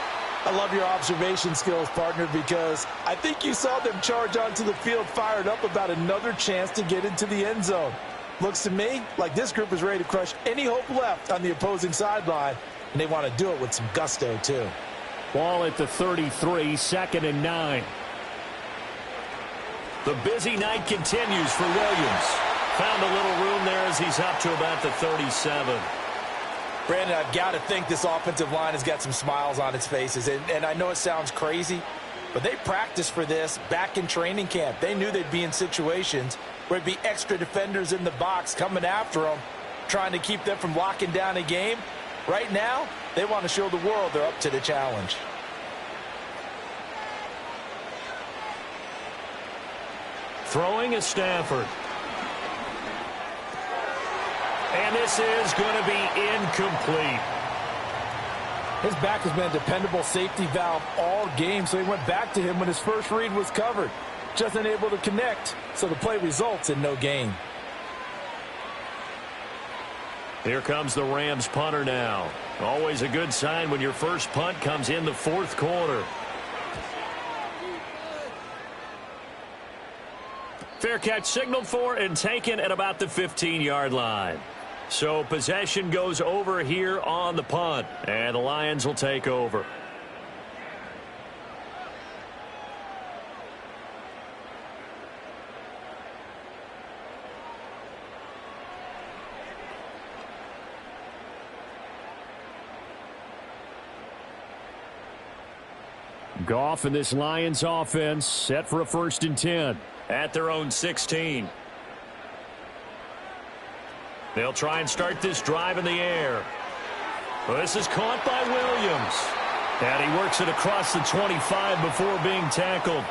I love your observation skills, partner, because I think you saw them charge onto the field fired up about another chance to get into the end zone. Looks to me like this group is ready to crush any hope left on the opposing sideline, and they want to do it with some gusto, too. Ball at the 33, 2nd and 9. The busy night continues for Williams. Found a little room there as he's up to about the 37. Brandon, I've got to think this offensive line has got some smiles on its faces. And I know it sounds crazy, but they practiced for this back in training camp. They knew they'd be in situations where it'd be extra defenders in the box coming after them, trying to keep them from locking down a game. Right now, they want to show the world they're up to the challenge. Throwing is Stafford. And this is going to be incomplete. His back has been a dependable safety valve all game, so he went back to him when his first read was covered. Just unable to connect, so the play results in no gain. Here comes the Rams punter now. Always a good sign when your first punt comes in the fourth quarter. Fair catch signaled for and taken at about the 15-yard line. So possession goes over here on the punt, and the Lions will take over. Goff and this Lions offense set for a 1st and 10. At their own 16. They'll try and start this drive in the air. Well, this is caught by Williams. And he works it across the 25 before being tackled.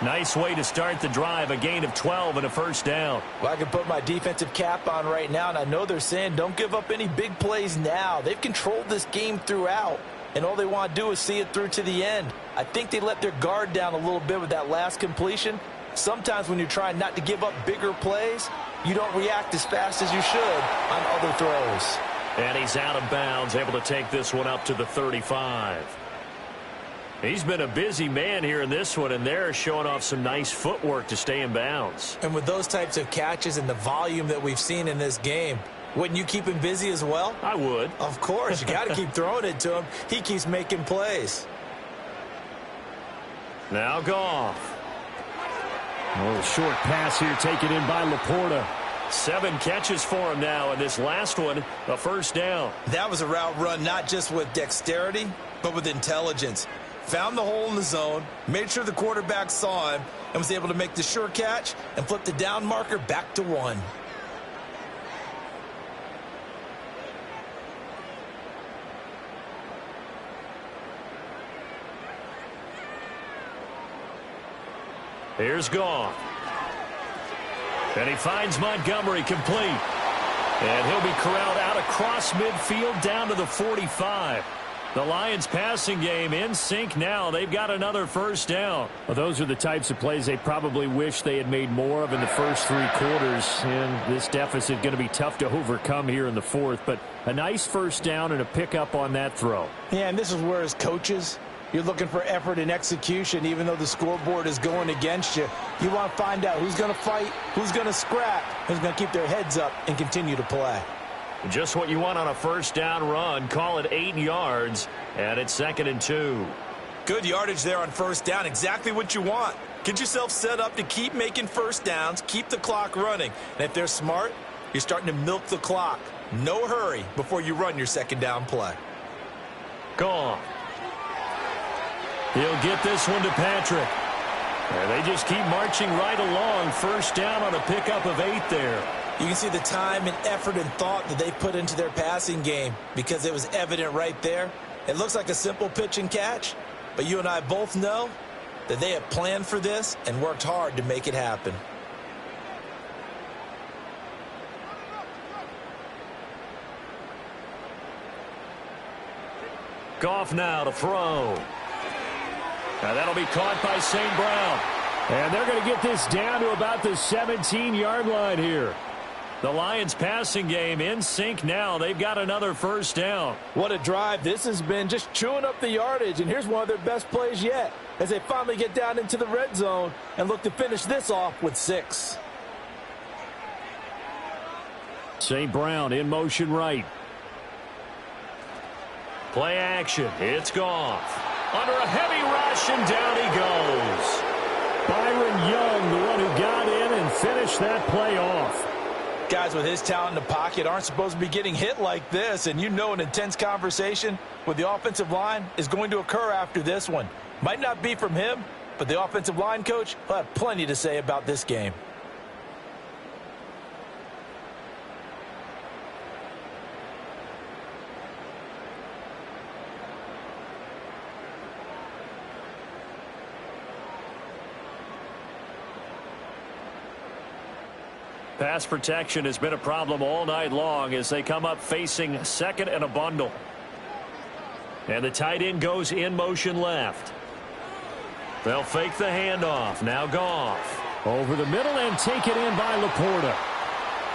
Nice way to start the drive, a gain of 12 and a first down. Well, I can put my defensive cap on right now, and I know they're saying don't give up any big plays now. They've controlled this game throughout, and all they want to do is see it through to the end. I think they let their guard down a little bit with that last completion. Sometimes when you're trying not to give up bigger plays, you don't react as fast as you should on other throws. And he's out of bounds, able to take this one up to the 35. He's been a busy man here in this one, and they're showing off some nice footwork to stay in bounds. And with those types of catches and the volume that we've seen in this game, wouldn't you keep him busy as well? I would. Of course. You got to keep throwing it to him. He keeps making plays. Now Goff. A little short pass here taken in by Laporta. 7 catches for him now, and this last one, a first down. That was a route run not just with dexterity, but with intelligence. Found the hole in the zone, made sure the quarterback saw him, and was able to make the sure catch and flip the down marker back to 1. Here's Goff. And he finds Montgomery complete. And he'll be corralled out across midfield down to the 45. The Lions passing game in sync now. They've got another first down. Well, those are the types of plays they probably wish they had made more of in the first 3 quarters. And this deficit going to be tough to overcome here in the fourth. But a nice first down and a pickup on that throw. Yeah, and this is where as coaches, you're looking for effort and execution, even though the scoreboard is going against you. You want to find out who's going to fight, who's going to scrap, who's going to keep their heads up and continue to play. Just what you want on a first down run. Call it 8 yards, and it's 2nd and 2. Good yardage there on first down. Exactly what you want. Get yourself set up to keep making first downs, keep the clock running. And if they're smart, you're starting to milk the clock. No hurry before you run your second down play. Gone. He'll get this one to Patrick. And they just keep marching right along. First down on a pickup of 8 there. You can see the time and effort and thought that they put into their passing game because it was evident right there. It looks like a simple pitch and catch, but you and I both know that they have planned for this and worked hard to make it happen. Goff now to throw. Now that'll be caught by St. Brown. And they're going to get this down to about the 17-yard line here. The Lions passing game in sync now. They've got another first down. What a drive this has been, just chewing up the yardage. And here's one of their best plays yet as they finally get down into the red zone and look to finish this off with 6. St. Brown in motion right. Play action. It's Goff. Under a heavy rush, and down he goes. Byron Young, the one who got in and finished that play off. Guys with his talent in the pocket aren't supposed to be getting hit like this, and you know an intense conversation with the offensive line is going to occur after this one. Might not be from him, but the offensive line coach will have plenty to say about this game. Pass protection has been a problem all night long as they come up facing second and a bundle. And the tight end goes in motion left. They'll fake the handoff. Now Goff. Over the middle and taken in by Laporta.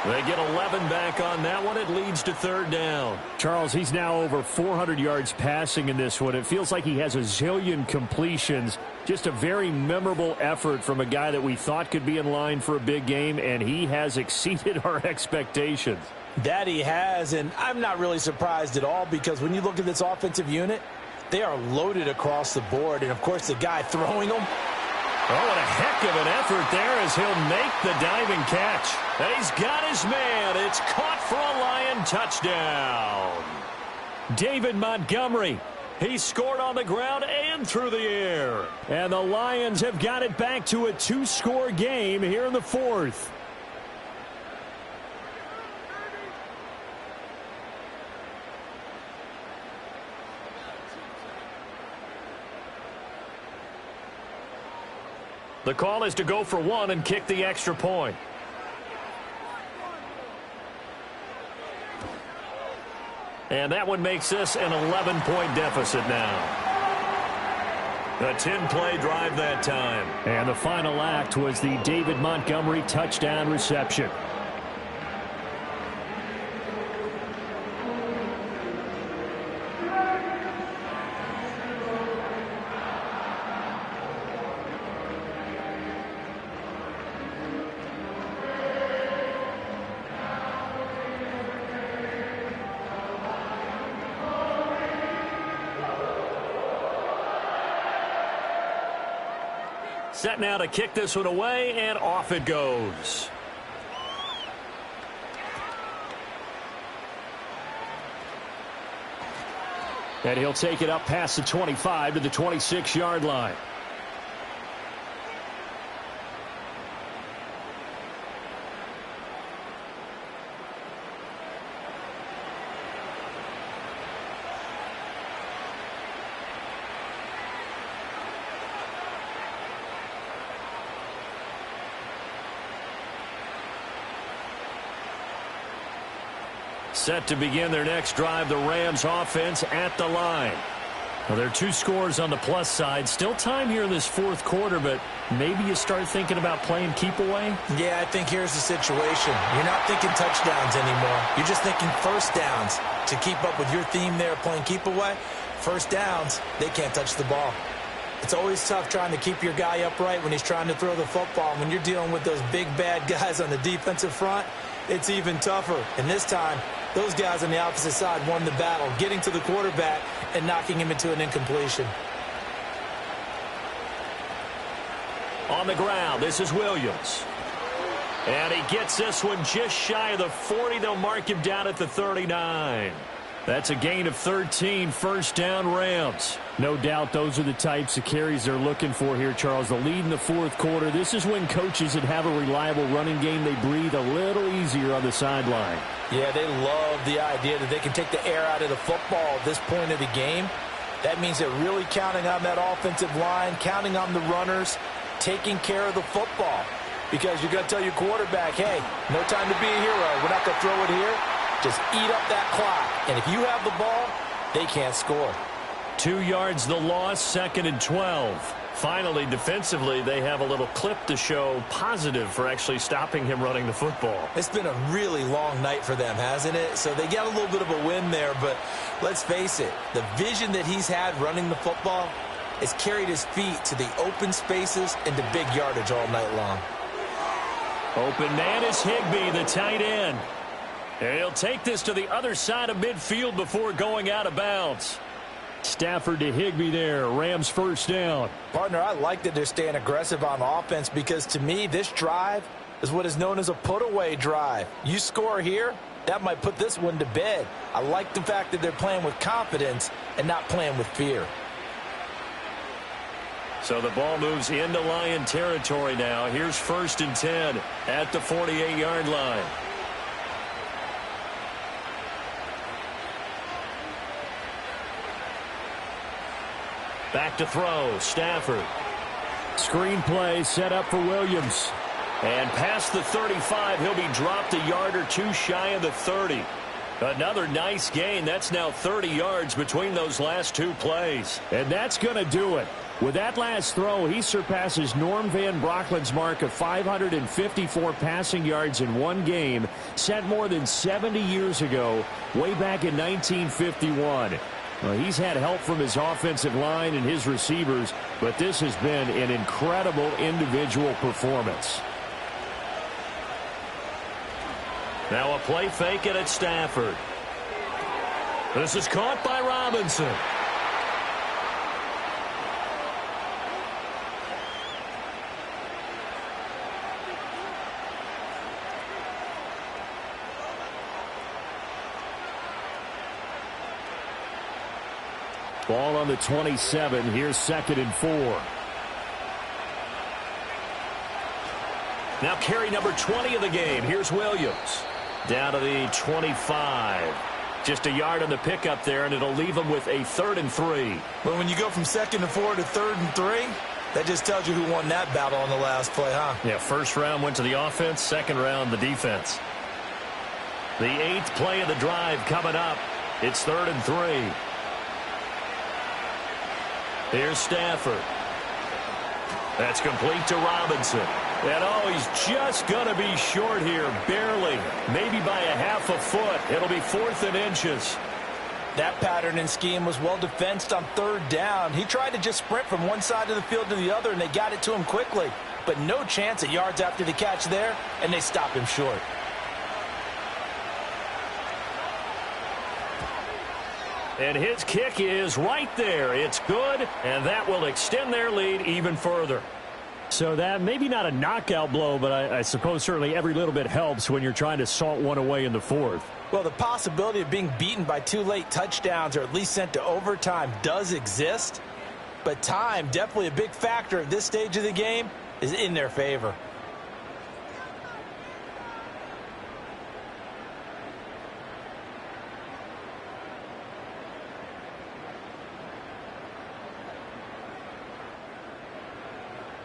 They get 11 back on that one. It leads to third down. Charles, he's now over 400 yards passing in this one. It feels like he has a zillion completions. Just a very memorable effort from a guy that we thought could be in line for a big game, and he has exceeded our expectations. That he has, and I'm not really surprised at all because when you look at this offensive unit, they are loaded across the board. And, of course, the guy throwing them. Oh, what a heck of an effort there as he'll make the diving catch. And he's got his man. It's caught for a Lion touchdown. David Montgomery. He scored on the ground and through the air. And the Lions have got it back to a 2-score game here in the fourth. The call is to go for one and kick the extra point. And that one makes this an 11-point deficit now. A 10-play drive that time. And the final act was the David Montgomery touchdown reception. Set now to kick this one away, and off it goes. And he'll take it up past the 25 to the 26-yard line. Set to begin their next drive, the Rams offense at the line. Well, there are 2 scores on the plus side. Still time here in this fourth quarter, but maybe you start thinking about playing keep away? Yeah, I think here's the situation. You're not thinking touchdowns anymore. You're just thinking first downs. To keep up with your theme there, playing keep away, first downs, they can't touch the ball. It's always tough trying to keep your guy upright when he's trying to throw the football. When you're dealing with those big, bad guys on the defensive front, it's even tougher. And this time, those guys on the opposite side won the battle, getting to the quarterback and knocking him into an incompletion. On the ground, this is Williams. And he gets this one just shy of the 40. They'll mark him down at the 39. That's a gain of 13, first down Rams. No doubt those are the types of carries they're looking for here, Charles. The lead in the fourth quarter. This is when coaches that have a reliable running game, they breathe a little easier on the sideline. Yeah, they love the idea that they can take the air out of the football at this point of the game. That means they're really counting on that offensive line, counting on the runners, taking care of the football. Because you're going to tell your quarterback, hey, no time to be a hero. We're not going to throw it here. Just eat up that clock. And if you have the ball, they can't score. 2 yards the loss, 2nd and 12. Finally, defensively, they have a little clip to show positive for actually stopping him running the football. It's been a really long night for them, hasn't it? So they got a little bit of a win there, but let's face it, the vision that he's had running the football has carried his feet to the open spaces and to big yardage all night long. Open man is Higbee, the tight end. And he'll take this to the other side of midfield before going out of bounds. Stafford to Higbee there. Rams first down. Partner, I like that they're staying aggressive on offense because to me, this drive is what is known as a put-away drive. You score here, that might put this one to bed. I like the fact that they're playing with confidence and not playing with fear. So the ball moves into Lion territory now. Here's 1st and 10 at the 48-yard line. Back to throw, Stafford. Screen play set up for Williams. And past the 35, he'll be dropped a yard or two shy of the 30. Another nice gain. That's now 30 yards between those last 2 plays. And that's going to do it. With that last throw, he surpasses Norm Van Brocklin's mark of 554 passing yards in one game, set more than 70 years ago, way back in 1951. Well, he's had help from his offensive line and his receivers, but this has been an incredible individual performance. Now a play fake it at Stafford. This is caught by Robinson. Ball on the 27. Here's 2nd and 4. Now carry number 20 of the game. Here's Williams. Down to the 25. Just a yard on the pickup there, and it'll leave him with a 3rd and 3. But when you go from 2nd and 4 to 3rd and 3, that just tells you who won that battle on the last play, huh? Yeah, 1st round went to the offense, 2nd round the defense. The 8th play of the drive coming up. It's 3rd and 3. Here's Stafford. That's complete to Robinson. And oh, he's just going to be short here, barely. Maybe by a half a foot. It'll be 4th and inches. That pattern and scheme was well defensed on 3rd down. He tried to just sprint from one side of the field to the other, and they got it to him quickly. But no chance at yards after the catch there, and they stopped him short. And his kick is right there. It's good, and that will extend their lead even further. So that maybe not a knockout blow, but I suppose certainly every little bit helps when you're trying to salt one away in the 4th. Well, the possibility of being beaten by 2 late touchdowns or at least sent to overtime does exist. But time, definitely a big factor at this stage of the game, is in their favor.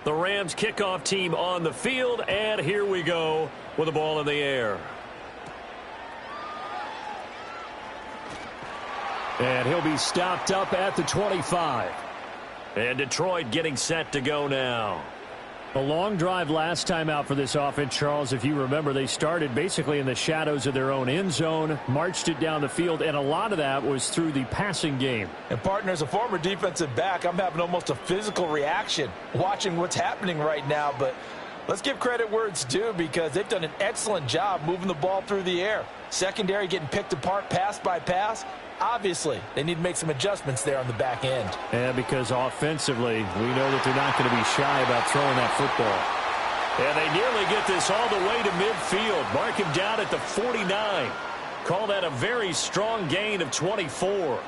The Rams kickoff team on the field, and here we go with the ball in the air. And he'll be stopped up at the 25. And Detroit getting set to go now. A long drive last time out for this offense, Charles. If you remember, they started basically in the shadows of their own end zone, marched it down the field, and a lot of that was through the passing game. And, partner, as a former defensive back, I'm having almost a physical reaction watching what's happening right now. But Let's give credit where it's due because they've done an excellent job moving the ball through the air. Secondary getting picked apart pass by pass. Obviously, they need to make some adjustments there on the back end. Yeah, because offensively, we know that they're not going to be shy about throwing that football. And they nearly get this all the way to midfield. Mark him down at the 49. Call that a very strong gain of 24.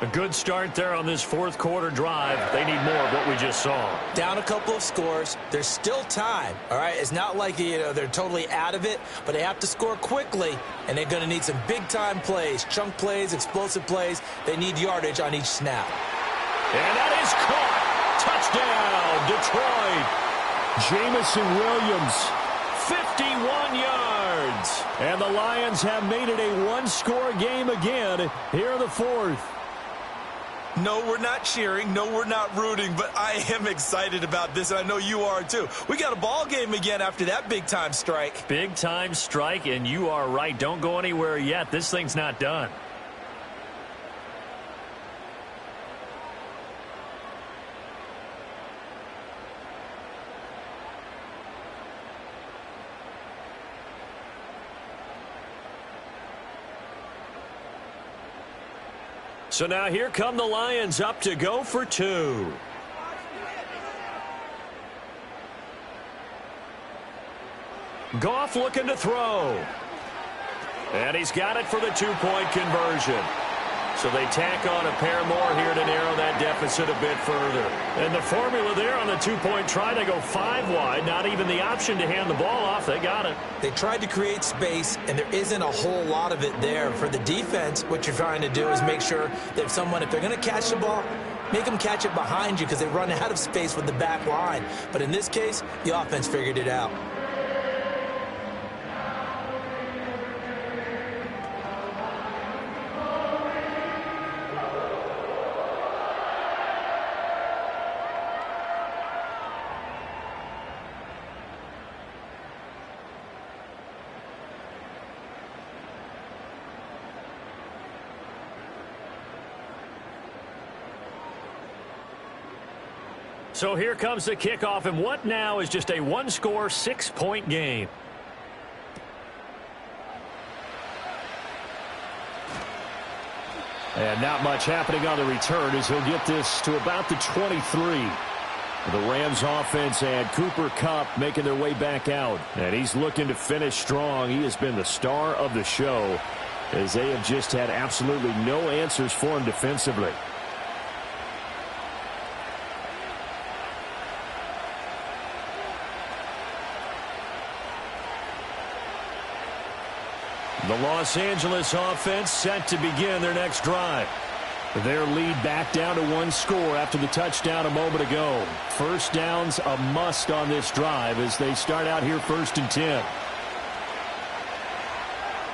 A good start there on this fourth quarter drive. They need more of what we just saw. Down a couple of scores. There's still time, all right? It's not like, they're totally out of it, but they have to score quickly, and they're going to need some big-time plays, chunk plays, explosive plays. They need yardage on each snap. And that is caught. Touchdown, Detroit. Jamison Williams. 51 yards. And the Lions have made it a one-score game again here in the fourth. No, we're not cheering. No, we're not rooting, but I am excited about this, and I know you are too. We got a ball game again after that big-time strike. Big-time strike, and you are right. Don't go anywhere yet. This thing's not done. So now here come the Lions up to go for two. Goff looking to throw. And he's got it for the two-point conversion. So they tack on a pair more here to narrow that deficit a bit further. And the formula there on the two-point try, they go 5 wide. Not even the option to hand the ball off. They got it. They tried to create space, and there isn't a whole lot of it there. For the defense, what you're trying to do is make sure that if they're going to catch the ball, make them catch it behind you because they run out of space with the back line. But in this case, the offense figured it out. So here comes the kickoff, and what now is just a one-score, 6-point game. And not much happening on the return as he'll get this to about the 23. The Rams offense and Cooper Kupp making their way back out. And he's looking to finish strong. He has been the star of the show as they have just had absolutely no answers for him defensively. The Los Angeles offense set to begin their next drive. Their lead back down to one score after the touchdown a moment ago. First down's a must on this drive as they start out here 1st and 10.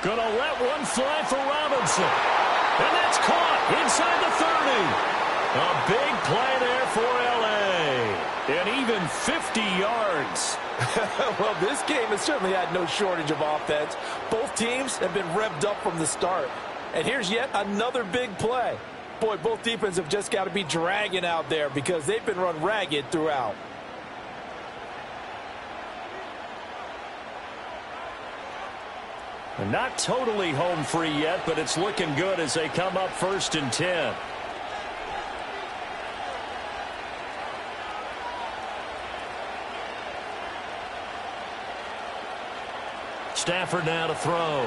Gonna let one fly for Robinson. And that's caught inside the 30. A big play there for L.A. And even 50 yards. Well, this game has certainly had no shortage of offense. Both teams have been revved up from the start. And here's yet another big play. Boy, both defenses have just got to be dragging out there because they've been run ragged throughout. Not totally home free yet, but it's looking good as they come up 1st and 10. Stafford now to throw.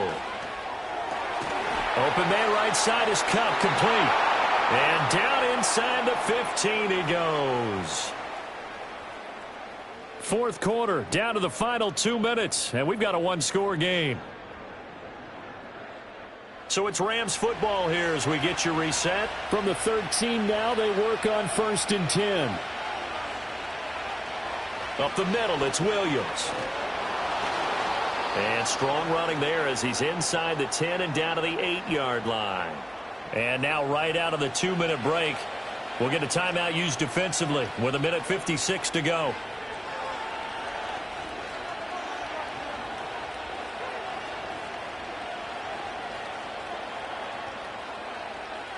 Open man right side is Kupp, complete. And down inside the 15 he goes. Fourth quarter, down to the final 2 minutes, and we've got a one-score game. So it's Rams football here as we get you reset. From the 13 now, they work on 1st and 10. Up the middle, it's Williams. And strong running there as he's inside the 10 and down to the 8-yard line. And now right out of the 2-minute break, we'll get a timeout used defensively with 1:56 to go.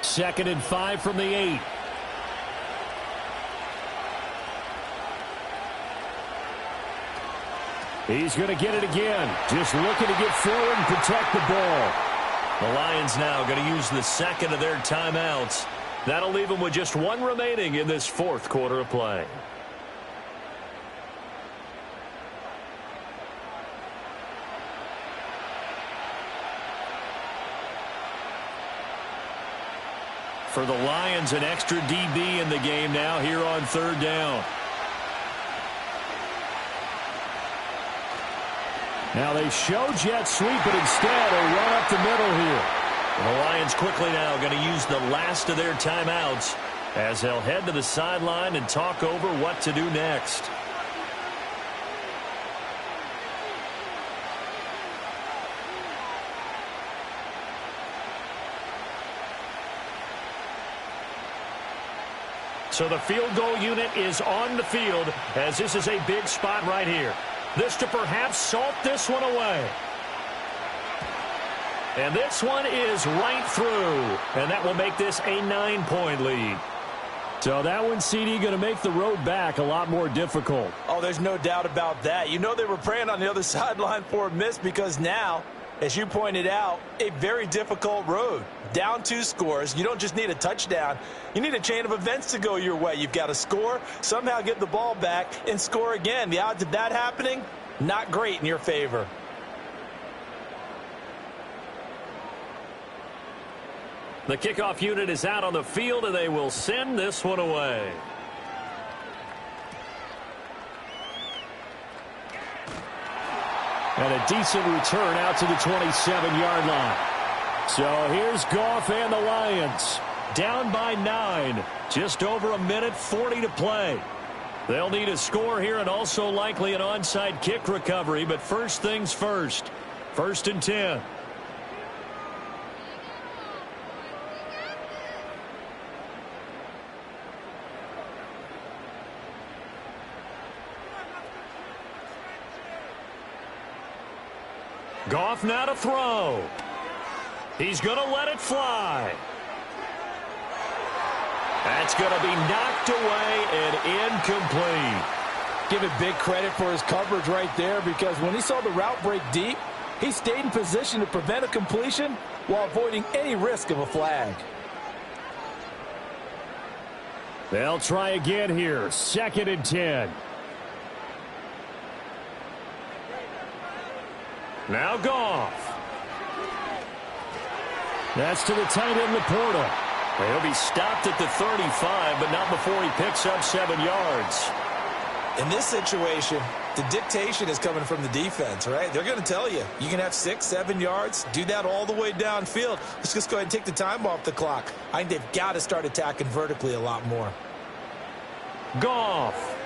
Second and 5 from the 8. He's going to get it again. Just looking to get forward and protect the ball. The Lions now going to use the second of their timeouts. That'll leave them with just one remaining in this fourth quarter of play. For the Lions, an extra DB in the game now here on third down. Now they show jet sweep, but instead a run up the middle here. And the Lions quickly now going to use the last of their timeouts as they'll head to the sideline and talk over what to do next. So the field goal unit is on the field as this is a big spot right here. This to perhaps salt this one away. And this one is right through. And that will make this a 9-point lead. So that one, CD, going to make the road back a lot more difficult. Oh, there's no doubt about that. You know they were praying on the other sideline for a miss because now, as you pointed out, a very difficult road. Down 2 scores. You don't just need a touchdown. You need a chain of events to go your way. You've got to score, somehow get the ball back, and score again. The odds of that happening, not great in your favor. The kickoff unit is out on the field, and they will send this one away. And a decent return out to the 27-yard line. So here's Goff and the Lions. Down by 9. Just over a minute 40 to play. They'll need a score here and also likely an onside kick recovery. But first things first. 1st and 10. Goff now to throw. He's going to let it fly. That's going to be knocked away and incomplete. Give it big credit for his coverage right there because when he saw the route break deep, he stayed in position to prevent a completion while avoiding any risk of a flag. They'll try again here. 2nd and 10. Now Goff. That's to the tight end, Laporta. He'll be stopped at the 35, but not before he picks up 7 yards. In this situation, the dictation is coming from the defense, right? They're going to tell you, you can have 6, 7 yards, do that all the way downfield. Let's just go ahead and take the time off the clock. I think they've got to start attacking vertically a lot more. Goff.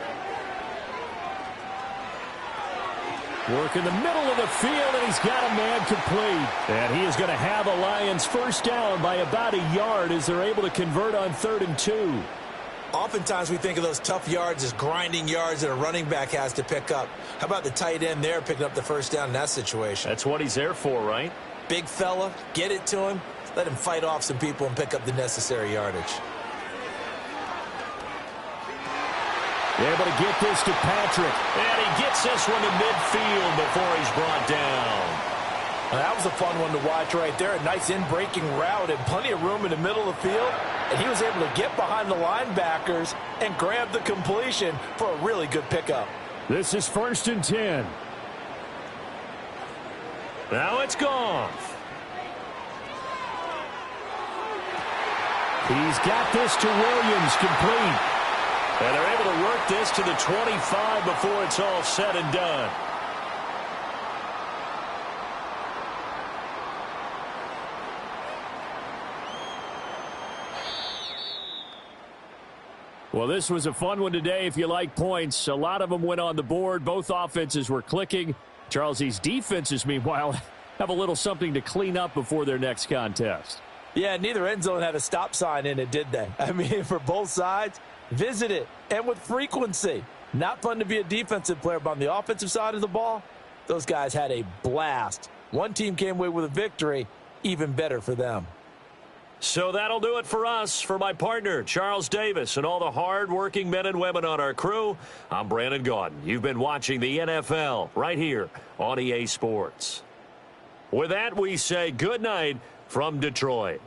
Work in the middle of the field, and he's got a man complete. And he is going to have a Lions first down by about a yard as they're able to convert on 3rd and 2. Oftentimes we think of those tough yards as grinding yards that a running back has to pick up. How about the tight end there picking up the first down in that situation? That's what he's there for, right? Big fella, get it to him, let him fight off some people and pick up the necessary yardage. Able to get this to Patrick. And he gets this one to midfield before he's brought down. Well, that was a fun one to watch right there. A nice in-breaking route and plenty of room in the middle of the field. And he was able to get behind the linebackers and grab the completion for a really good pickup. This is 1st and 10. Now it's Goff. He's got this to Williams, complete. And they're able to work this to the 25 before it's all said and done. Well, this was a fun one today if you like points. A lot of them went on the board. Both offenses were clicking. Charles, these defenses, meanwhile, have a little something to clean up before their next contest. Yeah, neither end zone had a stop sign in it, did they? I mean, for both sides, visit it, and with frequency. Not fun to be a defensive player, but on the offensive side of the ball, those guys had a blast. One team came away with a victory, even better for them. So that'll do it for us. For my partner, Charles Davis, and all the hard-working men and women on our crew, I'm Brandon Gaudin. You've been watching the NFL right here on EA Sports. With that, we say good night from Detroit.